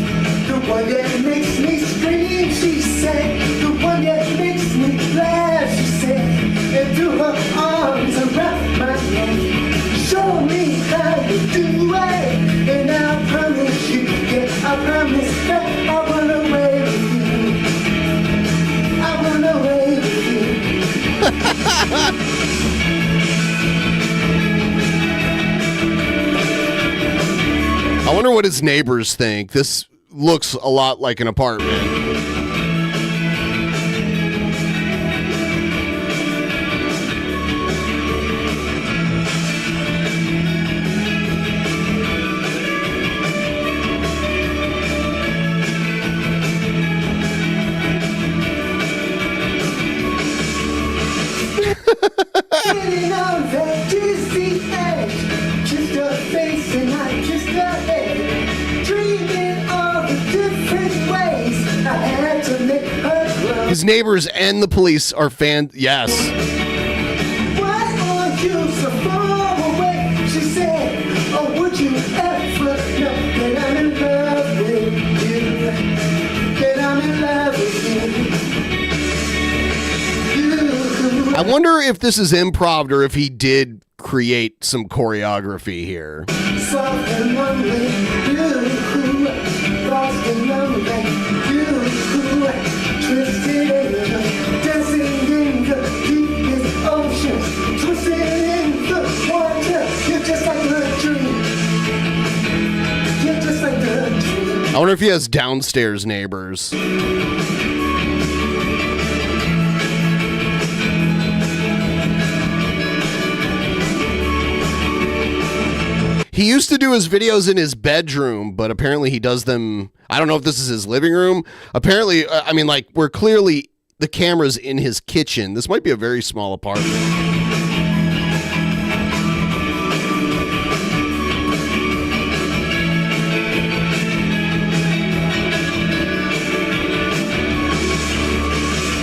Speaker 4: The one that makes me scream, she said. The one that makes me laugh, she said. And threw her arms around my neck. Show me how you do it. And I promise you, yeah, I promise that I run away with you. I run away with you.
Speaker 3: I wonder what his neighbors think. This looks a lot like an apartment.
Speaker 4: Sitting on that dizzy edge, just a face and I just a head, dreaming of the different ways I had to make her grow.
Speaker 3: His neighbors and the police are yes.
Speaker 4: Why are you so far away? She said, oh, would you ever know that I'm in love with you? That I'm in love with you.
Speaker 3: I wonder if this is improv or if he did create some choreography here.
Speaker 4: Soft and lonely, you, lost and lonely, you, twisted angel, dancing in the deepest oceans, twisted in the water. You're just like a dream. You're just like a dream.
Speaker 3: I wonder if he has downstairs neighbors. He used to do his videos in his bedroom, but apparently he does them. I don't know if this is his living room. Apparently, I mean, like, we're clearly the camera's in his kitchen. This might be a very small apartment.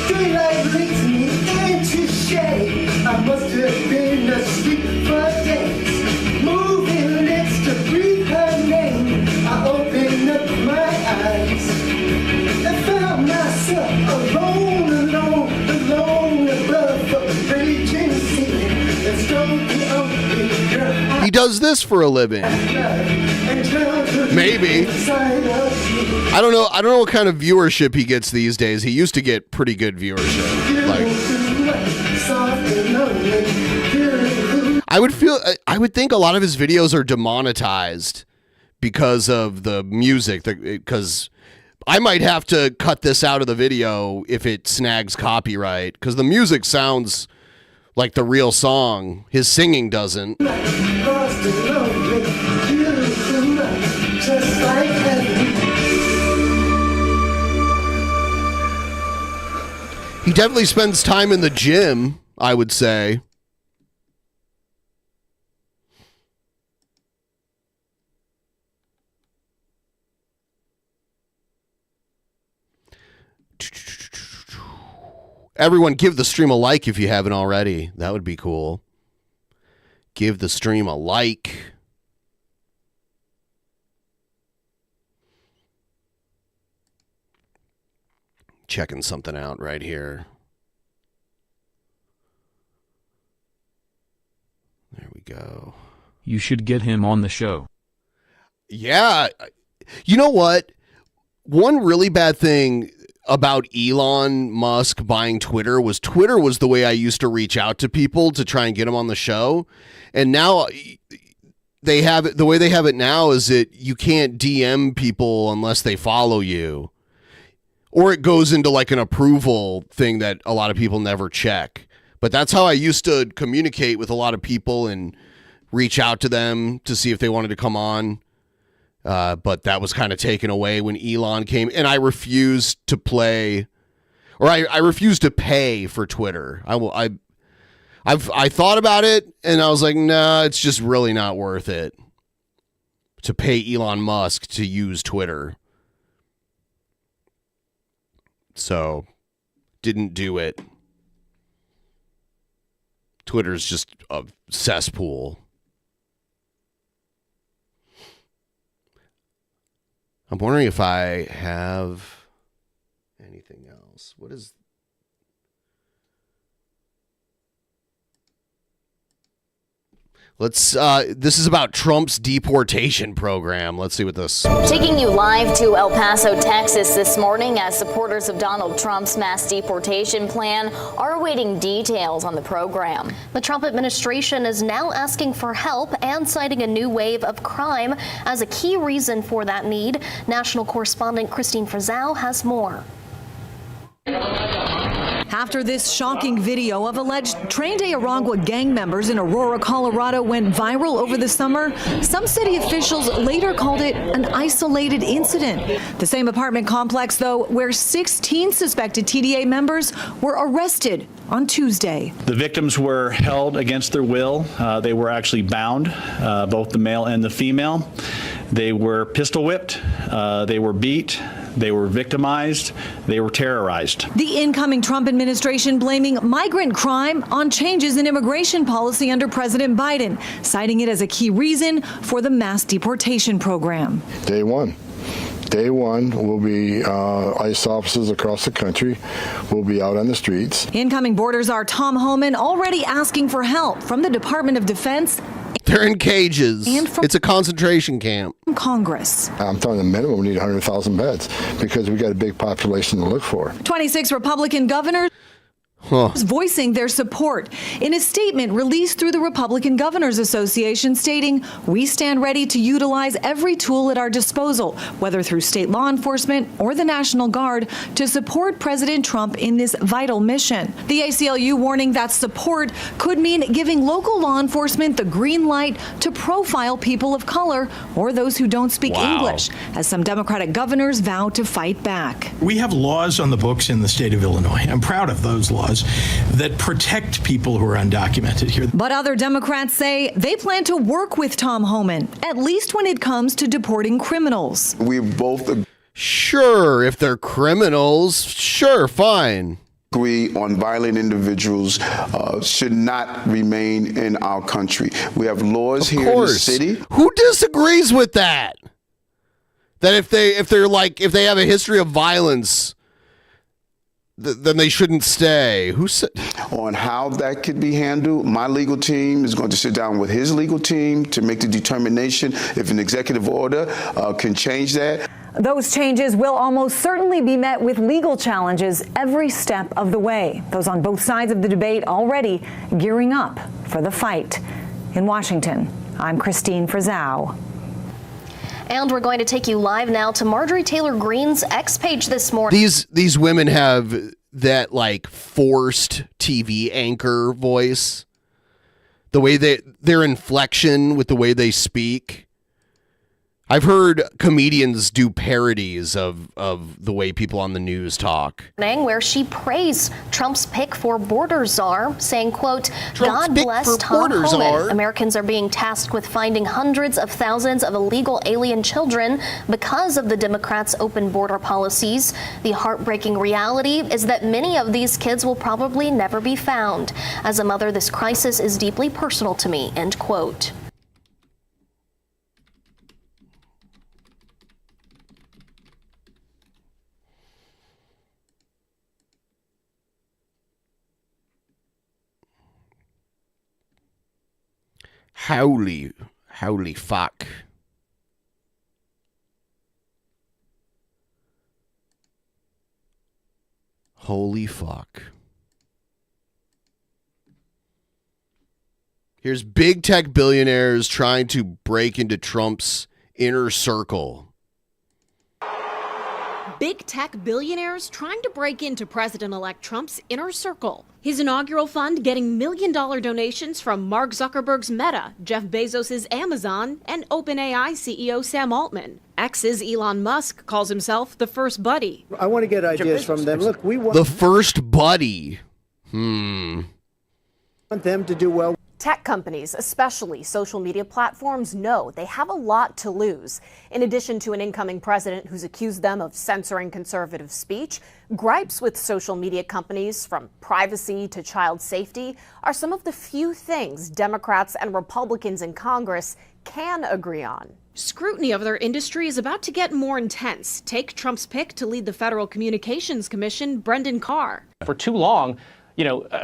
Speaker 4: Daylight leads me into shade. I must have been asleep for days. Moving lips to breathe her name. I opened up my eyes and found myself alone above the raging sea. And stole the only girl
Speaker 3: He does this for a living. Maybe. I don't know. I don't know what kind of viewership he gets these days. He used to get pretty good viewership. Like, I would think a lot of his videos are demonetized because of the music. Because I might have to cut this out of the video if it snags copyright. Because the music sounds like the real song. His singing doesn't. He definitely spends time in the gym, I would say. Everyone give the stream a like if you haven't already. That would be cool. Give the stream a like. Checking something out right here. There we go.
Speaker 9: You should get him on the show.
Speaker 3: Yeah. You know what? One really bad thing about Elon Musk buying Twitter was the way I used to reach out to people to try and get them on the show. And now they have it, the way they have it now is that you can't DM people unless they follow you. Or it goes into like an approval thing that a lot of people never check. But that's how I used to communicate with a lot of people and reach out to them to see if they wanted to come on. But that was kind of taken away when Elon came, and I refused to play, or I refused to pay for Twitter. I thought about it, and I was like, nah, it's just really not worth it to pay Elon Musk to use Twitter. So, didn't do it. Twitter's just a cesspool. I'm wondering if I have anything else. What is... this is about Trump's deportation program. Let's see what this...
Speaker 11: Taking you live to El Paso, Texas this morning as supporters of Donald Trump's mass deportation plan are awaiting details on the program.
Speaker 15: The Trump administration is now asking for help and citing a new wave of crime as a key reason for that need. National correspondent Christine Frizzell has more.
Speaker 24: After this shocking video of alleged Tren de Aragua gang members in Aurora, Colorado went viral over the summer, some city officials later called it an isolated incident. The same apartment complex, though, where 16 suspected TDA members were arrested on Tuesday.
Speaker 25: The victims were held against their will. They were actually bound, both the male and the female. They were pistol whipped. They were beat. They were victimized. They were terrorized.
Speaker 24: The incoming Trump administration blaming migrant crime on changes in immigration policy under President Biden, citing it as a key reason for the mass deportation program.
Speaker 7: Day one will be ICE officers across the country will be out on the streets.
Speaker 24: Incoming Border Czar Tom Homan already asking for help from the Department of Defense.
Speaker 3: They're in cages. It's a concentration camp.
Speaker 24: Congress.
Speaker 7: I'm telling the minimum we need 100,000 beds because we got a big population to look for.
Speaker 24: 26 Republican governors voicing their support in a statement released through the Republican Governors Association stating, "We stand ready to utilize every tool at our disposal, whether through state law enforcement or the National Guard, to support President Trump in this vital mission." The ACLU warning that support could mean giving local law enforcement the green light to profile people of color or those who don't speak English, as some Democratic governors vow to fight back.
Speaker 26: We have laws on the books in the state of Illinois. I'm proud of those laws that protect people who are undocumented here.
Speaker 24: But other Democrats say they plan to work with Tom Homan, at least when it comes to deporting criminals.
Speaker 27: We both
Speaker 3: Sure, if they're criminals, sure, fine.
Speaker 27: Agree on violent individuals should not remain in our country. We have laws here in the city.
Speaker 3: Who disagrees with that? That if they have a history of violence, then they shouldn't stay. Who said?
Speaker 27: On how that could be handled, my legal team is going to sit down with his legal team to make the determination if an executive order can change that.
Speaker 24: Those changes will almost certainly be met with legal challenges every step of the way. Those on both sides of the debate already gearing up for the fight. In Washington, I'm Christine Frizzell.
Speaker 15: And we're going to take you live now to Marjorie Taylor Greene's X page this morning.
Speaker 3: These women have that like forced TV anchor voice. The way their inflection with the way they speak. I've heard comedians do parodies of the way people on the news talk.
Speaker 15: Where she praised Trump's pick for border czar, saying, quote,
Speaker 3: Trump's
Speaker 15: God
Speaker 3: pick
Speaker 15: bless
Speaker 3: for
Speaker 15: Tom
Speaker 3: border
Speaker 15: Homan.
Speaker 3: czar.
Speaker 15: Americans are being tasked with finding hundreds of thousands of illegal alien children because of the Democrats' open border policies. The heartbreaking reality is that many of these kids will probably never be found. As a mother, this crisis is deeply personal to me, end quote.
Speaker 3: Holy fuck. Holy fuck. Here's big tech billionaires trying to break into Trump's inner circle.
Speaker 1: Big tech billionaires trying to break into President-elect Trump's inner circle. His inaugural fund getting million-dollar donations from Mark Zuckerberg's Meta, Jeff Bezos' Amazon, and OpenAI CEO Sam Altman. X's Elon Musk calls himself the first buddy.
Speaker 2: I want to get ideas from them. Look, we want
Speaker 3: The first buddy. Want
Speaker 2: them to do well.
Speaker 12: Tech companies, especially social media platforms, know they have a lot to lose. In addition to an incoming president who's accused them of censoring conservative speech, gripes with social media companies, from privacy to child safety, are some of the few things Democrats and Republicans in Congress can agree on.
Speaker 1: Scrutiny of their industry is about to get more intense. Take Trump's pick to lead the Federal Communications Commission, Brendan Carr.
Speaker 14: For too long,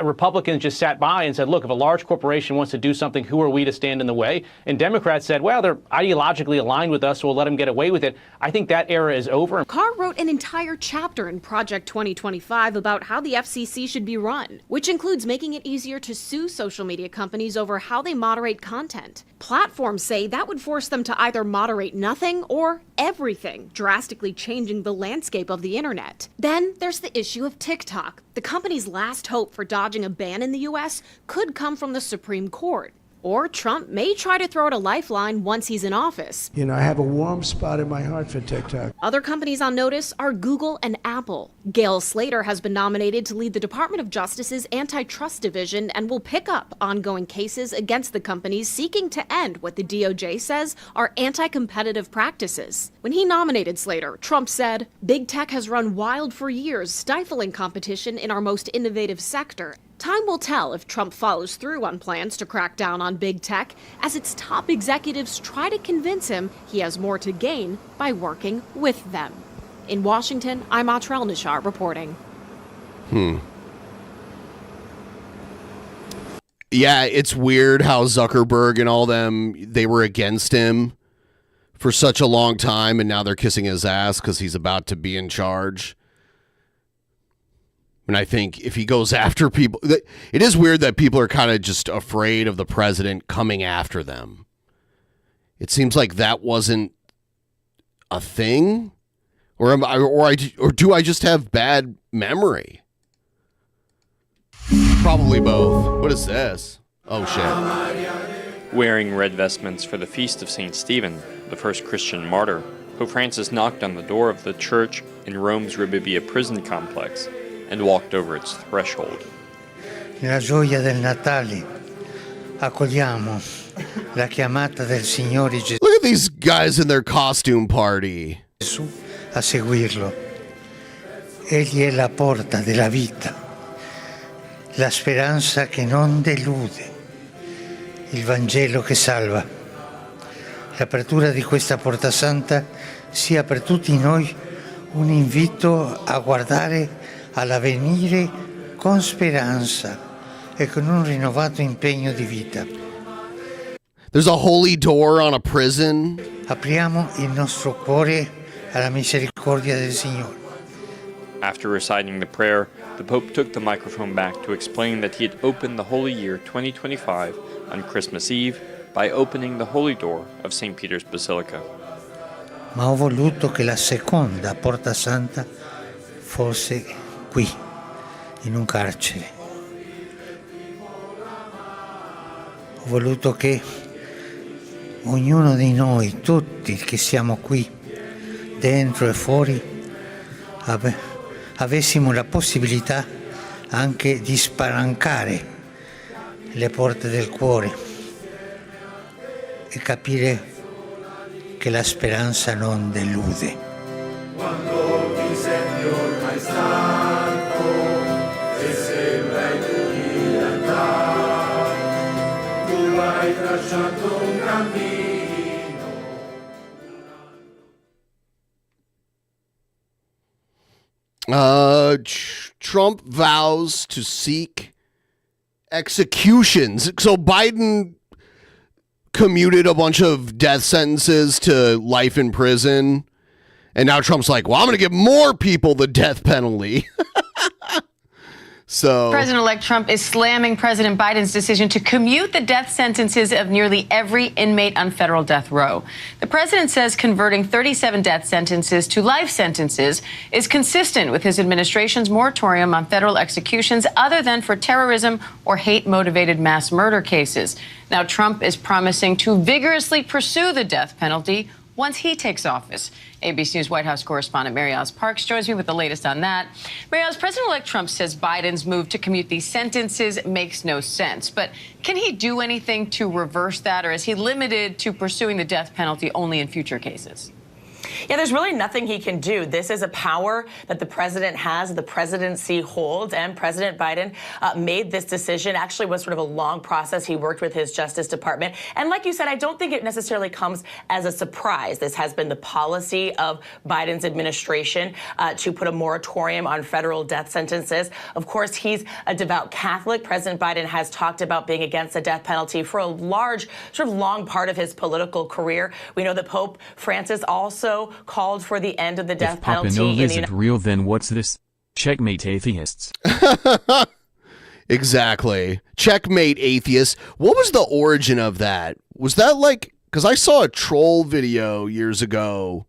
Speaker 14: Republicans just sat by and said, look, if a large corporation wants to do something, who are we to stand in the way? And Democrats said, well, they're ideologically aligned with us, so we'll let them get away with it. I think that era is over.
Speaker 1: Carr wrote an entire chapter in Project 2025 about how the FCC should be run, which includes making it easier to sue social media companies over how they moderate content. Platforms say that would force them to either moderate nothing or everything, drastically changing the landscape of the internet. Then there's the issue of TikTok. The company's last hope for dodging a ban in the U.S. could come from the Supreme Court. Or Trump may try to throw out a lifeline once he's in office.
Speaker 2: You know, I have a warm spot in my heart for TikTok.
Speaker 1: Other companies on notice are Google and Apple. Gail Slater has been nominated to lead the Department of Justice's Antitrust Division and will pick up ongoing cases against the companies seeking to end what the DOJ says are anti-competitive practices. When he nominated Slater, Trump said, "Big tech has run wild for years, stifling competition in our most innovative sector." Time will tell if Trump follows through on plans to crack down on big tech, as its top executives try to convince him he has more to gain by working with them. In Washington, I'm Atrel Nishar reporting.
Speaker 3: Yeah, it's weird how Zuckerberg and all them, they were against him for such a long time, and now they're kissing his ass because he's about to be in charge. And I think if he goes after people, it is weird that people are kind of just afraid of the president coming after them. It seems like that wasn't a thing, or do I just have bad memory? Probably both. What is this? Oh shit.
Speaker 16: Wearing red vestments for the feast of St. Stephen, the first Christian martyr, Pope Francis knocked on the door of the church in Rome's Ribibia prison complex and walked over its threshold.
Speaker 19: Nella gioia del Natale accogliamo la chiamata del Signore Gesù.
Speaker 3: Look at these guys in their costume party.
Speaker 19: A seguirlo. Egli è la porta della vita, la speranza che non delude, il Vangelo che salva. L'apertura di questa porta santa sia per tutti noi un invito a guardare all'avvenire con speranza e con un rinnovato impegno di vita.
Speaker 3: There's a holy door on a prison.
Speaker 19: Apriamo il nostro cuore alla misericordia del Signore.
Speaker 16: After reciting the prayer, the Pope took the microphone back to explain that he had opened the Holy Year 2025 on Christmas Eve by opening the Holy Door of St. Peter's Basilica.
Speaker 19: Ma ho voluto che la seconda porta santa fosse qui, in un carcere. Ho voluto che ognuno di noi, tutti che siamo qui, dentro e fuori, avessimo la possibilità anche di spalancare le porte del cuore e capire che la speranza non delude.
Speaker 4: Quando ti senti ormai stanco e sembra inutile andare, tu hai tracciato un cammino.
Speaker 3: Trump vows to seek executions. So Biden commuted a bunch of death sentences to life in prison. And now Trump's like, well, I'm going to give more people the death penalty. So
Speaker 13: President-elect Trump is slamming President Biden's decision to commute the death sentences of nearly every inmate on federal death row. The president says converting 37 death sentences to life sentences is consistent with his administration's moratorium on federal executions other than for terrorism or hate-motivated mass murder cases. Now, Trump is promising to vigorously pursue the death penalty once he takes office. ABC News White House correspondent Mary Alice Parks joins me with the latest on that. Mary Alice, President-elect Trump says Biden's move to commute these sentences makes no sense. But can he do anything to reverse that, or is he limited to pursuing the death penalty only in future cases?
Speaker 17: Yeah, there's really nothing he can do. This is a power that the president has, the presidency holds, and President Biden made this decision. Actually was sort of a long process. He worked with his Justice Department. And like you said, I don't think it necessarily comes as a surprise. This has been the policy of Biden's administration to put a moratorium on federal death sentences. Of course, he's a devout Catholic. President Biden has talked about being against the death penalty for a large, sort of long part of his political career. We know that Pope Francis also called for the end of the death penalty.
Speaker 9: If Papa Nova isn't real, then what's this? Checkmate, atheists.
Speaker 3: Exactly. Checkmate, atheists. What was the origin of that? Was that like, because I saw a troll video years ago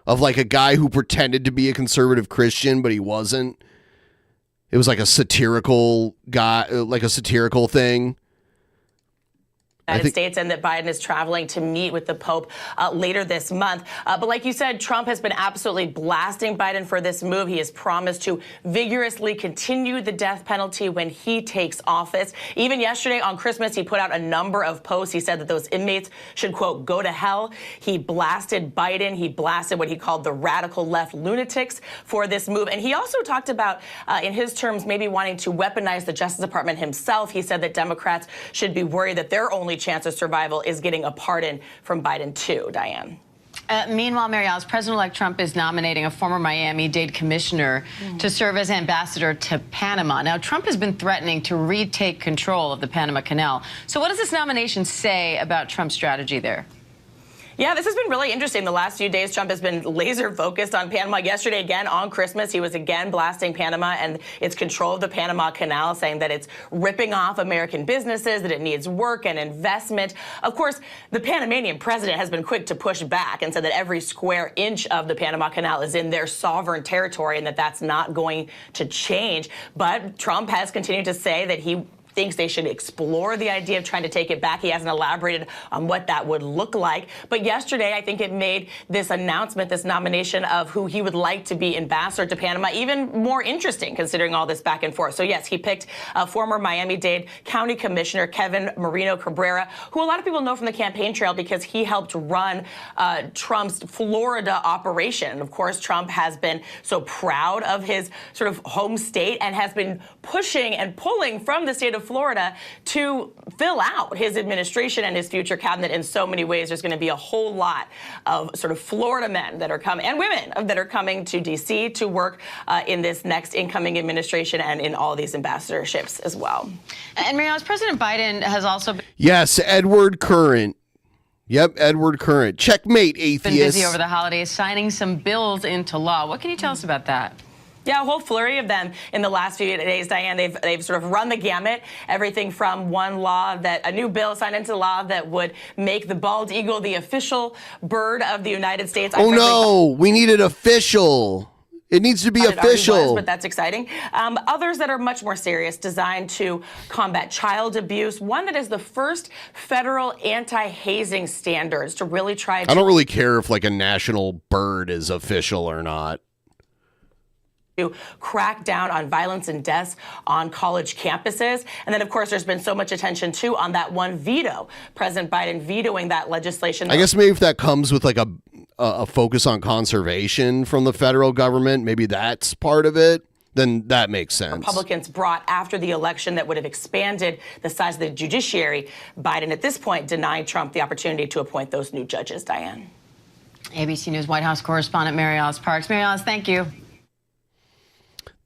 Speaker 3: of like a guy who pretended to be a conservative Christian, but he wasn't. It was like a satirical guy, like a satirical thing.
Speaker 17: United States, and that Biden is traveling to meet with the Pope later this month. But like you said, Trump has been absolutely blasting Biden for this move. He has promised to vigorously continue the death penalty when he takes office. Even yesterday on Christmas, he put out a number of posts. He said that those inmates should, quote, go to hell. He blasted Biden. He blasted what he called the radical left lunatics for this move. And he also talked about, in his terms, maybe wanting to weaponize the Justice Department himself. He said that Democrats should be worried that their only chance of survival is getting a pardon from Biden too. Diane.
Speaker 13: Meanwhile, Mary Alice, President-elect Trump is nominating a former Miami-Dade commissioner to serve as ambassador to Panama. Now, Trump has been threatening to retake control of the Panama Canal. So what does this nomination say about Trump's strategy there?
Speaker 17: Yeah, this has been really interesting. The last few days, Trump has been laser focused on Panama. Yesterday, again, on Christmas, he was again blasting Panama and its control of the Panama Canal, saying that it's ripping off American businesses, that it needs work and investment. Of course, the Panamanian president has been quick to push back and said that every square inch of the Panama Canal is in their sovereign territory and that that's not going to change. But Trump has continued to say that he thinks they should explore the idea of trying to take it back. He hasn't elaborated on what that would look like. But yesterday, I think it made this announcement, this nomination of who he would like to be ambassador to Panama even more interesting, considering all this back and forth. So yes, he picked former Miami-Dade County Commissioner Kevin Marino Cabrera, who a lot of people know from the campaign trail because he helped run Trump's Florida operation. Of course, Trump has been so proud of his sort of home state and has been pushing and pulling from the state of Florida to fill out his administration and his future cabinet in so many ways. There's going to be a whole lot of sort of Florida men that are coming, and women that are coming to D.C. to work in this next incoming administration and in all these ambassadorships as well.
Speaker 13: And Mary Alice, President Biden has also been
Speaker 3: Yes, Edward Current. Yep, Edward Current. Checkmate, atheist.
Speaker 13: busy over the holidays signing some bills into law. What can you tell us about that?
Speaker 17: Yeah, a whole flurry of them in the last few days, Diane. They've sort of run the gamut. Everything from one law a new bill signed into law that would make the bald eagle the official bird of the United States.
Speaker 3: Oh no, we need it official. It needs to be
Speaker 17: It already
Speaker 3: official.
Speaker 17: was, but that's exciting. Others that are much more serious, designed to combat child abuse. One that is the first federal anti-hazing standards to really try to...
Speaker 3: I don't really care if like a national bird is official or not.
Speaker 17: To crack down on violence and deaths on college campuses. And then, of course, there's been so much attention, too, on that one veto. President Biden vetoing that legislation.
Speaker 3: I guess maybe if that comes with like a focus on conservation from the federal government, maybe that's part of it, then that makes sense.
Speaker 17: Republicans brought after the election that would have expanded the size of the judiciary. Biden, at this point, denied Trump the opportunity to appoint those new judges. Diane.
Speaker 13: ABC News White House correspondent Mary Alice Parks. Mary Alice, thank you.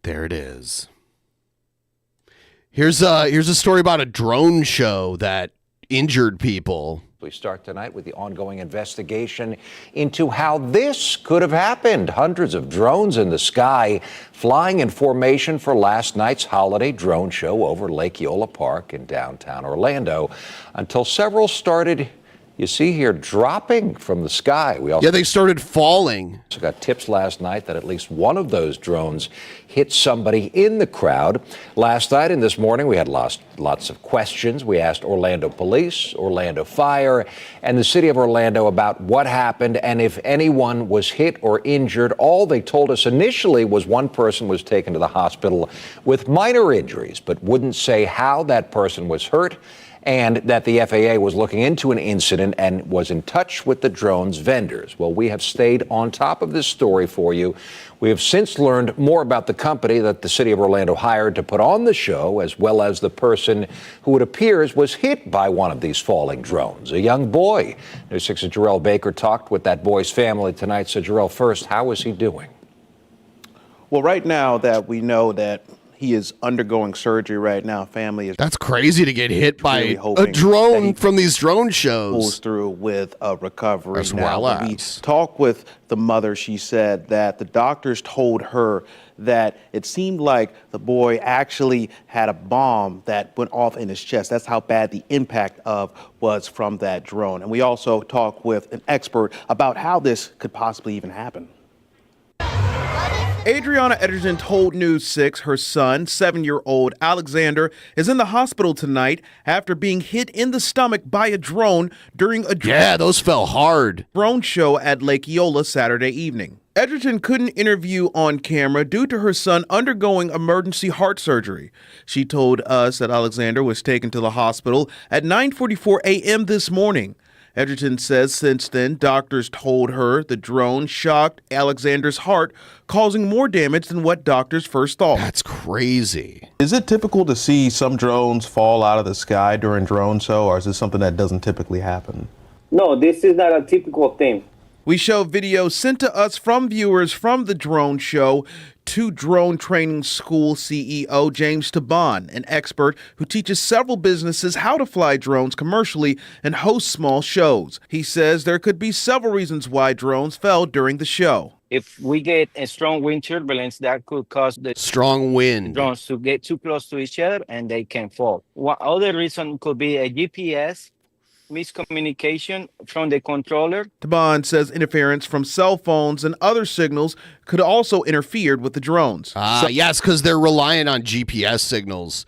Speaker 3: There it is. Here's a story about a drone show that injured people.
Speaker 5: We start tonight with the ongoing investigation into how this could have happened. Hundreds of drones in the sky flying in formation for last night's holiday drone show over Lake Eola Park in downtown Orlando until several started, you see here, dropping from the sky.
Speaker 3: They started falling.
Speaker 5: We got tips last night that at least one of those drones hit somebody in the crowd. Last night and this morning, we had lots of questions. We asked Orlando Police, Orlando Fire, and the city of Orlando about what happened and if anyone was hit or injured. All they told us initially was one person was taken to the hospital with minor injuries, but wouldn't say how that person was hurt, and that the FAA was looking into an incident and was in touch with the drone's vendors. Well, we have stayed on top of this story for you. We have since learned more about the company that the city of Orlando hired to put on the show, as well as the person who it appears was hit by one of these falling drones, a young boy. News 6's Carell Baker talked with that boy's family tonight. So, Carell, first, how is he doing?
Speaker 6: Well, right now that we know that he is undergoing surgery right now, family is...
Speaker 3: That's crazy to get hit by a drone from these drone shows.
Speaker 6: Pulls through with a recovery.
Speaker 3: As
Speaker 6: now,
Speaker 3: well
Speaker 6: when we
Speaker 3: as.
Speaker 6: talked with the mother, she said that the doctors told her that it seemed like the boy actually had a bomb that went off in his chest. That's how bad the impact was from that drone. And we also talked with an expert about how this could possibly even happen. Adriana Edgerton told News 6 her son, 7-year-old Alexander, is in the hospital tonight after being hit in the stomach by a drone during a
Speaker 3: those fell hard.
Speaker 6: Drone show at Lake Eola Saturday evening. Edgerton couldn't interview on camera due to her son undergoing emergency heart surgery. She told us that Alexander was taken to the hospital at 9:44 a.m. this morning. Edgerton says since then, doctors told her the drone shocked Alexander's heart, causing more damage than what doctors first thought.
Speaker 3: That's crazy.
Speaker 6: Is it typical to see some drones fall out of the sky during drone show, or is this something that doesn't typically happen?
Speaker 18: No, this is not a typical thing.
Speaker 6: We show videos sent to us from viewers from the drone show to Drone Training School CEO James Taban, an expert who teaches several businesses how to fly drones commercially and host small shows. He says there could be several reasons why drones fell during the show.
Speaker 18: If we get a strong wind turbulence, that could cause the
Speaker 3: strong wind
Speaker 18: drones to get too close to each other and they can fall. One other reason could be a GPS miscommunication from the controller.
Speaker 6: Taban says interference from cell phones and other signals could also interfered with the drones.
Speaker 3: Yes, because they're reliant on GPS signals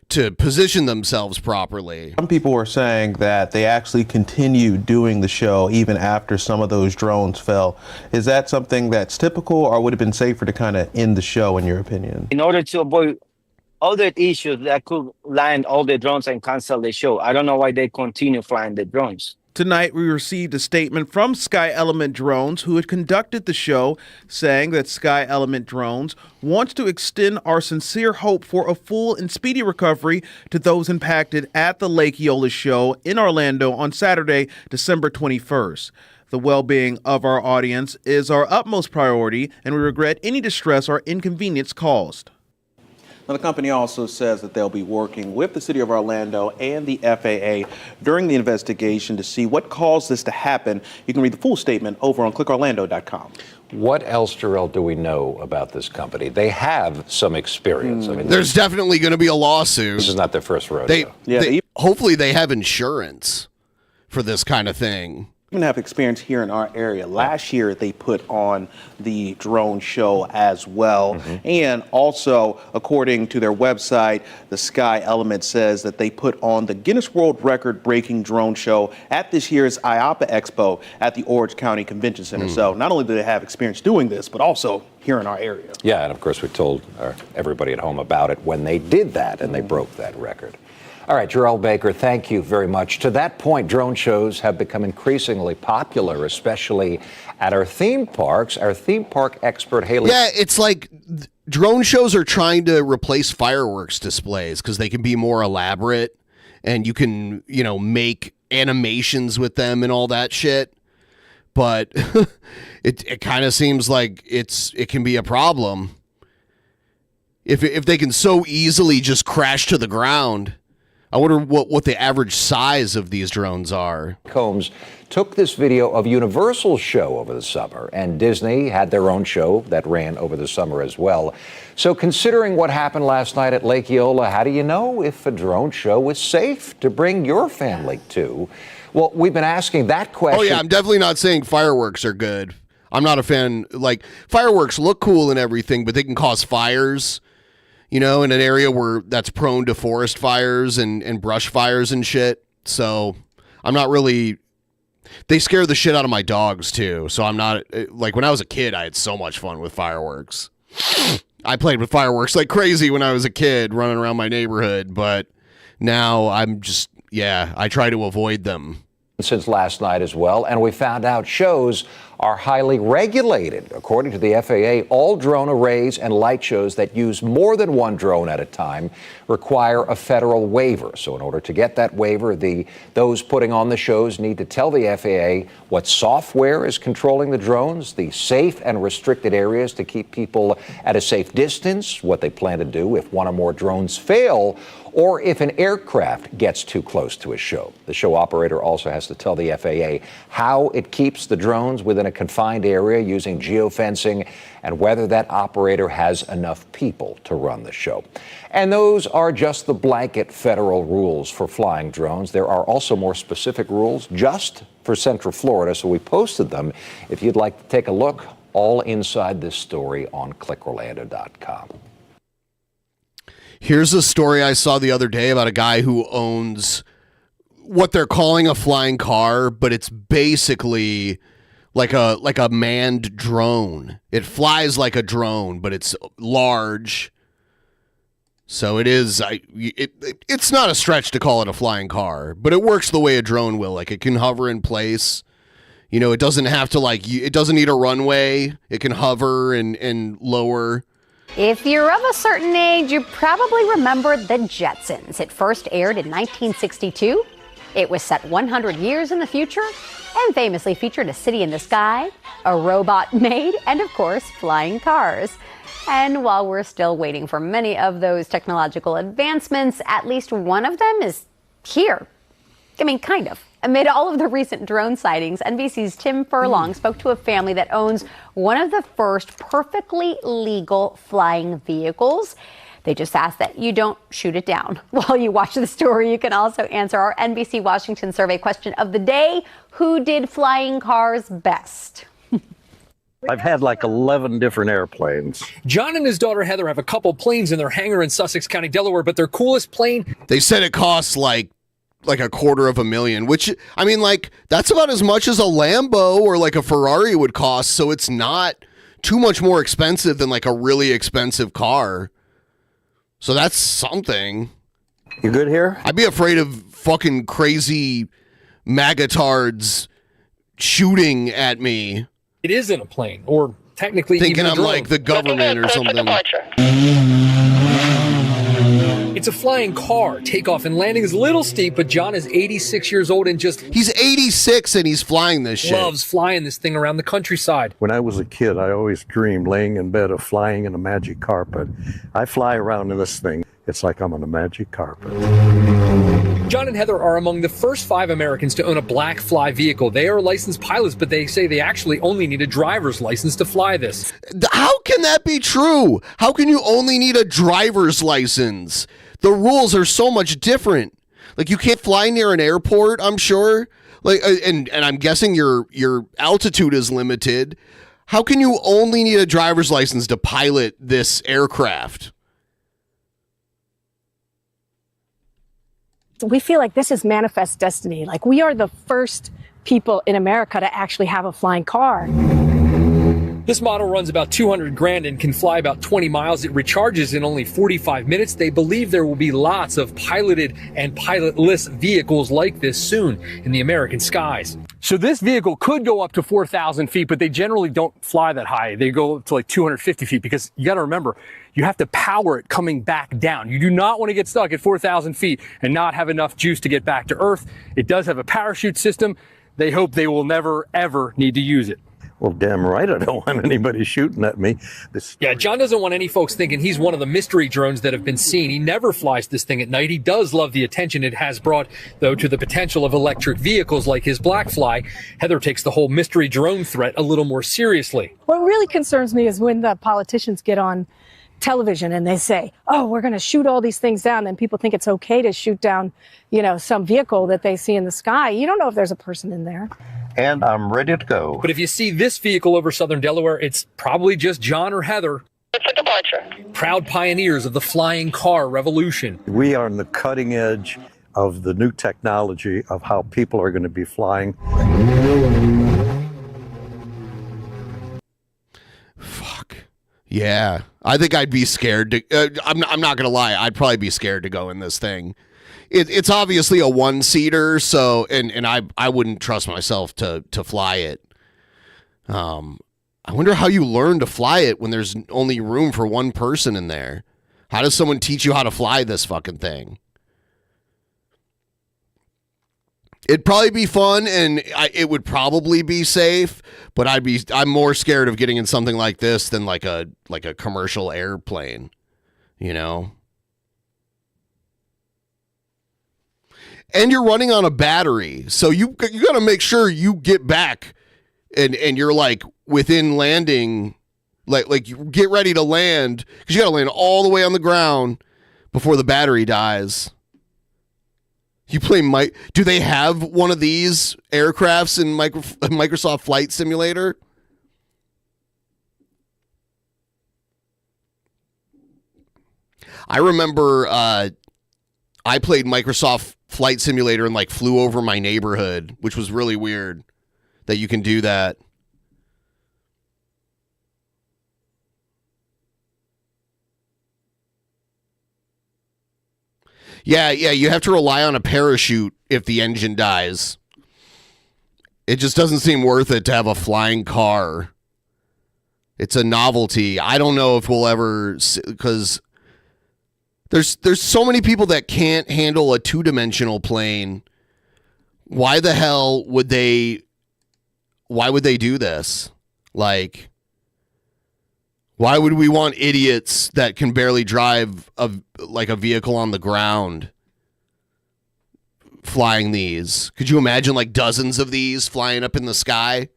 Speaker 3: to position themselves properly.
Speaker 6: Some people were saying that they actually continued doing the show even after some of those drones fell. Is that something that's typical, or would it have been safer to kind of end the show, in your opinion?
Speaker 18: In order to avoid other issues that could land all the drones and cancel the show. I don't know why they continue flying the drones.
Speaker 6: Tonight, we received a statement from Sky Element Drones, who had conducted the show, saying that Sky Element Drones wants to extend our sincere hope for a full and speedy recovery to those impacted at the Lake Eola show in Orlando on Saturday, December 21st. The well-being of our audience is our utmost priority, and we regret any distress or inconvenience caused. Now, the company also says that they'll be working with the city of Orlando and the FAA during the investigation to see what caused this to happen. You can read the full statement over on clickorlando.com.
Speaker 5: What else, Carell, do we know about this company? They have some experience. I mean,
Speaker 3: there's definitely going to be a lawsuit.
Speaker 5: This is not their first rodeo.
Speaker 3: Hopefully they have insurance for this kind of thing.
Speaker 6: even have experience here in our area. Last year, they put on the drone show as well. And also, according to their website, the Sky Element says that they put on the Guinness World Record-breaking drone show at this year's IAPA Expo at the Orange County Convention Center. So not only do they have experience doing this, but also here in our area.
Speaker 5: Yeah, and of course we told everybody at home about it when they did that and they broke that record. All right, Carell Baker, thank you very much. To that point, drone shows have become increasingly popular, especially at our theme parks. Our theme park expert, Haley.
Speaker 3: Yeah, it's like drone shows are trying to replace fireworks displays because they can be more elaborate and you can, make animations with them and all that shit. But it kind of seems like it can be a problem if they can so easily just crash to the ground. I wonder what the average size of these drones are.
Speaker 5: Combs took this video of Universal's show over the summer, and Disney had their own show that ran over the summer as well. So considering what happened last night at Lake Eola, how do you know if a drone show is safe to bring your family to? Well, we've been asking that question.
Speaker 3: Oh, yeah, I'm definitely not saying fireworks are good. I'm not a fan. Like, fireworks look cool and everything, but they can cause fires. In an area where that's prone to forest fires and brush fires and shit. So I'm not really, they scare the shit out of my dogs too. So I'm not, like when I was a kid, I had so much fun with fireworks. I played with fireworks like crazy when I was a kid running around my neighborhood. But now I'm just, I try to avoid them.
Speaker 5: Since last night as well, and we found out shows are highly regulated. According to the FAA, all drone arrays and light shows that use more than one drone at a time require a federal waiver. So in order to get that waiver, those putting on the shows need to tell the FAA what software is controlling the drones, the safe and restricted areas to keep people at a safe distance, what they plan to do if one or more drones fail, or if an aircraft gets too close to a show. The show operator also has to tell the FAA how it keeps the drones within a confined area using geofencing and whether that operator has enough people to run the show. And those are just the blanket federal rules for flying drones. There are also more specific rules just for Central Florida, so we posted them. If you'd like to take a look, all inside this story on clickorlando.com.
Speaker 3: Here's a story I saw the other day about a guy who owns what they're calling a flying car, but it's basically like a manned drone. It flies like a drone, but it's large. So it is. It's not a stretch to call it a flying car, but it works the way a drone will. Like it can hover in place. It doesn't have to it doesn't need a runway. It can hover and lower.
Speaker 8: If you're of a certain age, you probably remember The Jetsons. It first aired in 1962. It was set 100 years in the future and famously featured a city in the sky, a robot maid, and of course, flying cars. And while we're still waiting for many of those technological advancements, at least one of them is here. I mean, kind of. Amid all of the recent drone sightings, NBC's Tim Furlong spoke to a family that owns one of the first perfectly legal flying vehicles. They just ask that you don't shoot it down. While you watch the story, you can also answer our NBC Washington survey question of the day: who did flying cars best?
Speaker 10: I've had like 11 different airplanes.
Speaker 11: John and his daughter Heather have a couple planes in their hangar in Sussex County, Delaware, but their coolest plane...
Speaker 3: They said it costs like $250,000, which, I mean, that's about as much as a Lambo or like a Ferrari would cost, so it's not too much more expensive than like a really expensive car. So that's something.
Speaker 10: You good here?
Speaker 3: I'd be afraid of fucking crazy magatards shooting at me.
Speaker 11: It isn't a plane, or technically
Speaker 3: thinking
Speaker 11: even a
Speaker 3: I'm
Speaker 11: drone.
Speaker 3: like the government or something.
Speaker 11: It's a flying car. Takeoff and landing is a little steep, but John is 86 years old and
Speaker 3: He's 86 and he's flying this shit.
Speaker 11: Loves flying this thing around the countryside.
Speaker 10: When I was a kid, I always dreamed laying in bed of flying in a magic carpet. I fly around in this thing. It's like I'm on a magic carpet.
Speaker 11: John and Heather are among the first 5 Americans to own a black fly vehicle. They are licensed pilots, but they say they actually only need a driver's license to fly this.
Speaker 3: How can that be true? How can you only need a driver's license? The rules are so much different. Like, you can't fly near an airport, I'm sure. Like, and I'm guessing your altitude is limited. How can you only need a driver's license to pilot this aircraft?
Speaker 7: We feel like this is manifest destiny. Like, we are the first people in America to actually have a flying car.
Speaker 11: This model runs about 200 grand and can fly about 20 miles. It recharges in only 45 minutes. They believe there will be lots of piloted and pilotless vehicles like this soon in the American skies. So this vehicle could go up to 4,000 feet, but they generally don't fly that high. They go up to like 250 feet because you got to remember, you have to power it coming back down. You do not want to get stuck at 4,000 feet and not have enough juice to get back to Earth. It does have a parachute system. They hope they will never, ever need to use it.
Speaker 10: Well, damn right I don't want anybody shooting at me.
Speaker 11: Yeah, John doesn't want any folks thinking he's one of the mystery drones that have been seen. He never flies this thing at night. He does love the attention it has brought, though, to the potential of electric vehicles like his Blackfly. Heather takes the whole mystery drone threat a little more seriously.
Speaker 7: What really concerns me is when the politicians get on television and they say, oh, we're going to shoot all these things down. Then people think it's okay to shoot down, some vehicle that they see in the sky. You don't know if there's a person in there.
Speaker 10: And I'm ready to go.
Speaker 11: But if you see this vehicle over southern Delaware, it's probably just John or Heather.
Speaker 20: It's a departure.
Speaker 11: Proud pioneers of the flying car revolution.
Speaker 10: We are on the cutting edge of the new technology of how people are going to be flying.
Speaker 3: Fuck. Yeah. I think I'd be scared to, I'm not going to lie. I'd probably be scared to go in this thing. It's obviously a one-seater, so and I wouldn't trust myself to fly it. I wonder how you learn to fly it when there's only room for one person in there. How does someone teach you how to fly this fucking thing? It'd probably be fun, and it would probably be safe, but I'm more scared of getting in something like this than like a commercial airplane, And you're running on a battery, so you got to make sure you get back, and you're like within landing, like you get ready to land because you got to land all the way on the ground before the battery dies. You play Do they have one of these aircrafts in Microsoft Flight Simulator? I remember I played Microsoft Flight Simulator and flew over my neighborhood, which was really weird that you can do that. Yeah, you have to rely on a parachute if the engine dies. It just doesn't seem worth it to have a flying car. It's a novelty. I don't know if we'll ever, because there's so many people that can't handle a two-dimensional plane. Why the hell would they do this? Why would we want idiots that can barely drive a vehicle on the ground flying these? Could you imagine dozens of these flying up in the sky?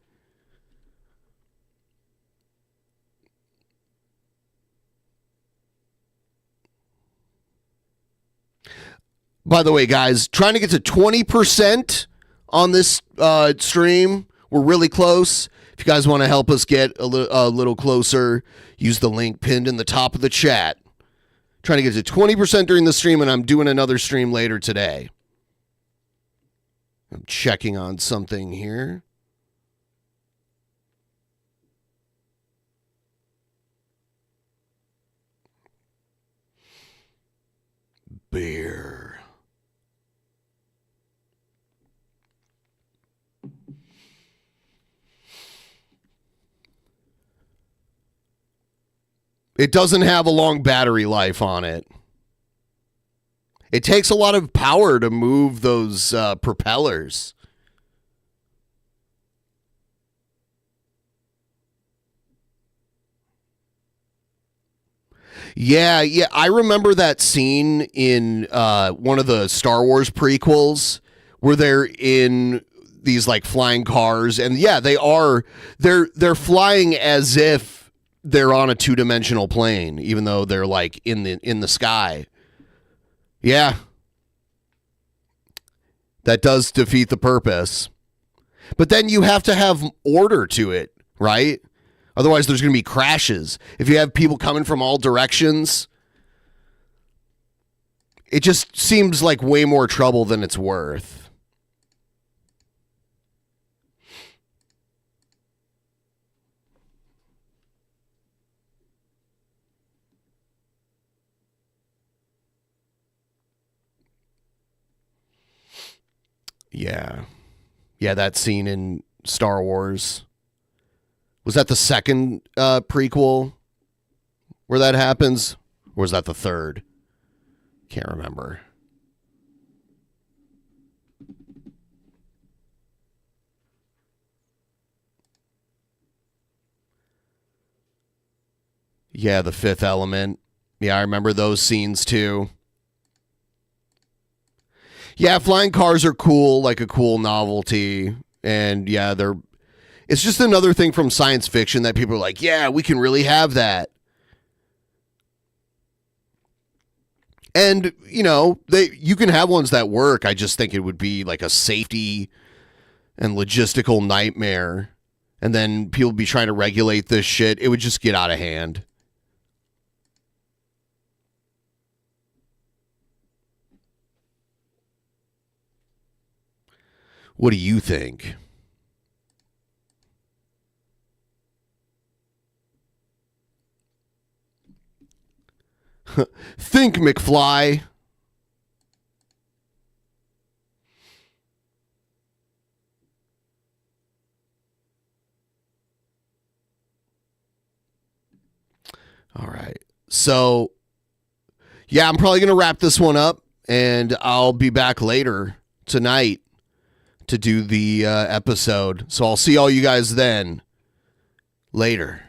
Speaker 3: By the way, guys, trying to get to 20% on this stream. We're really close. If you guys want to help us get a little closer, use the link pinned in the top of the chat. Trying to get to 20% during the stream, and I'm doing another stream later today. I'm checking on something here. Beer. It doesn't have a long battery life on it. It takes a lot of power to move those propellers. Yeah, I remember that scene in one of the Star Wars prequels where they're in these flying cars, and yeah, they're flying as if they're on a two-dimensional plane, even though they're in the sky. Yeah. That does defeat the purpose. But then you have to have order to it, right? Otherwise, there's going to be crashes. If you have people coming from all directions, it just seems like way more trouble than it's worth. Yeah. Yeah, that scene in Star Wars. Was that the second prequel where that happens? Or was that the third? Can't remember. Yeah, The Fifth Element. Yeah, I remember those scenes too. Yeah, flying cars are cool, like a cool novelty. And yeah, it's just another thing from science fiction that people are like, yeah, we can really have that. And, you can have ones that work. I just think it would be like a safety and logistical nightmare. And then people be trying to regulate this shit. It would just get out of hand. What do you think? Think, McFly. All right. So, yeah, I'm probably going to wrap this one up, and I'll be back later tonight to do the episode. So I'll see all you guys then. Later.